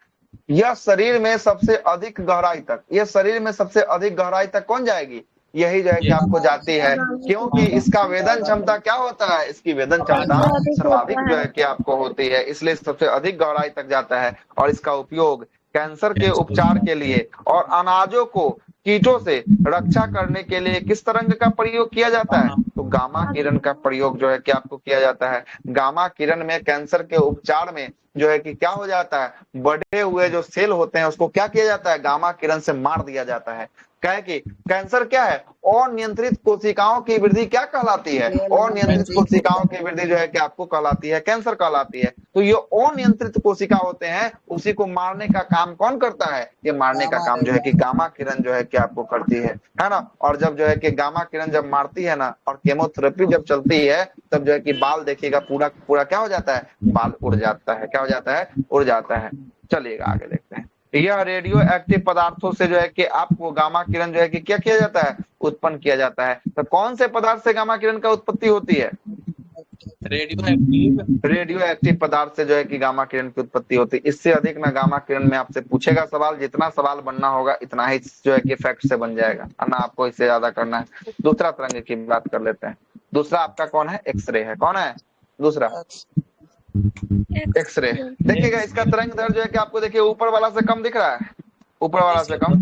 Speaker 1: यह शरीर में सबसे अधिक गहराई तक, यह शरीर में सबसे अधिक गहराई तक कौन जाएगी, यही जो है कि आपको जाती है, क्योंकि इसका वेदन क्षमता क्या होता है, इसकी वेदन क्षमता सर्वाधिक जो है कि आपको होती है, इसलिए सबसे अधिक गहराई तक जाता है। और इसका उपयोग कैंसर के उपचार के लिए और अनाजों को कीटों से रक्षा करने के लिए किस तरंग का प्रयोग किया जाता है, तो गामा किरण का प्रयोग जो है कि आपको किया जाता है। गामा किरण में कैंसर के उपचार में जो है कि क्या हो जाता है, बढ़े हुए जो सेल होते हैं उसको क्या किया जाता है, गामा किरण से मार दिया जाता है। कहे कि कैंसर क्या है, अनियंत्रित कोशिकाओं की वृद्धि क्या कहलाती है, अनियंत्रित कोशिकाओं की वृद्धि जो है कि आपको कहलाती है, कैंसर कहलाती है। तो ये अनियंत्रित कोशिका होते हैं, उसी को मारने का काम कौन करता है, ये मारने का काम जो है कि गामा किरण जो है कि आपको करती है ना। और जब जो है कि गामा किरण जब मारती है ना, और केमोथेरेपी जब चलती है, तब जो है कि बाल देखिएगा पूरा पूरा क्या हो जाता है, बाल उड़ जाता है, क्या हो जाता है, उड़ जाता है। चलिएगा आगे देखते हैं। यह रेडियो एक्टिव पदार्थों से जो है कि आपको गामा किरण जो है कि क्या किया जाता है, उत्पन्न किया जाता है। तो कौन से पदार्थ से गामा किरण का उत्पत्ति होती है, रेडियो एक्टिव पदार्थ से जो है कि गामा किरण की उत्पत्ति होती है। इससे अधिक ना गामा किरण में आपसे पूछेगा सवाल, जितना सवाल बनना होगा इतना ही जो है कि फैक्ट से बन जाएगा, ना आपको इससे ज्यादा करना है। दूसरा तरंग की बात कर लेते हैं। दूसरा आपका कौन है, एक्सरे है। कौन है दूसरा, एक्सरे। देखिएगा इसका तरंग दर जो है कि आपको देखिए ऊपर वाला से कम दिख रहा है, ऊपर वाला से कम,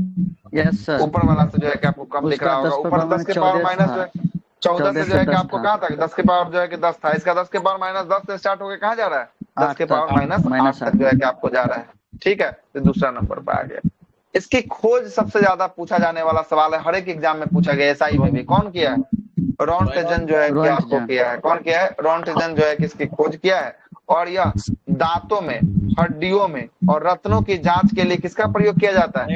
Speaker 5: यस सर,
Speaker 1: ऊपर वाला से जो है कि आपको कम दिख रहा होगा। ऊपर 10 के पावर माइनस जो है 14 से जो है कि आपको कहाँ तक, 10 के पावर जो है कि 10 था, इसका 10 के पावर माइनस 10 से स्टार्ट होकर कहाँ जा रहा है, 10 के पावर माइनस 8 तक जो है कि आपको जा रहा है। ठीक है, तो दूसरा नंबर पर आ गया। इसकी खोज सबसे ज्यादा पूछा जाने वाला सवाल है, हर एक एग्जाम में पूछा गया, एसआई में भी। कौन किया है, रोंटगेन जो है कि आपको किया है। कौन किया है, रोंटगेन जो है कि इसकी खोज किया है। और यह दांतों में, हड्डियों में और रत्नों की जांच के लिए किसका प्रयोग किया जाता है,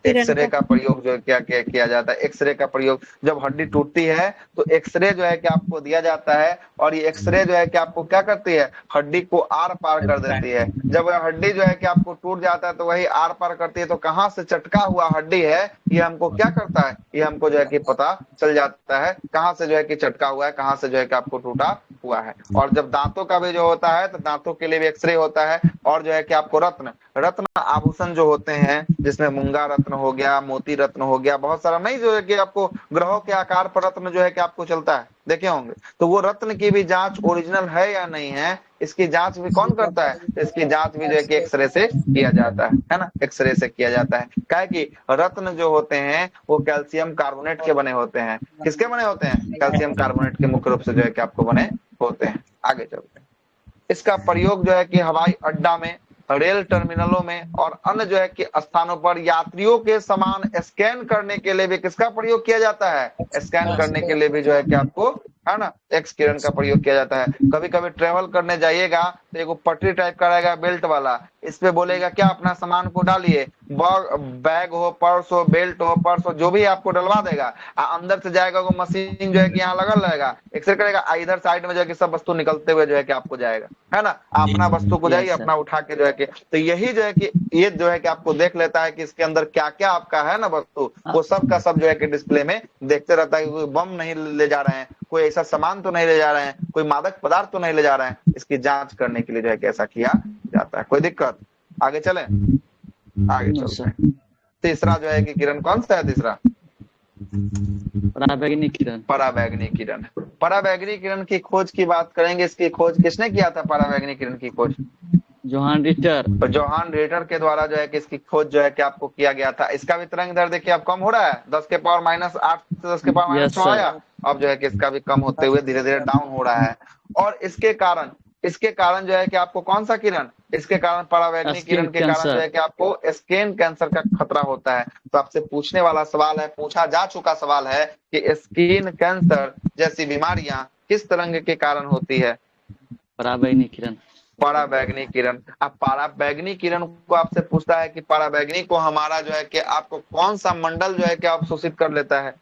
Speaker 1: एक्सरे का प्रयोग जो क्या किया जाता है। एक्सरे का प्रयोग, जब हड्डी टूटती है तो एक्सरे जो है कि आपको दिया जाता है, और ये एक्सरे जो है कि आपको क्या करती है, हड्डी को आर पार कर देती है। जब वह हड्डी जो है कि आपको टूट जाता है तो वही आर पार करती है, तो कहाँ से चटका हुआ हड्डी है ये हमको क्या करता है, ये हमको जो है कि पता चल जाता है, कहाँ से जो है कि चटका हुआ है, कहाँ से जो है कि आपको टूटा हुआ है। और जब दांतों का भी जो होता है तो दांतों के लिए भी एक्सरे होता है। और जो है कि आपको रत्न आभूषण जो होते हैं, जिसमें मूंगा रत्न हो गया, मोती रत्न हो गया, बहुत सारा नहीं जो है कि आपको ग्रहों के आकार पर रत्न जो है कि आपको चलता है, देखे होंगे। तो वो रत्न की भी जांच ओरिजिनल है या नहीं है, इसकी जांच भी कौन करता है, इसकी जांच भी जो है कि एक्सरे से किया जाता है ना, एक्सरे से किया जाता है। क्या कि रत्न जो होते हैं वो कैल्शियम कार्बोनेट के बने होते हैं। किसके बने होते हैं, कैल्शियम कार्बोनेट के मुख्य रूप से जो है कि आपको बने होते हैं। आगे चलते हैं। इसका प्रयोग जो है कि हवाई अड्डा में, रेल टर्मिनलों में और अन्य जो है कि स्थानों पर यात्रियों के सामान स्कैन करने के लिए भी किसका प्रयोग किया जाता है, स्कैन करने के लिए भी जो है कि आपको है ना एक्स किरण का प्रयोग किया जाता है। कभी कभी ट्रेवल करने जाइएगा तो एक पटरी टाइप का रहेगा बेल्ट वाला, इस पे बोलेगा क्या अपना सामान को डालिए, बैग हो, पर्स हो, बेल्ट हो, पर्स हो, जो भी आपको डलवा देगा। अंदर से जाएगा वो मशीन जो है कि यहाँ लगल रहेगा, एक्सरे करेगा, इधर साइड में जो है कि सब वस्तु निकलते हुए जो है कि आपको जाएगा, है ना। अपना वस्तु को जाइए अपना उठा के जो है कि, तो यही जो है कि ये जो है कि आपको देख लेता है कि इसके अंदर क्या क्या आपका है ना वस्तु, वो सब का सब जो है कि डिस्प्ले में देखते रहता है। कोई बम नहीं ले जा रहे हैं, कोई ऐसा सामान तो नहीं ले जा रहे हैं, कोई मादक पदार्थ तो नहीं ले जा रहे हैं, इसकी जांच करने के लिए जो है कि ऐसा किया जाता है। कोई दिक्कत, आगे चले, आगे चलते हैं। तीसरा जो है कि किरण कौन सा है, तीसरा
Speaker 5: पराबैंगनी किरण।
Speaker 1: पराबैंगनी किरण, पराबैंगनी किरण की खोज की बात करेंगे। इसकी खोज किसने किया था, पराबैंगनी किरण की खोज,
Speaker 5: जोहान रिटर।
Speaker 1: जोहान रिटर के द्वारा जो है कि इसकी खोज जो है कि आपको किया गया था। इसका भी तरंग दर देखिए अब कम हो रहा है, 10 के पावर माइनस 8 से 10 के पावर माइनस 6 आया, अब जो है कि इसका भी कम होते हुए धीरे धीरे डाउन हो रहा है। और इसके कारण इसके कारण जो है कि आपको कौन सा किरण, इसके कारण पराबैंगनी किरण के कारण जो है कि आपको स्किन कैंसर का खतरा होता है। तो आपसे पूछने वाला सवाल है, पूछा जा चुका सवाल है कि स्किन कैंसर जैसी बीमारियां किस तरंग के कारण होती है?
Speaker 5: पराबैंगनी किरण।
Speaker 1: पराबैंगनी किरण। अब पराबैंगनी किरण को आपसे पूछता है कि पराबैंगनी को हमारा जो है कि आपको कौन सा मंडल जो है कि अवशोषित कर लेता है?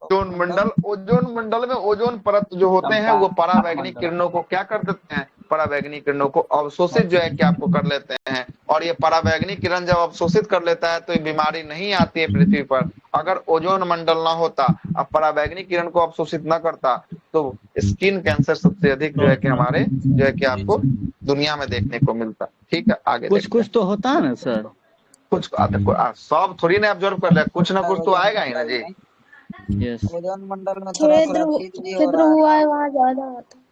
Speaker 1: ओजोन मंडल। ओजोन मंडल में ओजोन परत जो होते हैं वो पराबैंगनी किरणों को क्या कर देते हैं? पराबैंगनी किरणों को अवशोषित जो है कि आपको कर लेते हैं। और ये पराबैंगनी किरण जब अवशोषित कर लेता है तो ये बीमारी नहीं आती है पृथ्वी पर। अगर ओजोन मंडल ना होता, अब पराबैंगनी किरण को अवशोषित न करता, तो स्किन कैंसर सबसे अधिक जो है कि हमारे जो है कि आपको दुनिया में देखने को मिलता। ठीक है, आगे
Speaker 5: कुछ कुछ तो होता है ना सर?
Speaker 1: कुछ सब थोड़ी ना ऑब्जर्व कर ले, कुछ ना कुछ तो आएगा ही ना जी।
Speaker 5: यस।
Speaker 9: ओजोन मंडल में थोड़ा थोड़ा
Speaker 3: छिद्र हुआ है वहाँ ज्यादा आता है।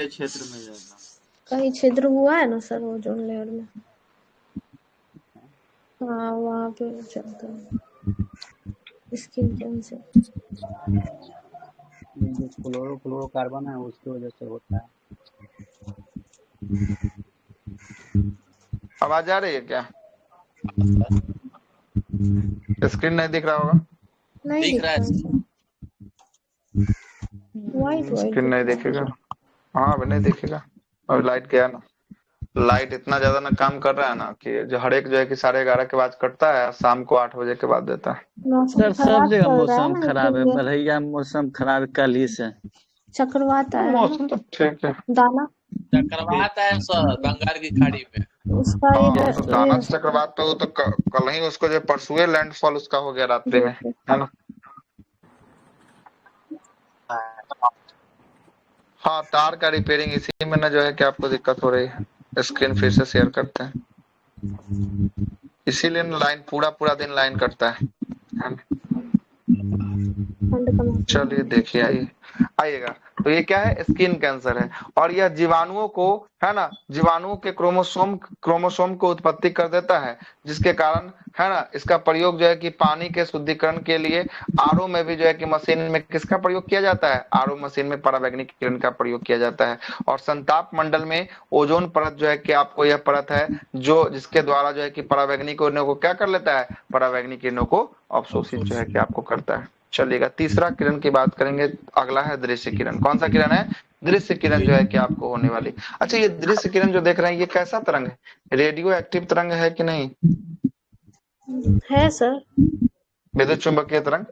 Speaker 2: क्षेत्र में ज्यादा
Speaker 3: कहीं छिद्र हुआ है ना सर ओजोन लेयर में। हाँ वहाँ पे चलता है स्किन कैंसर।
Speaker 9: जो क्लोरोकार्बन है उसकी वजह से होता है।
Speaker 1: आवाज आ रही है क्या? स्क्रीन नहीं दिख रहा होगा?
Speaker 3: नहीं
Speaker 2: दिख रहा है
Speaker 3: वाइट
Speaker 1: स्क्रीन नहीं दिखेगा। हाँ अभी नहीं दिखेगा, अभी लाइट गया ना। लाइट इतना ज्यादा ना काम कर रहा है ना कि जो हर एक जो है कि 11:30 के बाद कटता है, शाम को 8 बजे के बाद देता है।
Speaker 5: सर सब जगह मौसम खराब है, बरैया मौसम खराब है कल ही से।
Speaker 3: चक्रवात है
Speaker 1: मौसम तो ठीक है।
Speaker 3: दाना
Speaker 2: चक्रवात है सर बंगाल की खाड़ी में।
Speaker 3: उसका
Speaker 1: हाँ तो दाना चक्रवात पे वो तो कल ही उसको जो परसुए लैंडफॉल उसका हो गया रात्रि में, है ना। हाँ तार का रिपेयरिंग, इसी में ना जो है कि आपको दिक्कत हो रही है। स्क्रीन फिर से शेयर करते हैं, इसीलिए लाइन पूरा दिन लाइन कटता है। चलिए देखिए, आइएगा। तो ये क्या है? स्किन कैंसर है। और यह जीवाणुओं को, है ना, जीवाणुओं के क्रोमोसोम को उत्पत्ति कर देता है, जिसके कारण, है ना, इसका प्रयोग जो है कि पानी के शुद्धिकरण के लिए आरओ में भी जो है कि मशीन में किसका प्रयोग किया जाता है? आरओ मशीन में पराबैंगनी किरण का प्रयोग किया जाता है। और संताप मंडल में ओजोन परत जो है कि आपको यह परत है जो जिसके द्वारा जो है कि पराबैंगनी किरणों को क्या कर लेता है? पराबैंगनी किरणों को अवशोषित जो है कि आपको करता है। चलिएगा, तीसरा किरण की बात करेंगे। अगला है दृश्य किरण। कौन सा किरण है? दृश्य किरण जो है कि आपको होने वाली। अच्छा, ये दृश्य किरण जो देख रहे हैं ये कैसा तरंग है? रेडियो एक्टिव तरंग है कि नहीं?
Speaker 3: है सर।
Speaker 1: विद्युत चुंबकीय तरंग।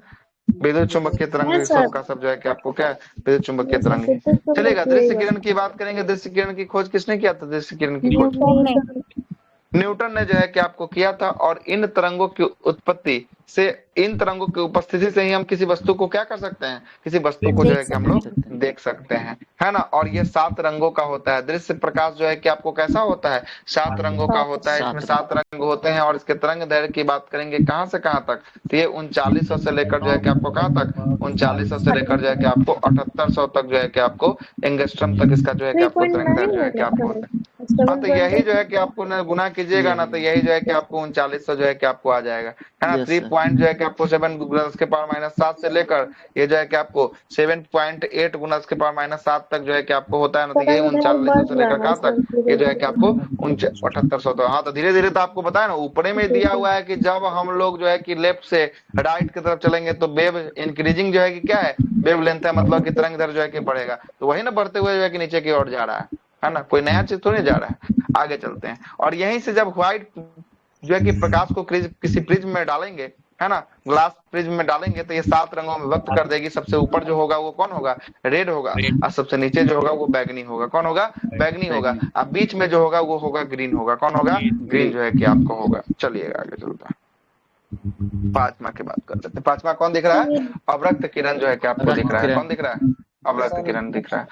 Speaker 1: विद्युत चुंबकीय तरंग सबका सब जो है कि आपको क्या है? विद्युत चुंबकीय तरंग है। चलेगा, दृश्य किरण की बात करेंगे। दृश्य किरण की खोज किसने किया था? दृश्य किरण की खोज न्यूटन ने जो है कि आपको किया था। और इन तरंगों की उत्पत्ति से, इन तरंगों की उपस्थिति से ही हम किसी वस्तु को क्या कर सकते हैं? किसी वस्तु को जो है कि हम लोग देख सकते हैं, है ना। और ये 7 रंगों का होता है। दृश्य प्रकाश जो है कि आपको कैसा होता है? 7 रंगों का होता है। इसमें 7 रंग होते हैं। और इसके तरंग दैर्घ्य की बात करेंगे कहां से कहां तक, तो ये 3900 से लेकर जो है कि आपको कहां तक? 3900 से लेकर जो है कि आपको 7800 तक जो है कि आपको एंगस्ट्रम तक इसका जो है कि आपको तरंग दैर्घ्य जो है कि आपको होता है। हाँ तो यही जो है कि आपको ना गुना कीजिएगा ना, तो यही जो है कि आपको 3900 जो है कि आपको आ जाएगा, है ना। 3 पॉइंट जो है कि आपको 7 × 10⁻⁷ से लेकर ये जो है कि आपको 7.8 × 10⁻⁷ तक जो है कि आपको होता है ना। तो यही 3900 से लेकर कहाँ तक? ये जो है कि आपको 7800 तक। हाँ तो धीरे धीरे तो आपको बताया ना, ऊपरे में दिया हुआ है कि जब हम लोग जो है कि लेफ्ट से राइट की तरफ चलेंगे तो वेव इंक्रीजिंग जो है कि क्या है? वेव लेंथ है, मतलब कि तरंग दैर्घ्य जो है कि बढ़ेगा। तो वही ना बढ़ते हुए जो है कि नीचे की ओर जा रहा है ना। कोई नया चीज थोड़ी जा रहा है। आगे चलते हैं। और यहीं से जब व्हाइट जो है कि प्रकाश को किसी प्रिज्म में डालेंगे, है ना, ग्लास प्रिज्म में डालेंगे, तो ये 7 रंगों में व्यक्त कर देगी। सबसे ऊपर जो होगा वो कौन होगा? रेड होगा। और सबसे नीचे जो होगा वो बैगनी होगा। कौन होगा? बैगनी होगा। और बीच में जो होगा वो होगा ग्रीन होगा। कौन होगा? ग्रीन जो है कि आपको होगा। चलिए आगे चलता है। 5वां की बात कर लेते हैं। 5वां कौन दिख रहा है? अवरक्त किरण जो है कि आपको दिख रहा है। कौन दिख रहा है? अवरक्त किरण दिख रहा है।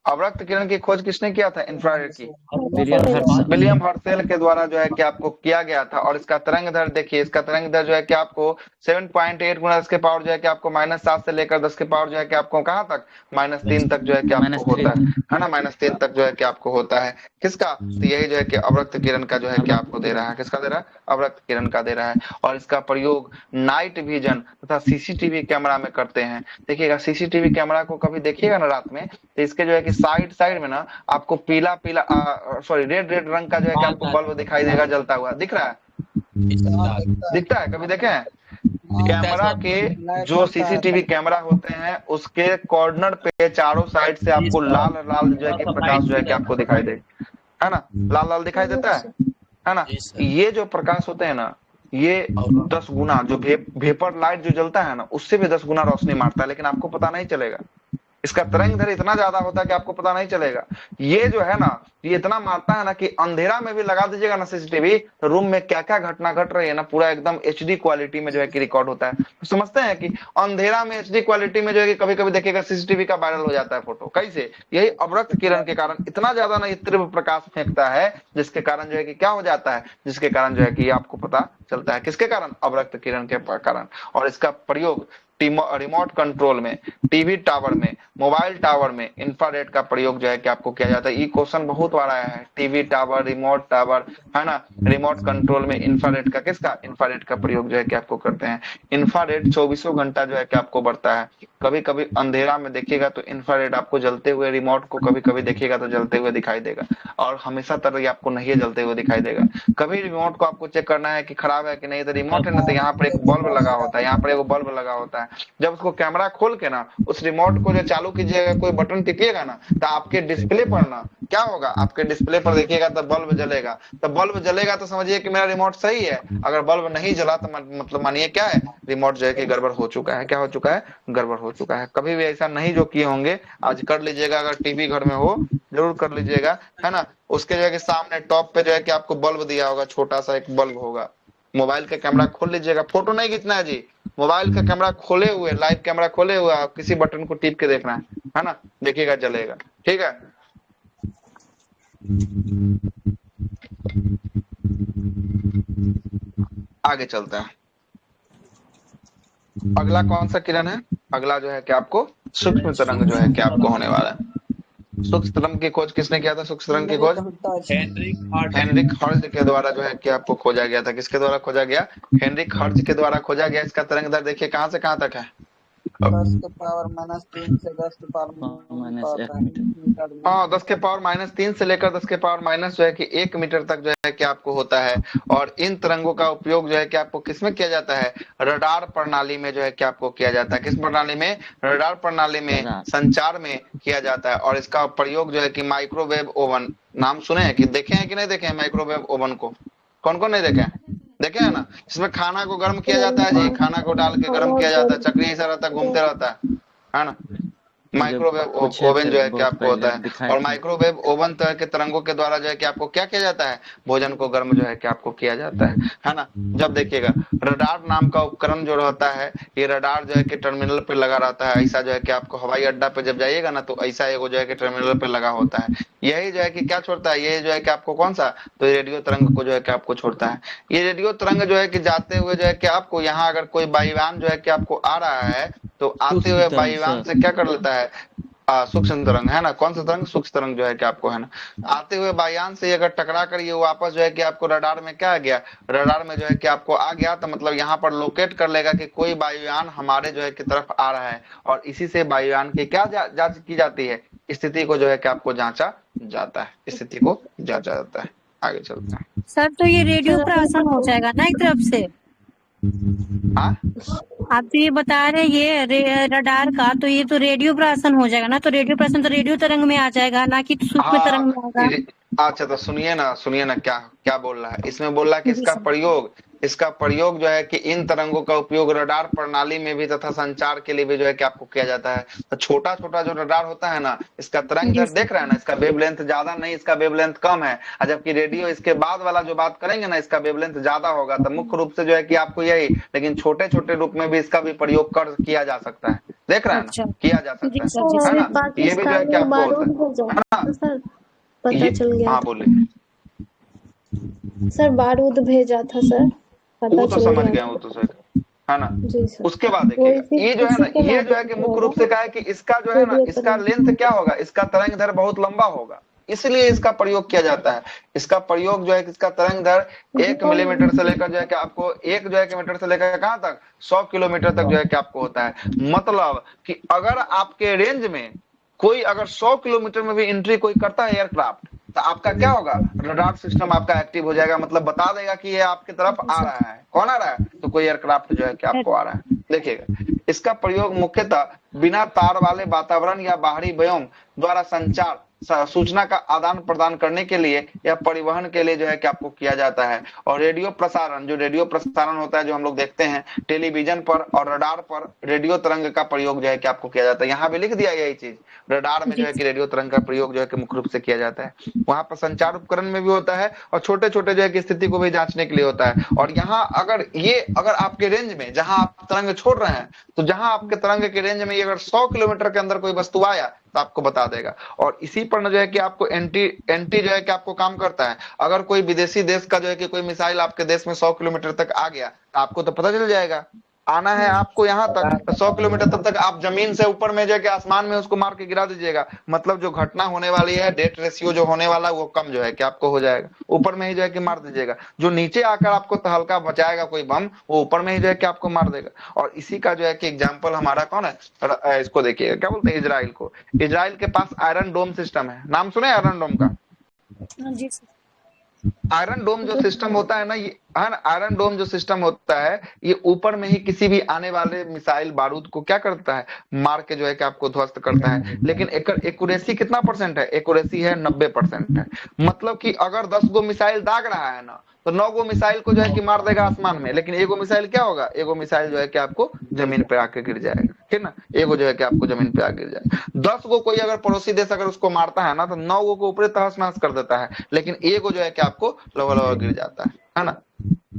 Speaker 1: अवरक्त किरण की खोज किसने किया था इंफ्रारेड की?
Speaker 5: विलियम हर्टसन।
Speaker 1: विलियम हर्सेल के द्वारा जो है कि आपको किया गया था। और इसका तरंग दैर्ध्य देखिए, इसका तरंग दैर्ध्य जो है कि आपको 7.8 गुना 10 के पावर जो है कि आपको -7 से लेकर 10 के पावर जो है कि आपको कहां तक -3 तक जो है कि आपको होता है ना, -3 तक जो है कि आपको होता है। किसका? तो यही जो है कि अवरक्त किरण का जो है कि आपको दे रहा है। किसका दे रहा है? अवरक्त किरण का दे रहा है। और इसका प्रयोग नाइट विजन तथा सीसीटीवी कैमरा में करते हैं। देखिएगा सीसीटीवी कैमरा को कभी देखिएगा ना रात में, तो इसके जो है कि साइड में ना आपको पीला पीला सॉरी रेड रंग का जो है कि आपको बल्ब दिखाई देगा जलता हुआ। दिख रहा है? दिखता है? कभी देखे हैं? कैमरा के जो सीसीटीवी कैमरा होते हैं उसके कॉर्नर पे चारों साइड से आपको लाल जो है कि प्रकाश जो है कि आपको दिखाई दे, है ना, लाल दिखाई देता है ना। ये जो प्रकाश होते हैं ना, ये 10 गुना जो वेपर लाइट जो जलता है ना, उससे भी 10 गुना रोशनी मारता है, लेकिन आपको पता नहीं चलेगा। इसका तरंग दैर्ध्य इतना ज्यादा होता है कि आपको पता नहीं चलेगा। ये जो है ना, ये इतना मारता है ना कि अंधेरा में भी लगा दीजिएगा ना सीसीटीवी, तो रूम में क्या क्या घटना घट रही है ना, पूरा एकदम एचडी क्वालिटी में जो है कि रिकॉर्ड होता है। तो समझते हैं कि अंधेरा में एचडी क्वालिटी में जो है कि कभी कभी देखिएगा सीसीटीवी का वायरल हो जाता है फोटो। कैसे? यही अवरक्त किरण के कारण इतना ज्यादा ना ये तीव्र प्रकाश फेंकता है, जिसके कारण जो है कि क्या हो जाता है, जिसके कारण जो है कि आपको पता चलता है। किसके कारण? अवरक्त किरण के कारण। और इसका प्रयोग रिमोट कंट्रोल में, टीवी टावर में, मोबाइल टावर में इंफ्रारेड का प्रयोग जो है कि आपको किया जाता है। ये क्वेश्चन बहुत बार आया है, टीवी टावर, रिमोट टावर, है ना, रिमोट कंट्रोल में इंफ्रारेड का किसका? इंफ्रारेड का प्रयोग जो है कि आपको करते हैं। इंफ्रारेड 24 घंटा जो है कि आपको बढ़ता है। कभी कभी अंधेरा में देखिएगा तो इंफ्रारेड आपको जलते हुए, रिमोट को कभी कभी देखिएगा तो जलते हुए दिखाई देगा, और हमेशा तरह आपको नहीं जलते हुए दिखाई देगा। कभी रिमोट को आपको चेक करना है कि खराब है कि नहीं, तो रिमोट है ना, तो यहाँ पर एक बल्ब लगा होता है, यहाँ पर एक बल्ब लगा होता है। जब उसको कैमरा खोल के ना उस रिमोट को जो चालू कीजिएगा, कोई बटन टिपिएगा ना, तो आपके डिस्प्ले पर ना क्या होगा, आपके डिस्प्ले पर देखिएगा तो बल्ब जलेगा। तो बल्ब जलेगा तो समझिए कि मेरा रिमोट सही है। अगर बल्ब नहीं जला तो मतलब मानिए क्या है, रिमोट जो है कि गड़बड़ हो चुका है। क्या हो चुका है? गड़बड़ हो चुका है। कभी भी ऐसा नहीं जो किए होंगे, आज कर लीजिएगा। अगर टीवी घर में हो जरूर कर लीजिएगा, है ना। उसके जो है कि सामने टॉप पे जो है कि आपको बल्ब दिया होगा, छोटा सा एक बल्ब होगा। मोबाइल का कैमरा खोल लीजिएगा, फोटो नहीं खींचना है जी, मोबाइल का कैमरा खोले हुए, लाइव कैमरा खोले हुए, आप किसी बटन को टिप के देखना है ना, देखिएगा जलेगा। ठीक है, आगे चलते हैं। अगला कौन सा किरण है? अगला जो है कि आपको सूक्ष्म तरंग जो है कि आपको होने वाला है। सूक्ष्म तरंग की खोज किसने किया था? सूक्ष्म तरंग की खोज हेनरिक हर्ट्ज के द्वारा जो है कि आपको खोजा गया था। किसके द्वारा खोजा गया? हेनरिक हर्ट्ज के द्वारा खोजा गया। इसका तरंग दैर्ध्य देखिए कहां से कहां तक है।
Speaker 9: 10 के पावर -3 से 10 के पावर -1 मीटर।
Speaker 1: हाँ, 10 के पावर -3 से लेकर 10 के पावर माइनस जो है कि 1 मीटर तक जो है कि आपको होता है। और इन तरंगों का उपयोग जो है कि आपको किसमें किया जाता है? रडार प्रणाली में जो है कि आपको किया जाता है। किस प्रणाली में? रडार प्रणाली में, संचार में किया जाता है। और इसका प्रयोग जो है कि माइक्रोवेव ओवन, नाम सुने हैं कि देखे हैं कि नहीं देखे हैं माइक्रोवेव ओवन को? कौन कौन नहीं देखे हैं? देखे है ना, इसमें खाना को गर्म किया जाता है जी, खाना को डाल के गर्म किया जाता है, चक्री ऐसा रहता है, घूमते रहता है ना। माइक्रोवेव ओवन जो है कि आपको होता है। और माइक्रोवेव ओवन तरह के तरंगों के द्वारा जो है कि आपको क्या किया जाता है? भोजन को गर्म जो है कि आपको किया जाता है ना। जब देखिएगा रडार नाम का उपकरण जो रहता है, ये रडार जो है कि टर्मिनल पे लगा रहता है। ऐसा जो है कि आपको हवाई अड्डा पे जब जाइएगा ना, तो ऐसा एगो जो है कि टर्मिनल पे लगा होता है। यही जो है कि क्या छोड़ता है? ये जो है कि आपको कौन सा? तो रेडियो तरंग को जो है कि आपको छोड़ता है। ये रेडियो तरंग जो है कि जाते हुए जो है कि आपको यहाँ अगर कोई वायुयान जो है कि आपको आ रहा है, तो आते हुए वायुयान से क्या कर लेता है? सूक्ष्म तरंग, है ना। कौन सा तरंग? सूक्ष्म तरंग जो है कि आपको, है ना, आते हुए वायुयान से अगर टकरा कर ये वापस जो है कि आपको रडार में क्या आ गया? रडार में जो है कि आपको आ गया, तो मतलब यहाँ पर लोकेट कर लेगा कि कोई वायुयान हमारे जो है की तरफ आ रहा है। और इसी से वायुयान की क्या जांच की जाती है? स्थिति को जो है कि आपको जांचा जाता है, स्थिति को जांचा जाता है। आगे चलते हैं
Speaker 11: सर। तो ये रेडियो प्रसारण हो जाएगा ना एक तरफ से?
Speaker 1: हाँ,
Speaker 11: आप तो ये बता रहे ये रडार का, तो ये तो रेडियो प्रसारण हो जाएगा ना। तो रेडियो प्रसारण तो रेडियो तरंग में आ जाएगा ना कि सूक्ष्म तरंग में आएगा?
Speaker 1: अच्छा, तो सुनिए ना क्या क्या बोल रहा है इसमें। बोल रहा है कि इसका प्रयोग जो है कि इन तरंगों का उपयोग रडार प्रणाली में भी तथा संचार के लिए भी जो है कि आपको किया जाता है। तो छोटा छोटा जो रडार होता है ना, इसका तरंग दैर्ध्य देख रहे हैं ना, इसका वेवलेंथ ज्यादा नहीं, इसका वेवलेंथ कम है। जबकि रेडियो इसके बाद वाला जो बात करेंगे ना, इसका वेवलेंथ ज्यादा होगा। तो मुख्य रूप से जो है कि आपको यही, लेकिन छोटे छोटे रूप में भी इसका भी प्रयोग किया जा सकता है। देख रहे हैं
Speaker 11: अच्छा
Speaker 1: ना, किया जा
Speaker 11: जी
Speaker 1: सकता
Speaker 11: सर जी
Speaker 1: है
Speaker 11: सर
Speaker 1: ना। ये भी जो है
Speaker 3: पाकिस्तान
Speaker 1: कि
Speaker 3: में
Speaker 1: आपको होता
Speaker 3: बारूद भेजा
Speaker 1: है ना।
Speaker 3: था सर, पता
Speaker 1: ये
Speaker 3: चल गया
Speaker 1: हाँ
Speaker 3: था
Speaker 1: बोलिए।
Speaker 3: सर, बारूद भेजा था सर, पता
Speaker 1: वो तो
Speaker 3: चल
Speaker 1: समझ
Speaker 3: गया
Speaker 1: गए,
Speaker 3: था।
Speaker 1: वो तो सर, है ना।
Speaker 3: जी सर,
Speaker 1: उसके बाद
Speaker 3: वो
Speaker 1: देखिएगा,
Speaker 3: इसी
Speaker 1: ये जो है ना,
Speaker 3: इसी के
Speaker 1: ये जो है
Speaker 3: माध्यम
Speaker 1: कि
Speaker 3: से
Speaker 1: मुख्य
Speaker 3: होगा
Speaker 1: रूप से क्या है कि इसका जो है ना,
Speaker 3: रेडियो
Speaker 1: इसका
Speaker 3: तरंग।
Speaker 1: लेंथ क्या होगा, इसका तरंग दैर्ध्य बहुत लंबा होगा, इसलिए इसका प्रयोग किया जाता है। इसका प्रयोग जो है कि इसका तरंग दैर्ध्य 1 मिलीमीटर से लेकर जो है कि आपको 1 जो है कि मीटर से लेकर कहां तक 100 किलोमीटर तक जो है कि आपको होता है। मतलब कि अगर आपके रेंज में कोई अगर 100 किलोमीटर में भी एंट्री कोई करता है एयरक्राफ्ट, तो आपका क्या होगा, रडार सिस्टम आपका एक्टिव हो जाएगा, मतलब बता देगा कि ये आपकी तरफ आ रहा है। कौन आ रहा है, तो कोई एयरक्राफ्ट जो है कि आपको आ रहा है। देखिएगा, इसका प्रयोग मुख्यतः बिना तार वाले वातावरण या बाहरी व्योम द्वारा संचार सूचना का आदान प्रदान करने के लिए या परिवहन के लिए जो है कि आपको किया जाता है। और रेडियो प्रसारण, जो रेडियो प्रसारण होता है, जो हम लोग देखते हैं टेलीविजन पर और रडार पर, रेडियो तरंग का प्रयोग जो है कि आपको किया जाता है। यहाँ भी लिख दिया यही चीज, रडार में जो है कि रेडियो तरंग का प्रयोग जो है कि मुख्य रूप से किया जाता है। वहां पर संचार उपकरण में भी होता है और छोटे छोटे जो है कि स्थिति को भी जांचने के लिए होता है। और यहाँ अगर आपके रेंज में जहां आप तरंग छोड़ रहे हैं, तो जहां आपके तरंग के रेंज में अगर 100 किलोमीटर के अंदर कोई वस्तु आया तो आपको बता देगा। और इसी पर जो है कि आपको एंटी जो है कि आपको काम करता है। अगर कोई विदेशी देश का जो है कि कोई मिसाइल आपके देश में 100 किलोमीटर तक आ गया, तो आपको तो पता चल जाएगा। आना है आपको यहाँ तक 100 किलोमीटर, तब तक आप जमीन से ऊपर में जाके आसमान में उसको मार के गिरा दीजिएगा। मतलब जो घटना होने वाली है, डेट रेशियो जो होने वाला है, वो कम जो है कि आपको हो जाएगा। ऊपर में ही जो है कि मार दीजिएगा। जो नीचे आकर आपको तहलका बचाएगा कोई बम, वो ऊपर में ही जो है कि आपको मार देगा। और इसी का जो है कि एग्जाम्पल हमारा कौन है, इसको देखिएगा, क्या बोलते हैं, इजराइल को। इजराइल के पास आयरन डोम सिस्टम है, नाम सुने आयरन डोम का।
Speaker 11: जी सर
Speaker 1: आयरन डोम जो सिस्टम होता है ना, ये है ना, आयरन डोम जो सिस्टम होता है, ये ऊपर में ही किसी भी आने वाले मिसाइल बारूद को क्या करता है, मार के जो है कि आपको ध्वस्त करता है। लेकिन एक्यूरेसी कितना परसेंट है, एक्यूरेसी है 90% है। मतलब कि अगर 10 गो मिसाइल दाग रहा है ना, तो 9 गो मिसाइल को जो है कि मार देगा आसमान में, लेकिन एगो मिसाइल क्या होगा, एगो मिसाइल जो है कि आपको जमीन पे आके गिर जाएगा, ठीक ना। एगो जो है कि आपको जमीन पे आके गिर जाएगा। 10 गो कोई अगर पड़ोसी देश अगर उसको मारता है ना, तो 9 गो को ऊपर तहस नहस कर देता है, लेकिन एगो जो है कि आपको लवा लवा गिर जाता है ना।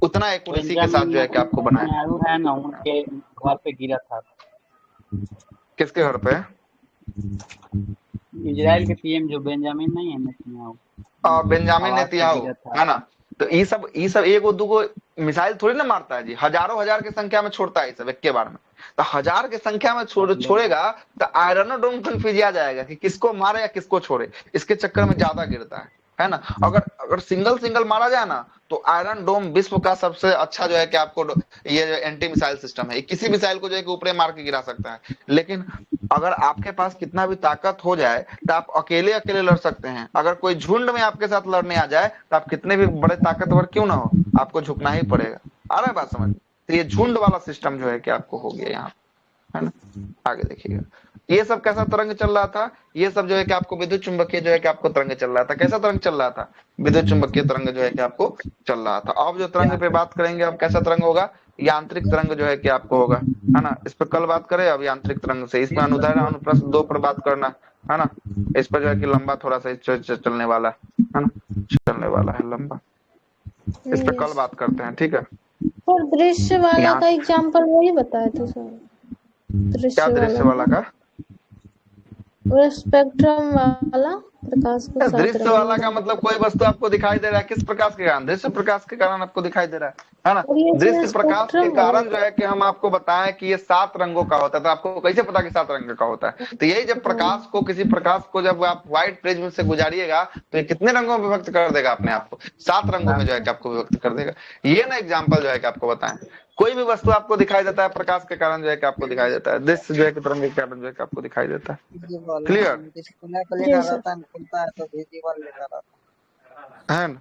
Speaker 1: उतना एक्यूरेसी के साथ जो है कि आपको बनाया
Speaker 12: है ना, उनके घर पे गिरा था।
Speaker 1: किसके घर पे,
Speaker 12: इजराइल के पीएम जो बेंजामिन नहीं है नेतन्याहू,
Speaker 1: बेंजामिन नेतन्याहू, है ना। तो ये सब एगो दूगो मिसाइल थोड़ी ना मारता है जी, हजारों हजार की संख्या में छोड़ता है ये सब एक के बार में। तो हजार की संख्या में छोड़ेगा तो आयरन डोम कंफ्यूज आ जाएगा कि किसको मारे या किसको छोड़े, इसके चक्कर में ज्यादा गिरता है ना। अगर सिंगल मारा जाए ना, तो आयरन डोम विश्व का सबसे अच्छा जो है कि आपको ये जो एंटी मिसाइल सिस्टम है, किसी मिसाइल को जो है कि ऊपर मार के गिरा सकता है। लेकिन अगर आपके पास कितना भी ताकत हो जाए, तो आप अकेले लड़ सकते हैं। अगर कोई झुंड में आपके साथ लड़ने आ जाए, तो आप कितने भी बड़े ताकतवर क्यों ना हो, आपको झुकना ही पड़ेगा। आ रहा है बात समझ। तो ये झुंड वाला सिस्टम जो है कि आपको हो गया यहाँ, है ना। आगे देखिएगा, ये सब कैसा तरंग चल रहा था, ये सब जो है कि आपको विद्युत चुंबकीय जो है कि आपको तरंग चल रहा था। कैसा तरंग चल रहा था, विद्युत चुंबकीय तरंग जो है कि आपको चल रहा था। अब जो तरंग पे बात करेंगे, अब कैसा तरंग होगा, यांत्रिक तरंग जो है कि आपको होगा, है ना। इस पर कल बात करें, अब यांत्रिक तरंग से, इसमें अनुदैर्ध्य अनुप्रस्थ 2 पर बात करना, है ना। इस पर जो है कि लंबा थोड़ा सा चलने वाला है ना, चलने वाला है लंबा। इस पे कल बात करते हैं, ठीक है।
Speaker 3: और दृश्य वाला का एग्जांपल वही बताया था सर,
Speaker 1: क्या दृश्य वाला का,
Speaker 3: स्पेक्ट्रम वाला, प्रकाश के साथ
Speaker 1: दृश्य वाला का मतलब कोई वस्तु आपको दिखाई दे रहा है, किस प्रकाश के कारण, दृश्य प्रकाश के कारण आपको दिखाई दे रहा है ना। दृश्य प्रकाश के कारण जो है कि हम आपको बताएं कि ये 7 रंगों का होता है। तो आपको कैसे पता कि 7 रंग का होता है, तो यही जब प्रकाश को, किसी प्रकाश को जब आप व्हाइट प्रिज्म से गुजारिएगा, तो ये कितने रंगों में विभक्त कर देगा अपने आप को, 7 रंगों में जो है कि आपको विभक्त कर देगा। ये ना एग्जाम्पल जो है कि आपको बताएं, कोई भी वस्तु आपको दिखाई देता है प्रकाश के कारण जो है कि आपको दिखाई देता है, दृश्य जो है कि तरंग के कारण जो है कि आपको दिखाई देता है। क्लियर है ना।